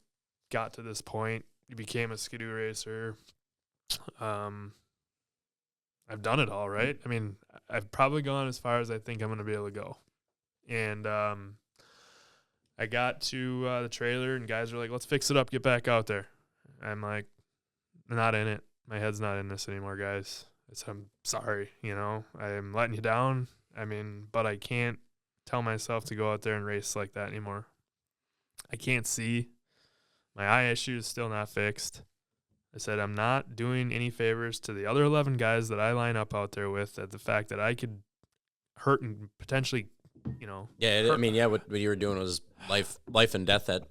got to this point. You became a skidoo racer. I've done it all, right? I mean, I've probably gone as far as I think I'm going to be able to go. And I got to the trailer, and guys were like, let's fix it up, get back out there. I'm like, not in it. My head's not in this anymore, guys. I'm sorry, I'm letting you down. But I can't tell myself to go out there and race like that anymore. I can't see. My eye issue is still not fixed. I said, I'm not doing any favors to the other 11 guys that I line up out there with at the fact that I could hurt and potentially, Yeah, hurt. What you were doing was life and death at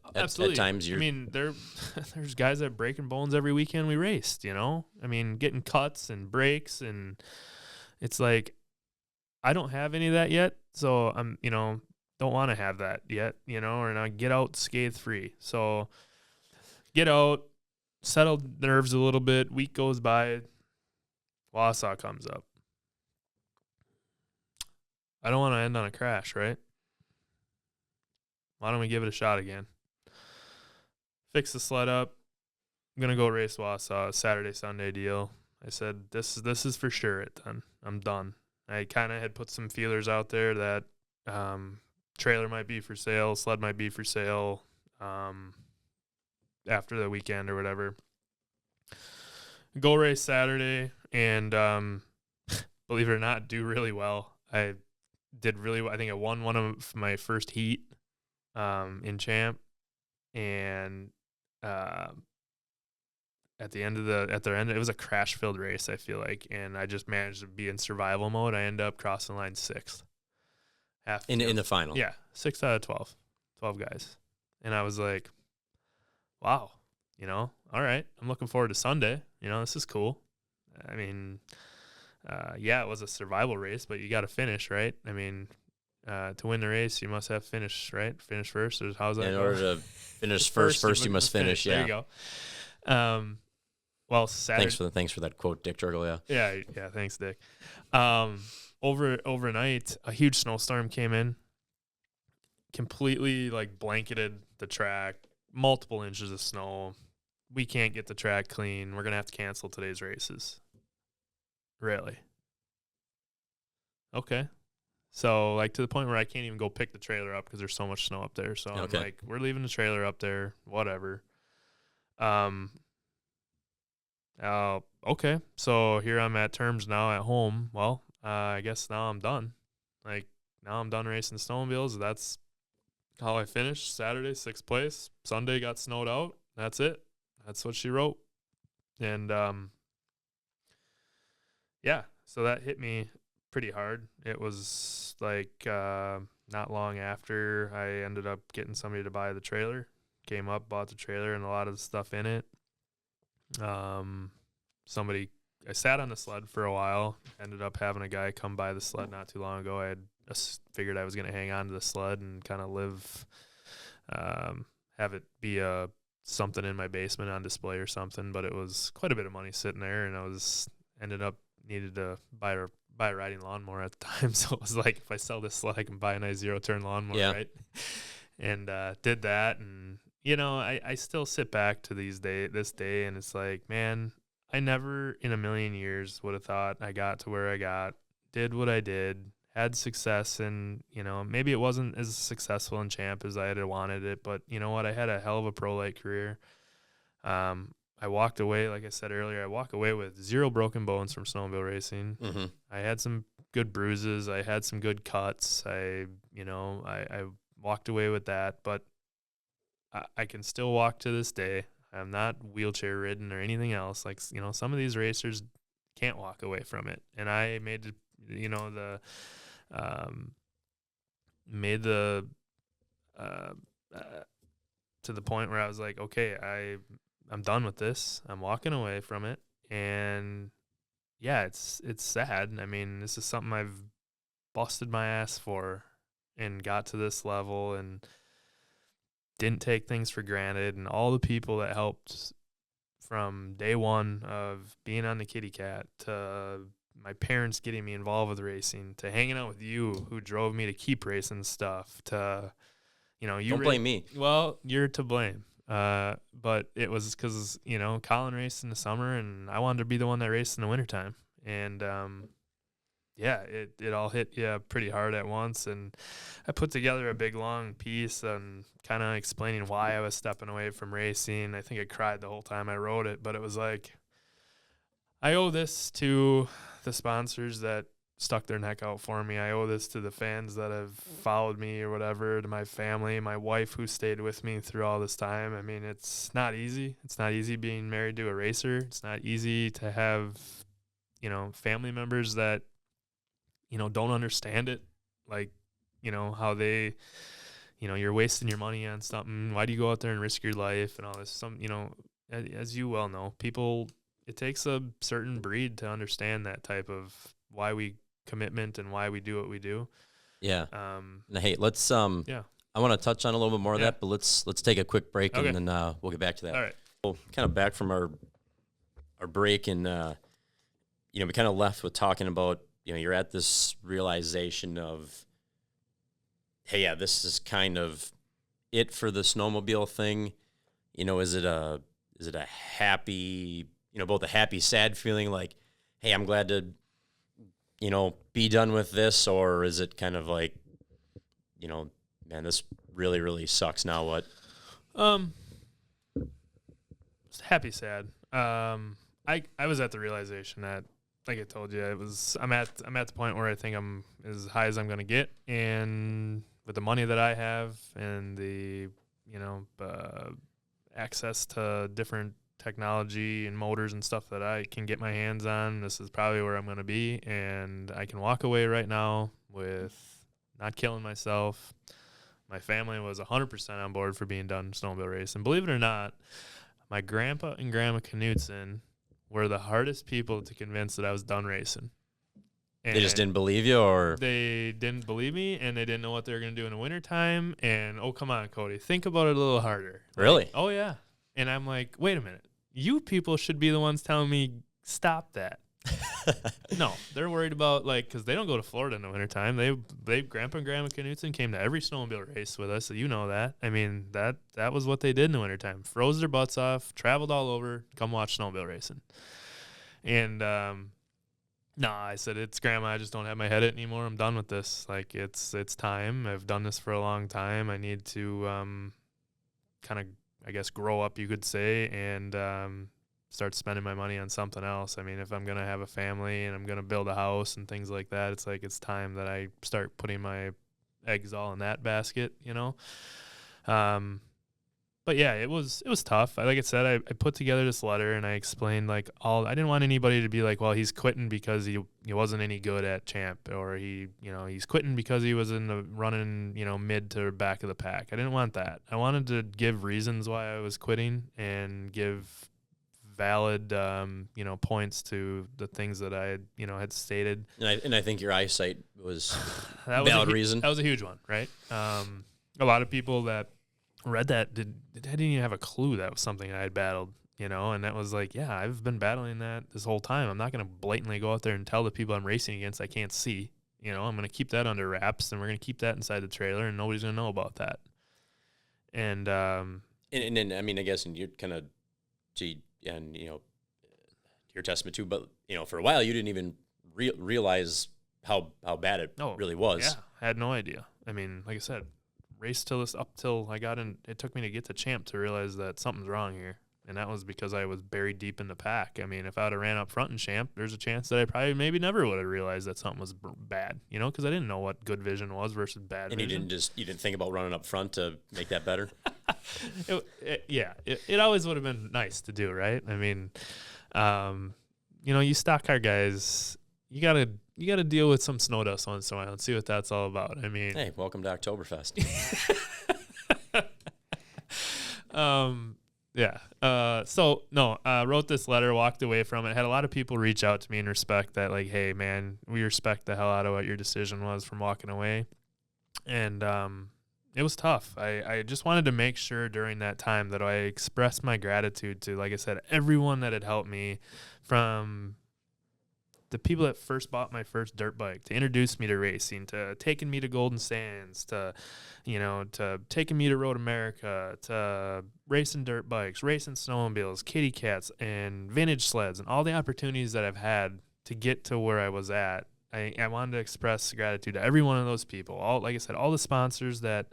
times. There's guys that are breaking bones every weekend we raced, getting cuts and breaks, and it's like, I don't have any of that yet, so I'm, don't want to have that yet, or not get out scathe free. So get out, settle nerves a little bit. Week goes by, Wausau comes up. I don't want to end on a crash, right? Why don't we give it a shot again? Fix the sled up. I'm going to go race Wausau, Saturday, Sunday deal. I said, this is for sure it then. I'm done. I kind of had put some feelers out there that trailer might be for sale, sled might be for sale after the weekend or whatever. Go race Saturday and believe it or not, do really well. I did really well. I think I won one of my first heat in champ, and at the end, it was a crash filled race, I feel like, and I just managed to be in survival mode. I ended up crossing the line 6th. In the final. Yeah, 6 out of 12 guys. And I was like, wow, all right, I'm looking forward to Sunday. This is cool. I mean, it was a survival race, but you got to finish, right? I mean, to win the race, you must have finish, right? Finish first, or how's that? In order to finish first you must finish. Yeah. There you go. Well, Saturday. Thanks for that quote, Dick Turgle. Yeah. Yeah. Thanks, Dick. Overnight, a huge snowstorm came in, completely blanketed the track, multiple inches of snow. We can't get the track clean. We're gonna have to cancel today's races. Really? Okay. So to the point where I can't even go pick the trailer up because there's so much snow up there. So okay. I'm like, we're leaving the trailer up there, whatever. Okay. So here I'm at terms now at home. Well, I guess now I'm done. Now I'm done racing snowmobiles. That's how I finished Saturday, 6th place. Sunday got snowed out. That's it. That's what she wrote. And, so that hit me pretty hard. It was not long after I ended up getting somebody to buy the trailer. Came up, bought the trailer and a lot of the stuff in it. I sat on the sled for a while, ended up having a guy come by the sled not too long ago. I had figured I was going to hang on to the sled and kind of live, have it be something in my basement on display or something, but it was quite a bit of money sitting there, and needed to buy a riding lawnmower at the time. So it was like, if I sell this sled, I can buy a nice 0-turn lawnmower, right? And did that, and I still sit back to this day, and it's like, man, I never in a million years would have thought I got to where I got, did what I did, had success, and maybe it wasn't as successful in champ as I had wanted it, but you know what? I had a hell of a pro light career. I walked away, like I said earlier, I walk away with 0 broken bones from snowmobile racing. Mm-hmm. I had some good bruises. I had some good cuts. I walked away with that, but I can still walk to this day. I'm not wheelchair ridden or anything else. Some of these racers can't walk away from it. And I made to the point where I was like, okay, I'm done with this. I'm walking away from it. And yeah, it's sad. I mean, this is something I've busted my ass for and got to this level and didn't take things for granted. And all the people that helped from day one of being on the Kitty Cat to my parents getting me involved with racing to hanging out with you who drove me to keep racing stuff to, you don't blame me. Well, you're to blame. But it was because, Colin raced in the summer and I wanted to be the one that raced in the wintertime. And, it all hit pretty hard at once. And I put together a big, long piece and kind of explaining why I was stepping away from racing. I think I cried the whole time I wrote it, but it was like, I owe this to the sponsors that stuck their neck out for me. I owe this to the fans that have followed me or whatever, to my family, my wife who stayed with me through all this time. I mean, it's not easy. It's not easy being married to a racer. It's not easy to have, family members that, don't understand it. How they, you're wasting your money on something. Why do you go out there and risk your life and all this? As you well know, it takes a certain breed to understand that type of commitment and why we do what we do. Yeah. Hey, let's I want to touch on a little bit more of that, but let's take a quick break and then we'll get back to that. All right. Well, kind of back from our break, and we kind of left with talking about, you're at this realization of, hey, yeah, this is kind of it for the snowmobile thing? You know, is it a happy, you know, both a happy, sad feeling like, hey, I'm glad to, you know, be done with this, or is it kind of like, you know, man, this really, really sucks. Now what? It's happy, sad. I was at the realization that, like I told you, I'm at the point where I think I'm as high as I'm going to get, and with the money that I have and the, you know, access to different technology and motors and stuff that I can get my hands on, this is probably where I'm going to be, and I can walk away right now with not killing myself. My family was 100% on board for being done snowmobile racing. Believe it or not, my grandpa and grandma Knutson were the hardest people to convince that I was done racing. And they just didn't believe you, or they didn't believe me, and they didn't know what they were going to do in the wintertime. And, oh, come on, Cody, think about it a little harder. Really? Like, oh, yeah. And I'm like, wait a minute. You people should be the ones telling me, stop that. No, they're worried about, like, because they don't go to Florida in the wintertime. They Grandpa and Grandma Knutson came to every snowmobile race with us, so you know that. I mean, that was what they did in the wintertime. Froze their butts off, traveled all over, come watch snowmobile racing. And, I said, it's Grandma, I just don't have my head in it anymore. I'm done with this. Like, it's time. I've done this for a long time. I need to kind of, I guess, grow up, you could say, and start spending my money on something else. I mean, if I'm going to have a family and I'm going to build a house and things like that, it's like it's time that I start putting my eggs all in that basket, you know? But yeah, it was tough. Like I said, I put together this letter and I explained like I didn't want anybody to be like, well, he's quitting because he wasn't any good at champ, or he's quitting because he was in the running, mid to back of the pack. I didn't want that. I wanted to give reasons why I was quitting and give valid, points to the things that I, had stated. And I think your eyesight was that valid reason. That was a huge one, right? A lot of people that read that didn't even have a clue that was something I had battled, and that was like, yeah, I've been battling that this whole time. I'm not going to blatantly go out there and tell the people I'm racing against I can't see. I'm going to keep that under wraps, and we're going to keep that inside the trailer, and nobody's going to know about that. And and I mean, I guess, and you're kind of, and your testament too, but for a while you didn't even realize how bad it really was. Yeah, I had no idea. I mean, like I said, raced up till I got in. It took me to get to champ to realize that something's wrong here, and that was because I was buried deep in the pack. I mean, if I would have ran up front in champ, there's a chance that I probably maybe never would have realized that something was bad. Because I didn't know what good vision was versus bad vision. And you didn't think about running up front to make that better. It always would have been nice to do, right? I mean, you stock car guys, you gotta deal with some snow dust once in a while and see what that's all about. I mean, hey, welcome to Oktoberfest. Wrote this letter, walked away from it. Had a lot of people reach out to me in respect that, like, hey, man, we respect the hell out of what your decision was from walking away. And it was tough. I just wanted to make sure during that time that I expressed my gratitude to, like I said, everyone that had helped me, from the people that first bought my first dirt bike, to introduce me to racing, to taking me to Golden Sands, to taking me to Road America, to racing dirt bikes, racing snowmobiles, kitty cats, and vintage sleds, and all the opportunities that I've had to get to where I was at. I wanted to express gratitude to every one of those people. Like I said, all the sponsors that,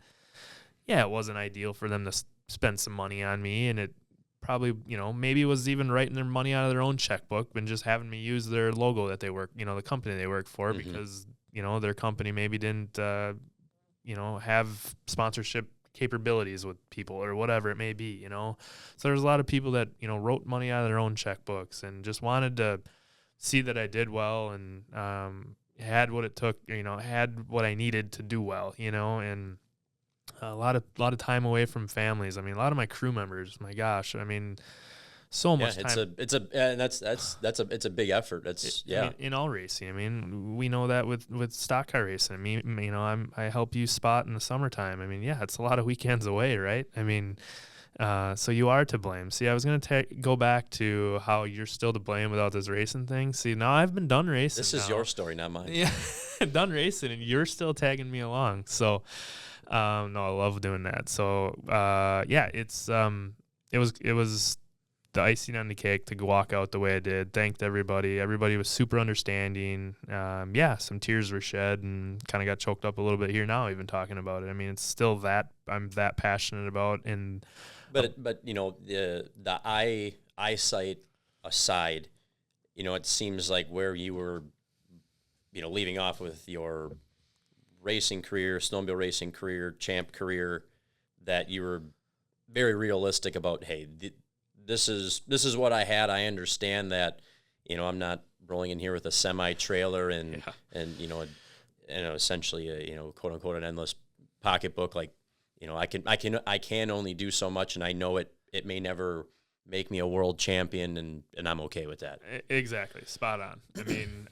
it wasn't ideal for them to spend some money on me, and it probably, maybe was even writing their money out of their own checkbook and just having me use their logo that they work, the company they work for, mm-hmm. because, their company maybe didn't, have sponsorship capabilities with people or whatever it may be, So there's a lot of people that, wrote money out of their own checkbooks and just wanted to see that I did well and had what it took, had what I needed to do well, and a lot of time away from families. I mean, a lot of my crew members, my gosh, I mean, so much time. It's a big effort. I mean, in all racing. I mean, we know that with stock car racing. I mean, I help you spot in the summertime. I mean, it's a lot of weekends away, right? I mean, so you are to blame. See, I was going to go back to how you're still to blame without this racing thing. See, now I've been done racing. This is your story, not mine. Yeah, done racing, and you're still tagging me along. So No, I love doing that. So, yeah, it was the icing on the cake to walk out the way I did. Thanked everybody. Everybody was super understanding. Yeah, some tears were shed and kind of got choked up a little bit here now, even talking about it. I mean, it's still that I'm that passionate about. And but you know, the eyesight aside, you know, it seems like where you were, you know, leaving off with your racing career, snowmobile racing career, champ career, that you were very realistic about, hey, this is what I had. I understand that, you know, I'm not rolling in here with a semi trailer and you know essentially a, you know, quote unquote an endless pocketbook. Like, you know, I can only do so much, and I know it may never make me a world champion, and I'm okay with that. Exactly. Spot on. I mean,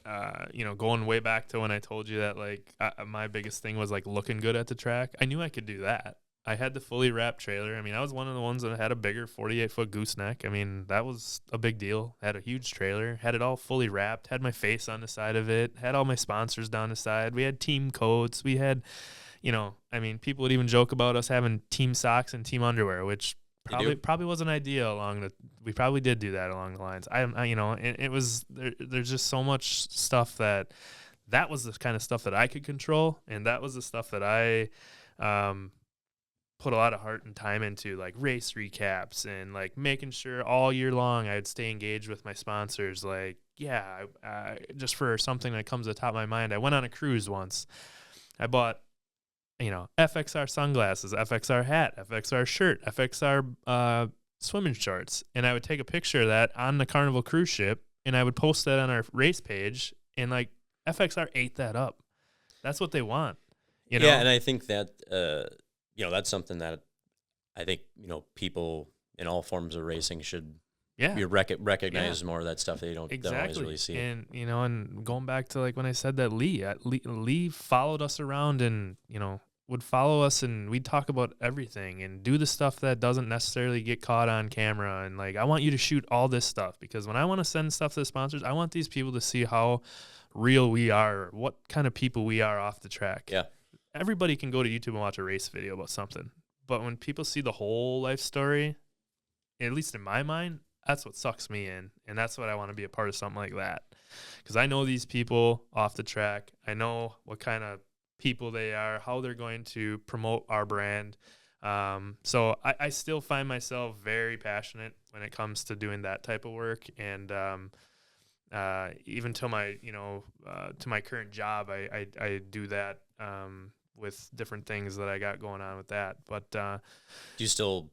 you know, going way back to when I told you that, like, my biggest thing was, like, looking good at the track. I knew I could do that. I had the fully wrapped trailer. I mean, I was one of the ones that had a bigger 48-foot gooseneck. I mean, that was a big deal. Had a huge trailer, had it all fully wrapped, had my face on the side of it, had all my sponsors down the side. We had team coats. We had, you know, I mean, people would even joke about us having team socks and team underwear, which probably wasn't ideal we probably did do that along the lines. I you know, and it was there's just so much stuff that was the kind of stuff that I could control, and that was the stuff that I put a lot of heart and time into, like race recaps and like making sure all year long I'd stay engaged with my sponsors. Like, yeah, just for something that comes to the top of my mind, I went on a cruise once. I bought, you know, FXR sunglasses, FXR hat, FXR shirt, FXR swimming shorts, and I would take a picture of that on the Carnival cruise ship, and I would post that on our race page, and like FXR ate that up. That's what they want, you know? Yeah, and I think that you know, that's something that I think, you know, people in all forms of racing should recognize more of that stuff that you don't always really see. And, you know, and going back to like when I said that Lee followed us around and, you know, would follow us, and we'd talk about everything and do the stuff that doesn't necessarily get caught on camera. And like, I want you to shoot all this stuff, because when I want to send stuff to the sponsors, I want these people to see how real we are, what kind of people we are off the track. Yeah. Everybody can go to YouTube and watch a race video about something, but when people see the whole life story, at least in my mind, that's what sucks me in, and that's what I want to be a part of, something like that, because I know these people off the track. I know what kind of people they are, how they're going to promote our brand. So I still find myself very passionate when it comes to doing that type of work, and even to my, you know, to my current job, I do that with different things that I got going on with that. But do you still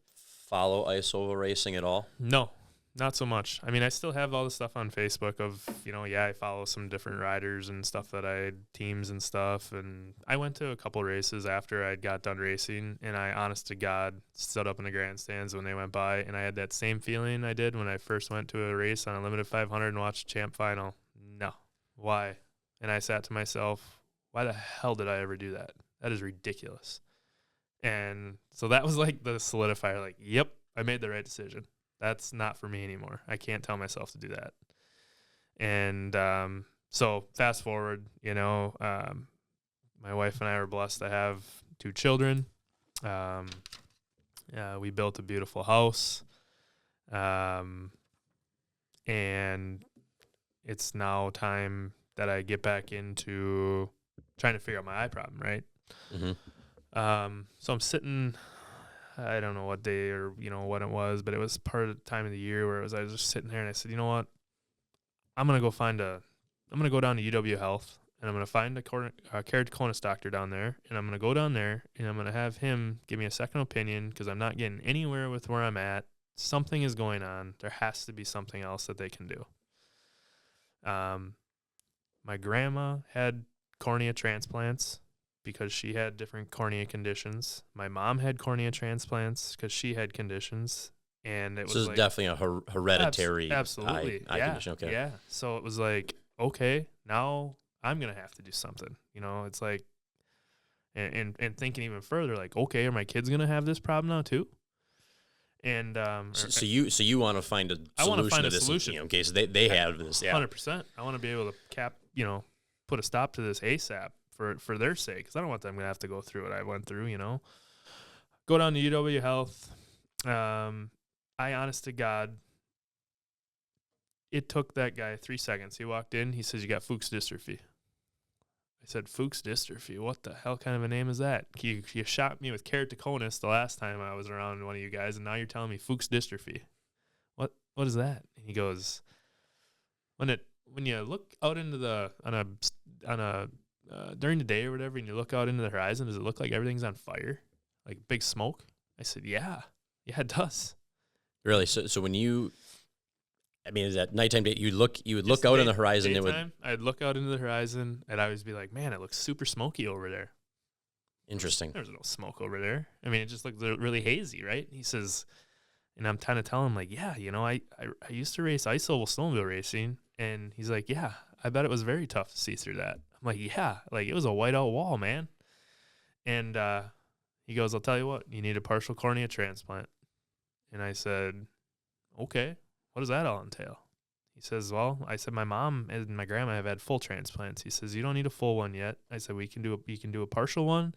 follow ice oval racing at all? No, not so much. I mean, I still have all the stuff on Facebook of, you know, I follow some different riders and stuff that teams and stuff. And I went to a couple races after I got done racing, and I, honest to God, stood up in the grandstands when they went by, and I had that same feeling I did when I first went to a race on a limited 500 and watched the champ final. No. Why? And I sat to myself, why the hell did I ever do that? That is ridiculous. And so that was like the solidifier, like, yep, I made the right decision. That's not for me anymore. I can't tell myself to do that. And so fast forward, you know, my wife and I were blessed to have 2 children. We built a beautiful house. And it's now time that I get back into trying to figure out my eye problem, right? Mm-hmm. So I'm sitting, I don't know what day or, you know, what it was, but it was part of the time of the year where I was just sitting there, and I said, you know what? I'm going to go down to UW Health, and I'm going to find a keratoconus doctor down there, and I'm going to go down there, and I'm going to have him give me a second opinion, because I'm not getting anywhere with where I'm at. Something is going on. There has to be something else that they can do. My grandma had cornea transplants because she had different cornea conditions. My mom had cornea transplants because she had conditions, and it was like, definitely a hereditary absolutely eye condition. Okay. Yeah. So it was like, okay, now I'm gonna have to do something. You know, it's like, and thinking even further, like, okay, are my kids gonna have this problem now too? And so you want to find a solution? I want to find a solution, you know, in case they have this. Yeah, 100%. I want to be able to put a stop to this ASAP for their sake, because I don't want them to have to go through what I went through, Go down to UW Health. I, honest to God, it took that guy 3 seconds. He walked in. He says, "You got Fuchs dystrophy." I said, "Fuchs dystrophy? What the hell kind of a name is that? You shot me with keratoconus the last time I was around one of you guys, and now you're telling me Fuchs dystrophy. What is that?" And he goes, when you look out into during the day or whatever, and you look out into the horizon, does it look like everything's on fire, like big smoke? I said, yeah, it does. Really? So when you, is that nighttime? You would look out on the horizon. I'd look out into the horizon, and I would be like, man, it looks super smoky over there. Interesting. There's no smoke over there. It just looked really hazy, right? He says, and I'm trying to tell him, like, yeah, I used to race ice oval snowmobile racing, and he's like, yeah, I bet it was very tough to see through that. I'm like, yeah, like it was a whiteout wall, man. And he goes, "I'll tell you what, you need a partial cornea transplant." And I said, "Okay, what does that all entail?" He says, "Well," I said, "my mom and my grandma have had full transplants." He says, "You don't need a full one yet." I said, you can do a partial one,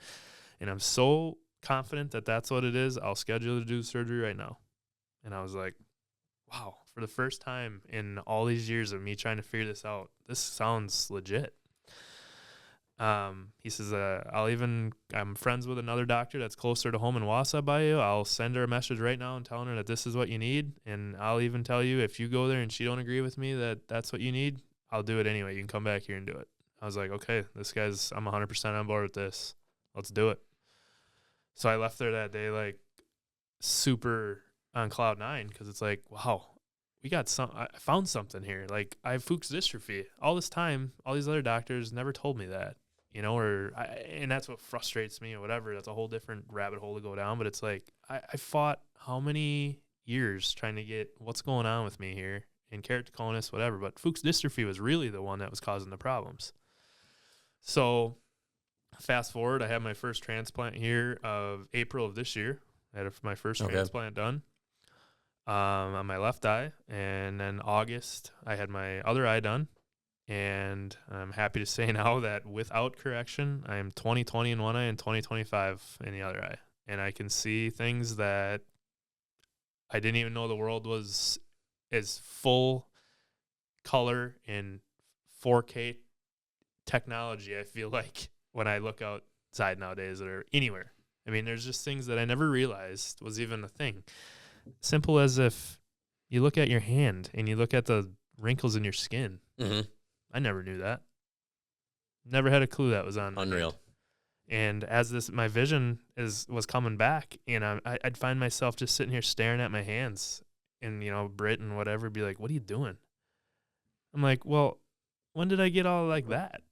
and I'm so confident that that's what it is. I'll schedule to do surgery right now. And I was like, wow, for the first time in all these years of me trying to figure this out, this sounds legit. He says, I'm friends with another doctor that's closer to home in Wausau by you. I'll send her a message right now and telling her that this is what you need. And I'll even tell you, if you go there and she don't agree with me that that's what you need, I'll do it anyway. You can come back here and do it. I was like, okay, I'm 100% on board with this. Let's do it. So I left there that day, like, super on cloud nine, because it's like, wow, I found something here. Like, I have Fuchs dystrophy. All this time, all these other doctors never told me that, and that's what frustrates me or whatever. That's a whole different rabbit hole to go down. But it's like, I fought how many years trying to get what's going on with me here, and keratoconus, whatever. But Fuchs dystrophy was really the one that was causing the problems. So fast forward, I had my first transplant here of April of this year. I had my first transplant done on my left eye. And then August, I had my other eye done. And I'm happy to say now that without correction, I am 20/20 in one eye and 20/25 in the other eye. And I can see things that I didn't even know the world was as full color in 4K technology, I feel like, when I look outside nowadays or anywhere. There's just things that I never realized was even a thing. Simple as if you look at your hand and you look at the wrinkles in your skin. Mm-hmm. I never knew that. Never had a clue that was on. Unreal. And as my vision was coming back, and I'd find myself just sitting here staring at my hands, and Britt and whatever be like, "What are you doing?" I'm like, "Well, when did I get all like that?"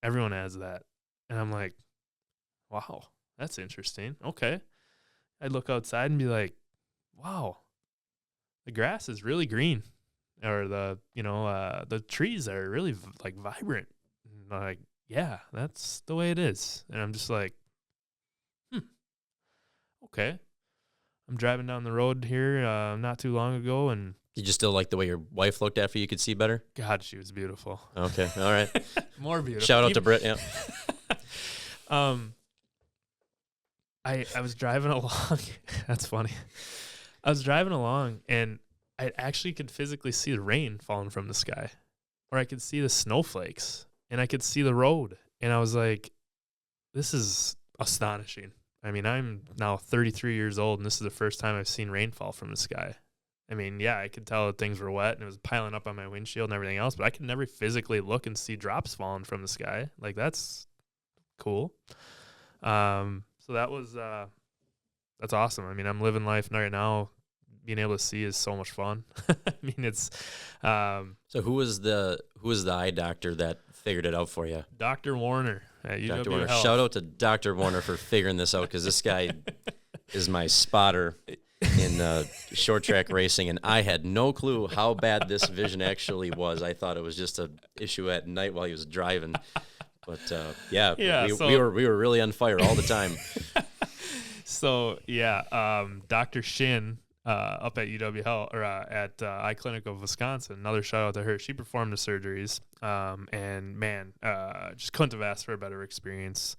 Everyone has that, and I'm like, "Wow, that's interesting." Okay, I'd look outside and be like, "Wow, the grass is really green, or the trees are really like vibrant." And I'm like, yeah, that's the way it is. And I'm just like, okay. I'm driving down the road here not too long ago, and did you still like the way your wife looked after you could see better? God, she was beautiful. Okay, all right. More beautiful. Shout out to Britt. Yeah. I was driving along. That's funny. I was driving along, and I actually could physically see the rain falling from the sky, or I could see the snowflakes, and I could see the road. And I was like, this is astonishing. I'm now 33 years old, and this is the first time I've seen rainfall from the sky. Yeah, I could tell that things were wet, and it was piling up on my windshield and everything else, but I could never physically look and see drops falling from the sky. Like, that's cool. So that was that's awesome. I'm living life right now. Being able to see is so much fun. It's so who was the eye doctor that figured it out for you? Dr. Warner at UW Warner. Health. Shout out to Dr. Warner for figuring this out, because this guy is my spotter in short track racing, and I had no clue how bad this vision actually was. I thought it was just an issue at night while he was driving. But we were really on fire all the time. So Dr. Shin up at UW Health or at Eye Clinic of Wisconsin. Another shout out to her. She performed the surgeries, and man, just couldn't have asked for a better experience.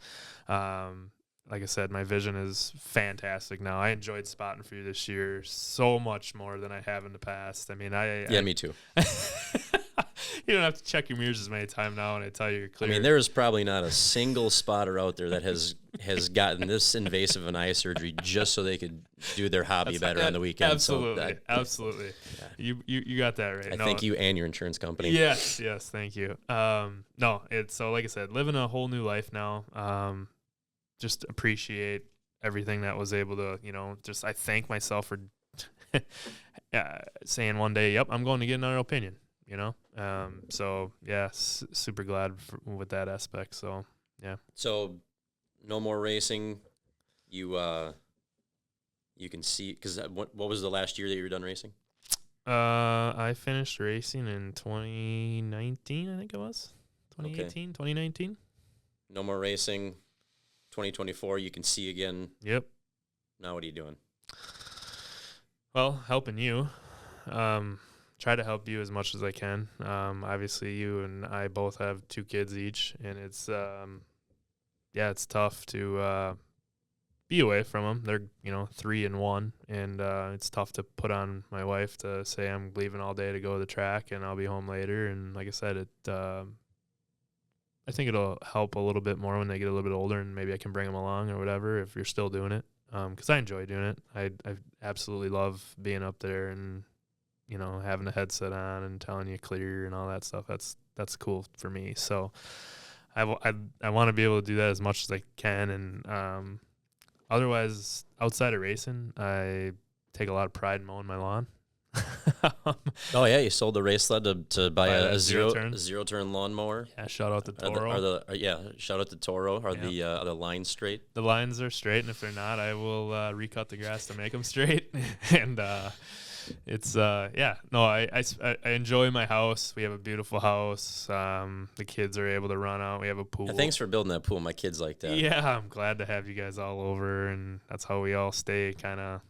Like I said, my vision is fantastic now. I enjoyed spotting for you this year so much more than I have in the past. I mean, me too. You don't have to check your mirrors as many times now when I tell you you're clear. I mean, there is probably not a single spotter out there that has gotten this invasive an eye surgery just so they could do their hobby better on the weekend. Absolutely, absolutely. Yeah. You got that right. I thank you and your insurance company. Yes, thank you. No, it's so like I said, living a whole new life now. Just appreciate everything that was able to, just I thank myself for saying one day, yep, I'm going to get another opinion. So yeah, super glad with that aspect. So yeah. So no more racing. You can see, because what was the last year that you were done racing? I finished racing in 2019, I think it was 2018, 2019. No more racing. 2024, you can see again. Yep. Now what are you doing? Well, helping you. Try to help you as much as I can. Obviously, you and I both have 2 kids each, and it's it's tough to be away from them. They're 3 and 1, and it's tough to put on my wife to say I'm leaving all day to go to the track and I'll be home later. And like I said, I think it'll help a little bit more when they get a little bit older, and maybe I can bring them along or whatever if you're still doing it. Because I enjoy doing it. I absolutely love being up there and having a headset on and telling you clear and all that stuff. That's cool for me. So I want to be able to do that as much as I can. And otherwise, outside of racing, I take a lot of pride in mowing my lawn. Oh yeah, you sold the race sled to buy a zero turn lawnmower. Yeah, shout out to Toro. Shout out to Toro. Are the lines straight? The lines are straight, and if they're not, I will recut the grass to make them straight. And it's I enjoy my house. We have a beautiful house. The kids are able to run out. We have a pool. Thanks for building that pool. My kids like that. Yeah, I'm glad to have you guys all over, and that's how we all stay kind of.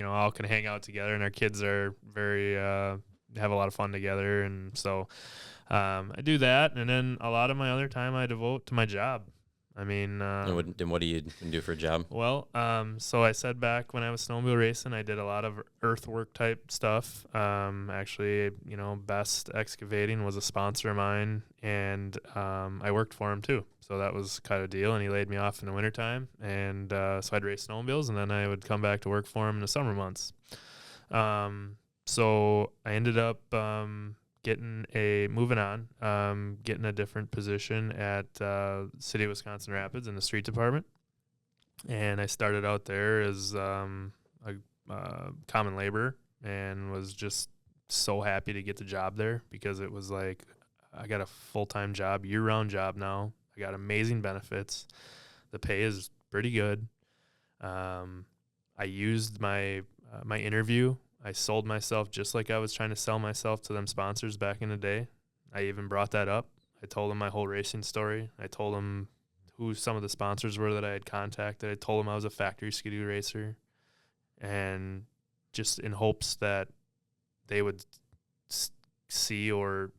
All can hang out together, and our kids are very have a lot of fun together, and so I do that, and then a lot of my other time I devote to my job. I mean, and what do you do for a job? Well, so I said back when I was snowmobile racing, I did a lot of earthwork type stuff. Actually, Best Excavating was a sponsor of mine, and I worked for him too. So that was kind of a deal, and he laid me off in the wintertime, and so I'd race snowmobiles, and then I would come back to work for him in the summer months. So I ended up getting a different position at City of Wisconsin Rapids in the street department, and I started out there as a common laborer, and was just so happy to get the job there because it was like I got a full-time job, year-round job now. I got amazing benefits. The pay is pretty good. I used my interview. I sold myself just like I was trying to sell myself to them sponsors back in the day. I even brought that up. I told them my whole racing story. I told them who some of the sponsors were that I had contacted. I told them I was a factory skidoo racer, and just in hopes that they would see or,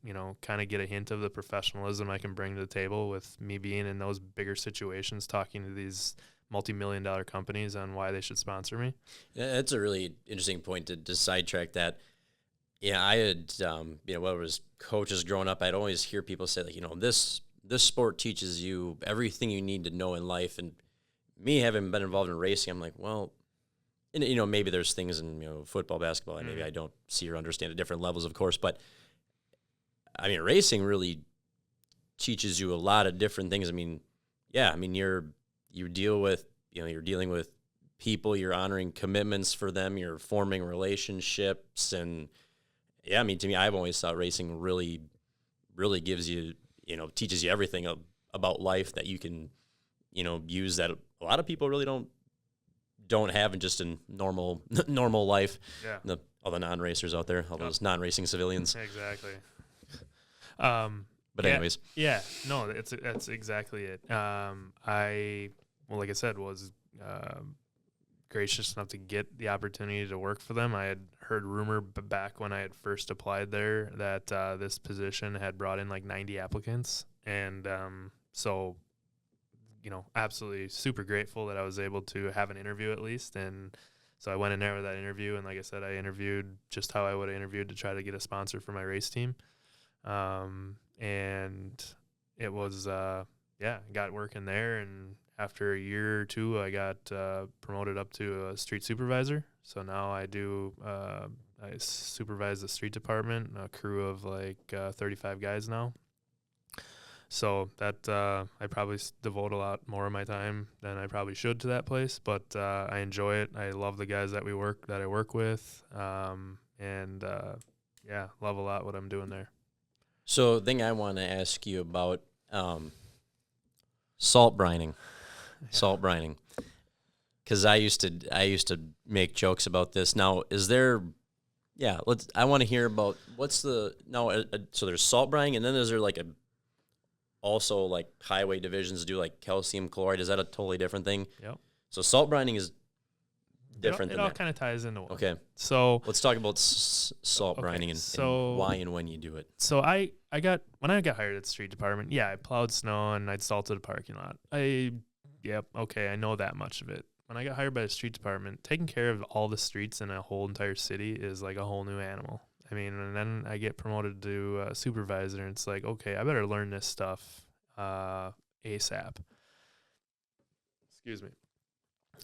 kind of get a hint of the professionalism I can bring to the table with me being in those bigger situations, talking to these multi-million-dollar companies on why they should sponsor me. Yeah, that's a really interesting point to sidetrack that. Yeah, I had, whether it was coaches growing up, I'd always hear people say, like, this sport teaches you everything you need to know in life. And me having been involved in racing, I'm like, well, and, maybe there's things in, football, basketball, and maybe I don't see or understand at different levels, of course. But, I mean, racing really teaches you a lot of different things. I mean, yeah, you deal with, you're dealing with people, you're honoring commitments for them, you're forming relationships. And yeah, to me, I've always thought racing really, really gives you, teaches you everything about life that you can, use that a lot of people really don't have in just a normal life. Yeah. All the non-racers out there, all those non-racing civilians. Exactly. But anyways. Yeah, no, that's exactly it. Like I said, was gracious enough to get the opportunity to work for them. I had heard rumor back when I had first applied there that this position had brought in like 90 applicants. And so, absolutely super grateful that I was able to have an interview at least. And so I went in there with that interview. And like I said, I interviewed just how I would have interviewed to try to get a sponsor for my race team. And it was, got working there. And after a year or two, I got promoted up to a street supervisor. So now I supervise the street department, a crew of like 35 guys now. So that I probably devote a lot more of my time than I probably should to that place, but I enjoy it. I love the guys that I work with, and love a lot what I'm doing there. So the thing I want to ask you about salt brining. Salt brining, because I used to make jokes about this. Now, is there? Yeah, I want to hear about what's the no. So there's salt brining, and then is there like also like highway divisions do like calcium chloride? Is that a totally different thing? Yep. So salt brining is different. It all kind of ties into one. Okay. So let's talk about salt brining and why and when you do it. So when I got hired at the street department, I plowed snow and I'd salted a parking lot. I know that much of it. When I got hired by the street department, taking care of all the streets in a whole entire city is like a whole new animal. I mean, and then I get promoted to supervisor, and it's like, okay, I better learn this stuff ASAP. Excuse me.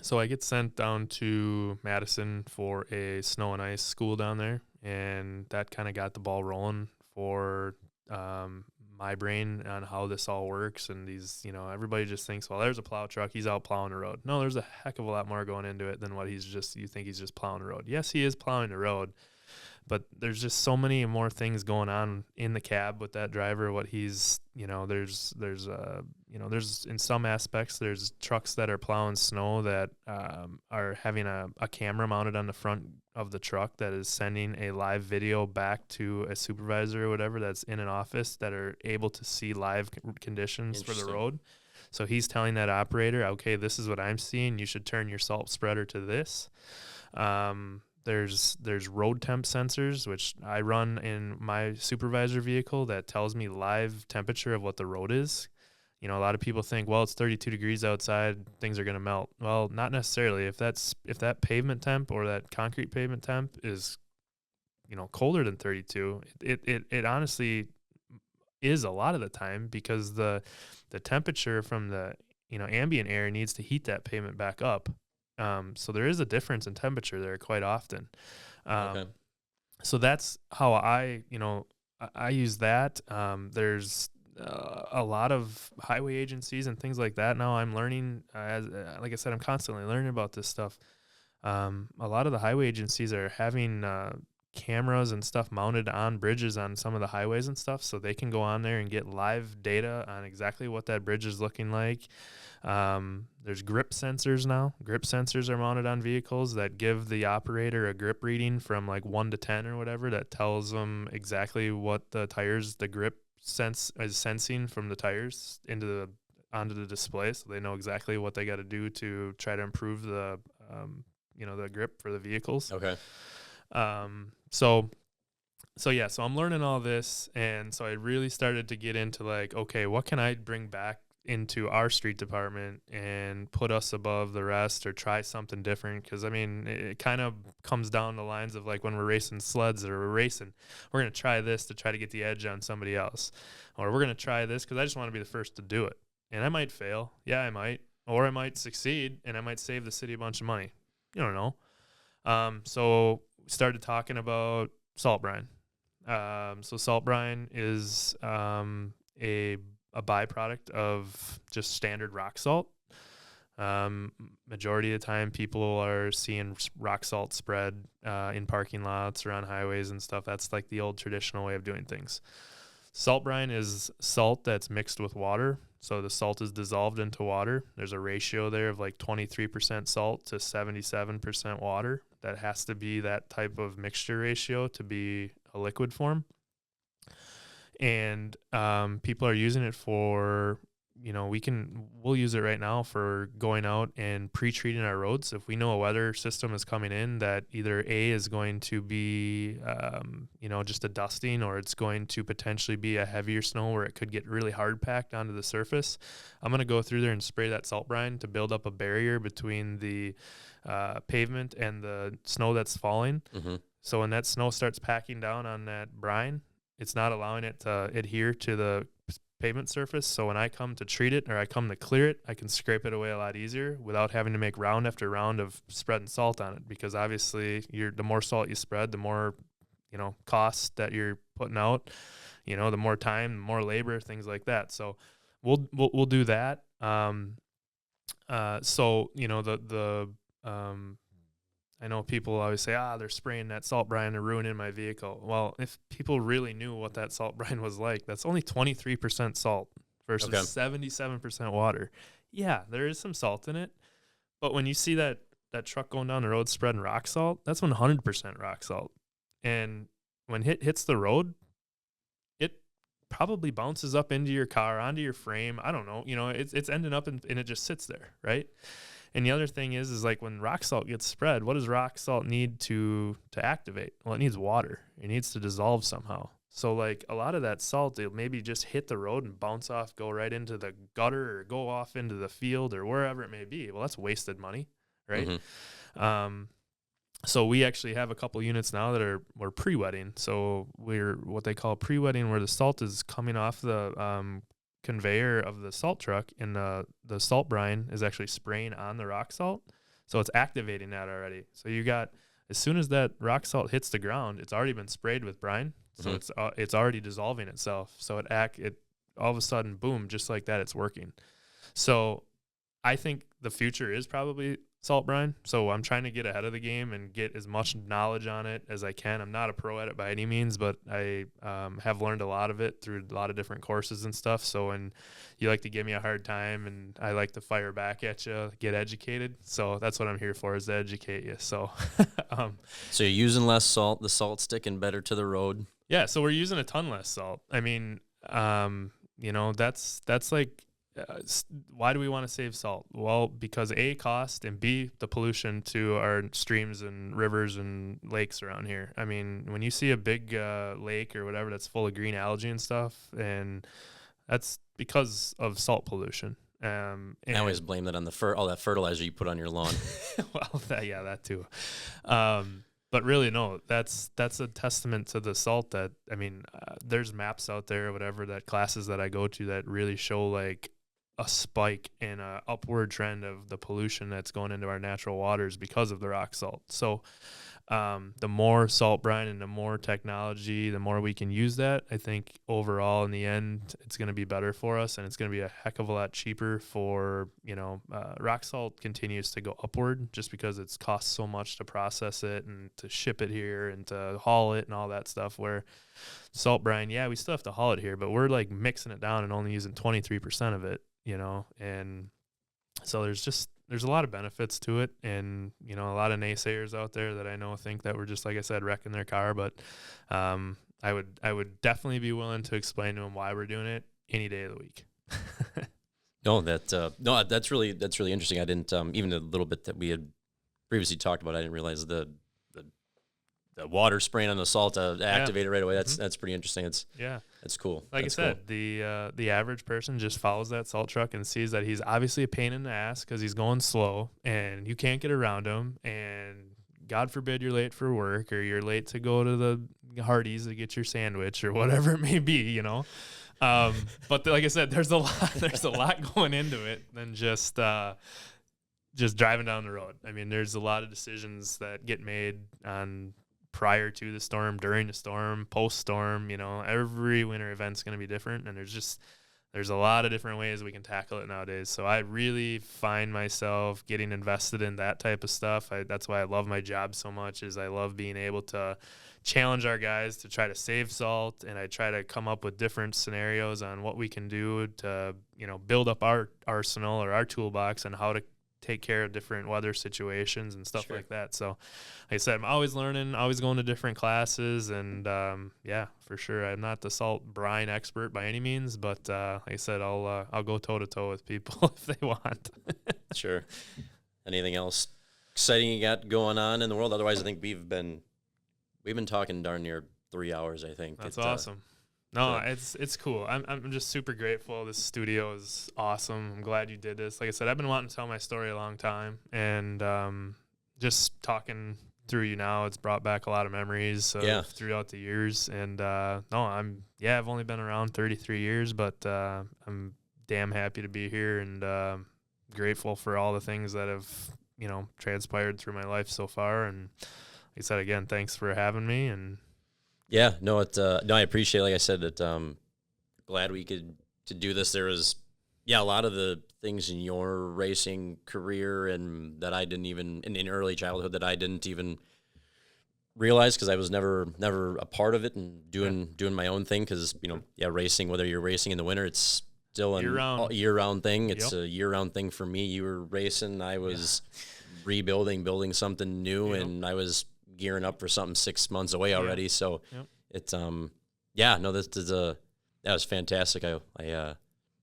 So I get sent down to Madison for a snow and ice school down there, and that kind of got the ball rolling for my brain on how this all works. And these, everybody just thinks, well, there's a plow truck, he's out plowing the road. No, there's a heck of a lot more going into it than what you think he's just plowing the road. Yes, he is plowing the road, but there's just so many more things going on in the cab with that driver. What he's, there's in some aspects, there's trucks that are plowing snow that are having a camera mounted on the front of the truck that is sending a live video back to a supervisor or whatever that's in an office that are able to see live conditions for the road. So he's telling that operator, okay, this is what I'm seeing. You should turn your salt spreader to this. There's road temp sensors, which I run in my supervisor vehicle, that tells me live temperature of what the road is. A lot of people think, well, it's 32 degrees outside, things are going to melt. Well, not necessarily. If that pavement temp or that concrete pavement temp is, colder than 32, it honestly is a lot of the time, because the temperature from the, ambient air needs to heat that pavement back up. So there is a difference in temperature there quite often. Okay. So that's how I use that. There's a lot of highway agencies and things like that. Now I'm learning, like I said, I'm constantly learning about this stuff. A lot of the highway agencies are having cameras and stuff mounted on bridges on some of the highways and stuff, so they can go on there and get live data on exactly what that bridge is looking like. There's grip sensors now. Grip sensors are mounted on vehicles that give the operator a grip reading from like 1 to 10 or whatever, that tells them exactly what the grip is sensing from the tires onto the display, so they know exactly what they got to do to try to improve the the grip for the vehicles. Okay. So I'm learning all this, and so I really started to get into like, okay, what can I bring back into our street department and put us above the rest, or try something different? Because I mean, it kind of comes down the lines of like when we're racing sleds, or we're going to try this to try to get the edge on somebody else, or we're going to try this because I just want to be the first to do it. And I might fail. Yeah, I might. Or I might succeed, and I might save the city a bunch of money. You don't know. So we started talking about salt brine. So salt brine is a byproduct of just standard rock salt. Majority of the time, people are seeing rock salt spread in parking lots or on highways and stuff. That's like the old traditional way of doing things. Salt brine is salt that's mixed with water. So the salt is dissolved into water. There's a ratio there of like 23% salt to 77% water. That has to be that type of mixture ratio to be a liquid form. And people are using it for we'll use it right now for going out and pre-treating our roads. If we know a weather system is coming in that either A is going to be, just a dusting, or it's going to potentially be a heavier snow where it could get really hard packed onto the surface, I'm going to go through there and spray that salt brine to build up a barrier between the pavement and the snow that's falling. Mm-hmm. So when that snow starts packing down on that brine, it's not allowing it to adhere to the pavement surface. So when I come to treat it or I come to clear it, I can scrape it away a lot easier without having to make round after round of spreading salt on it, because obviously the more salt you spread, the more, cost that you're putting out, the more time, the more labor, things like that. So we'll do that. I know people always say, they're spraying that salt brine to ruin my vehicle. Well, if people really knew what that salt brine was like, that's only 23% salt versus 77% water. Yeah, there is some salt in it. But when you see that truck going down the road spreading rock salt, that's 100% rock salt. And when it hits the road, it probably bounces up into your car, onto your frame. I don't know. It's ending up and it just sits there, right? And the other thing is like when rock salt gets spread, what does rock salt need to activate? Well, it needs water. It needs to dissolve somehow. So like a lot of that salt, it'll maybe just hit the road and bounce off, go right into the gutter or go off into the field or wherever it may be. Well, that's wasted money, right? Mm-hmm. So we actually have a couple units now that we're pre-wetting. So we're what they call pre-wetting, where the salt is coming off the conveyor of the salt truck, and the salt brine is actually spraying on the rock salt, so it's activating that already. So you got, as soon as that rock salt hits the ground, it's already been sprayed with brine, so mm-hmm. it's already dissolving itself. So it all of a sudden, boom, just like that, it's working. So I think the future is probably salt brine. So I'm trying to get ahead of the game and get as much knowledge on it as I can. I'm not a pro at it by any means, but I have learned a lot of it through a lot of different courses and stuff. So when you like to give me a hard time and I like to fire back at you, get educated. So that's what I'm here for, is to educate you. So, so you're using less salt, the salt's sticking better to the road. Yeah. So we're using a ton less salt. I mean, that's like, why do we want to save salt? Well, because A, cost, and B, the pollution to our streams and rivers and lakes around here. I mean, when you see a big lake or whatever that's full of green algae and stuff, and that's because of salt pollution. And I always blame that on all that fertilizer you put on your lawn. Well, that too. But really, no, that's a testament to the salt that, I mean, there's maps out there or whatever, that classes that I go to that really show like a spike in a upward trend of the pollution that's going into our natural waters because of the rock salt. So the more salt brine and the more technology, the more we can use that, I think overall in the end, it's going to be better for us, and it's going to be a heck of a lot cheaper for, rock salt continues to go upward just because it's costs so much to process it and to ship it here and to haul it and all that stuff, where salt brine, yeah, we still have to haul it here, but we're like mixing it down and only using 23% of it. And so there's a lot of benefits to it, and, a lot of naysayers out there that I know think that we're just, like I said, wrecking their car. But I would definitely be willing to explain to them why we're doing it any day of the week. That's really interesting. I didn't, even a little bit that we had previously talked about, I didn't realize the water spraying on the salt to activate it right away. That's pretty interesting. It's cool. Like that's I said, cool. The average person just follows that salt truck and sees that he's obviously a pain in the ass because he's going slow and you can't get around him. And God forbid you're late for work or you're late to go to the Hardee's to get your sandwich or whatever it may be, But like I said, there's a lot going into it than just driving down the road. I mean, there's a lot of decisions that get made on prior to the storm, during the storm, post-storm. Every winter event's going to be different, and there's a lot of different ways we can tackle it nowadays. So I really find myself getting invested in that type of stuff. That's why I love my job so much, is I love being able to challenge our guys to try to save salt, and I try to come up with different scenarios on what we can do to, build up our arsenal or our toolbox and how to take care of different weather situations and stuff Sure. like that. So, like I said, I'm always learning, always going to different classes, and yeah, for sure, I'm not the salt brine expert by any means, but like I said, I'll go toe to toe with people if they want. Sure. Anything else exciting you got going on in the world? Otherwise, I think we've been talking darn near 3 hours. I think That's awesome. No, it's cool. I'm just super grateful. This studio is awesome. I'm glad you did this. Like I said, I've been wanting to tell my story a long time, and just talking through you now, it's brought back a lot of memories throughout the years. And I've only been around 33 years, but I'm damn happy to be here, and grateful for all the things that have transpired through my life so far. And like I said, again, thanks for having me. And yeah, no, I appreciate it. Like I said, glad we could to do this. There was, a lot of the things in your racing career and that I didn't even, in early childhood, that I didn't even realize because I was never a part of it and doing my own thing. Because, racing, whether you're racing in the winter, it's still a year-round thing. It's a year-round thing for me. You were racing. I was building something new, and I was gearing up for something 6 months away already. So it's that was fantastic. I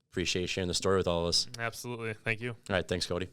appreciate sharing the story with all of us. Absolutely. Thank you. All right. Thanks, Cody.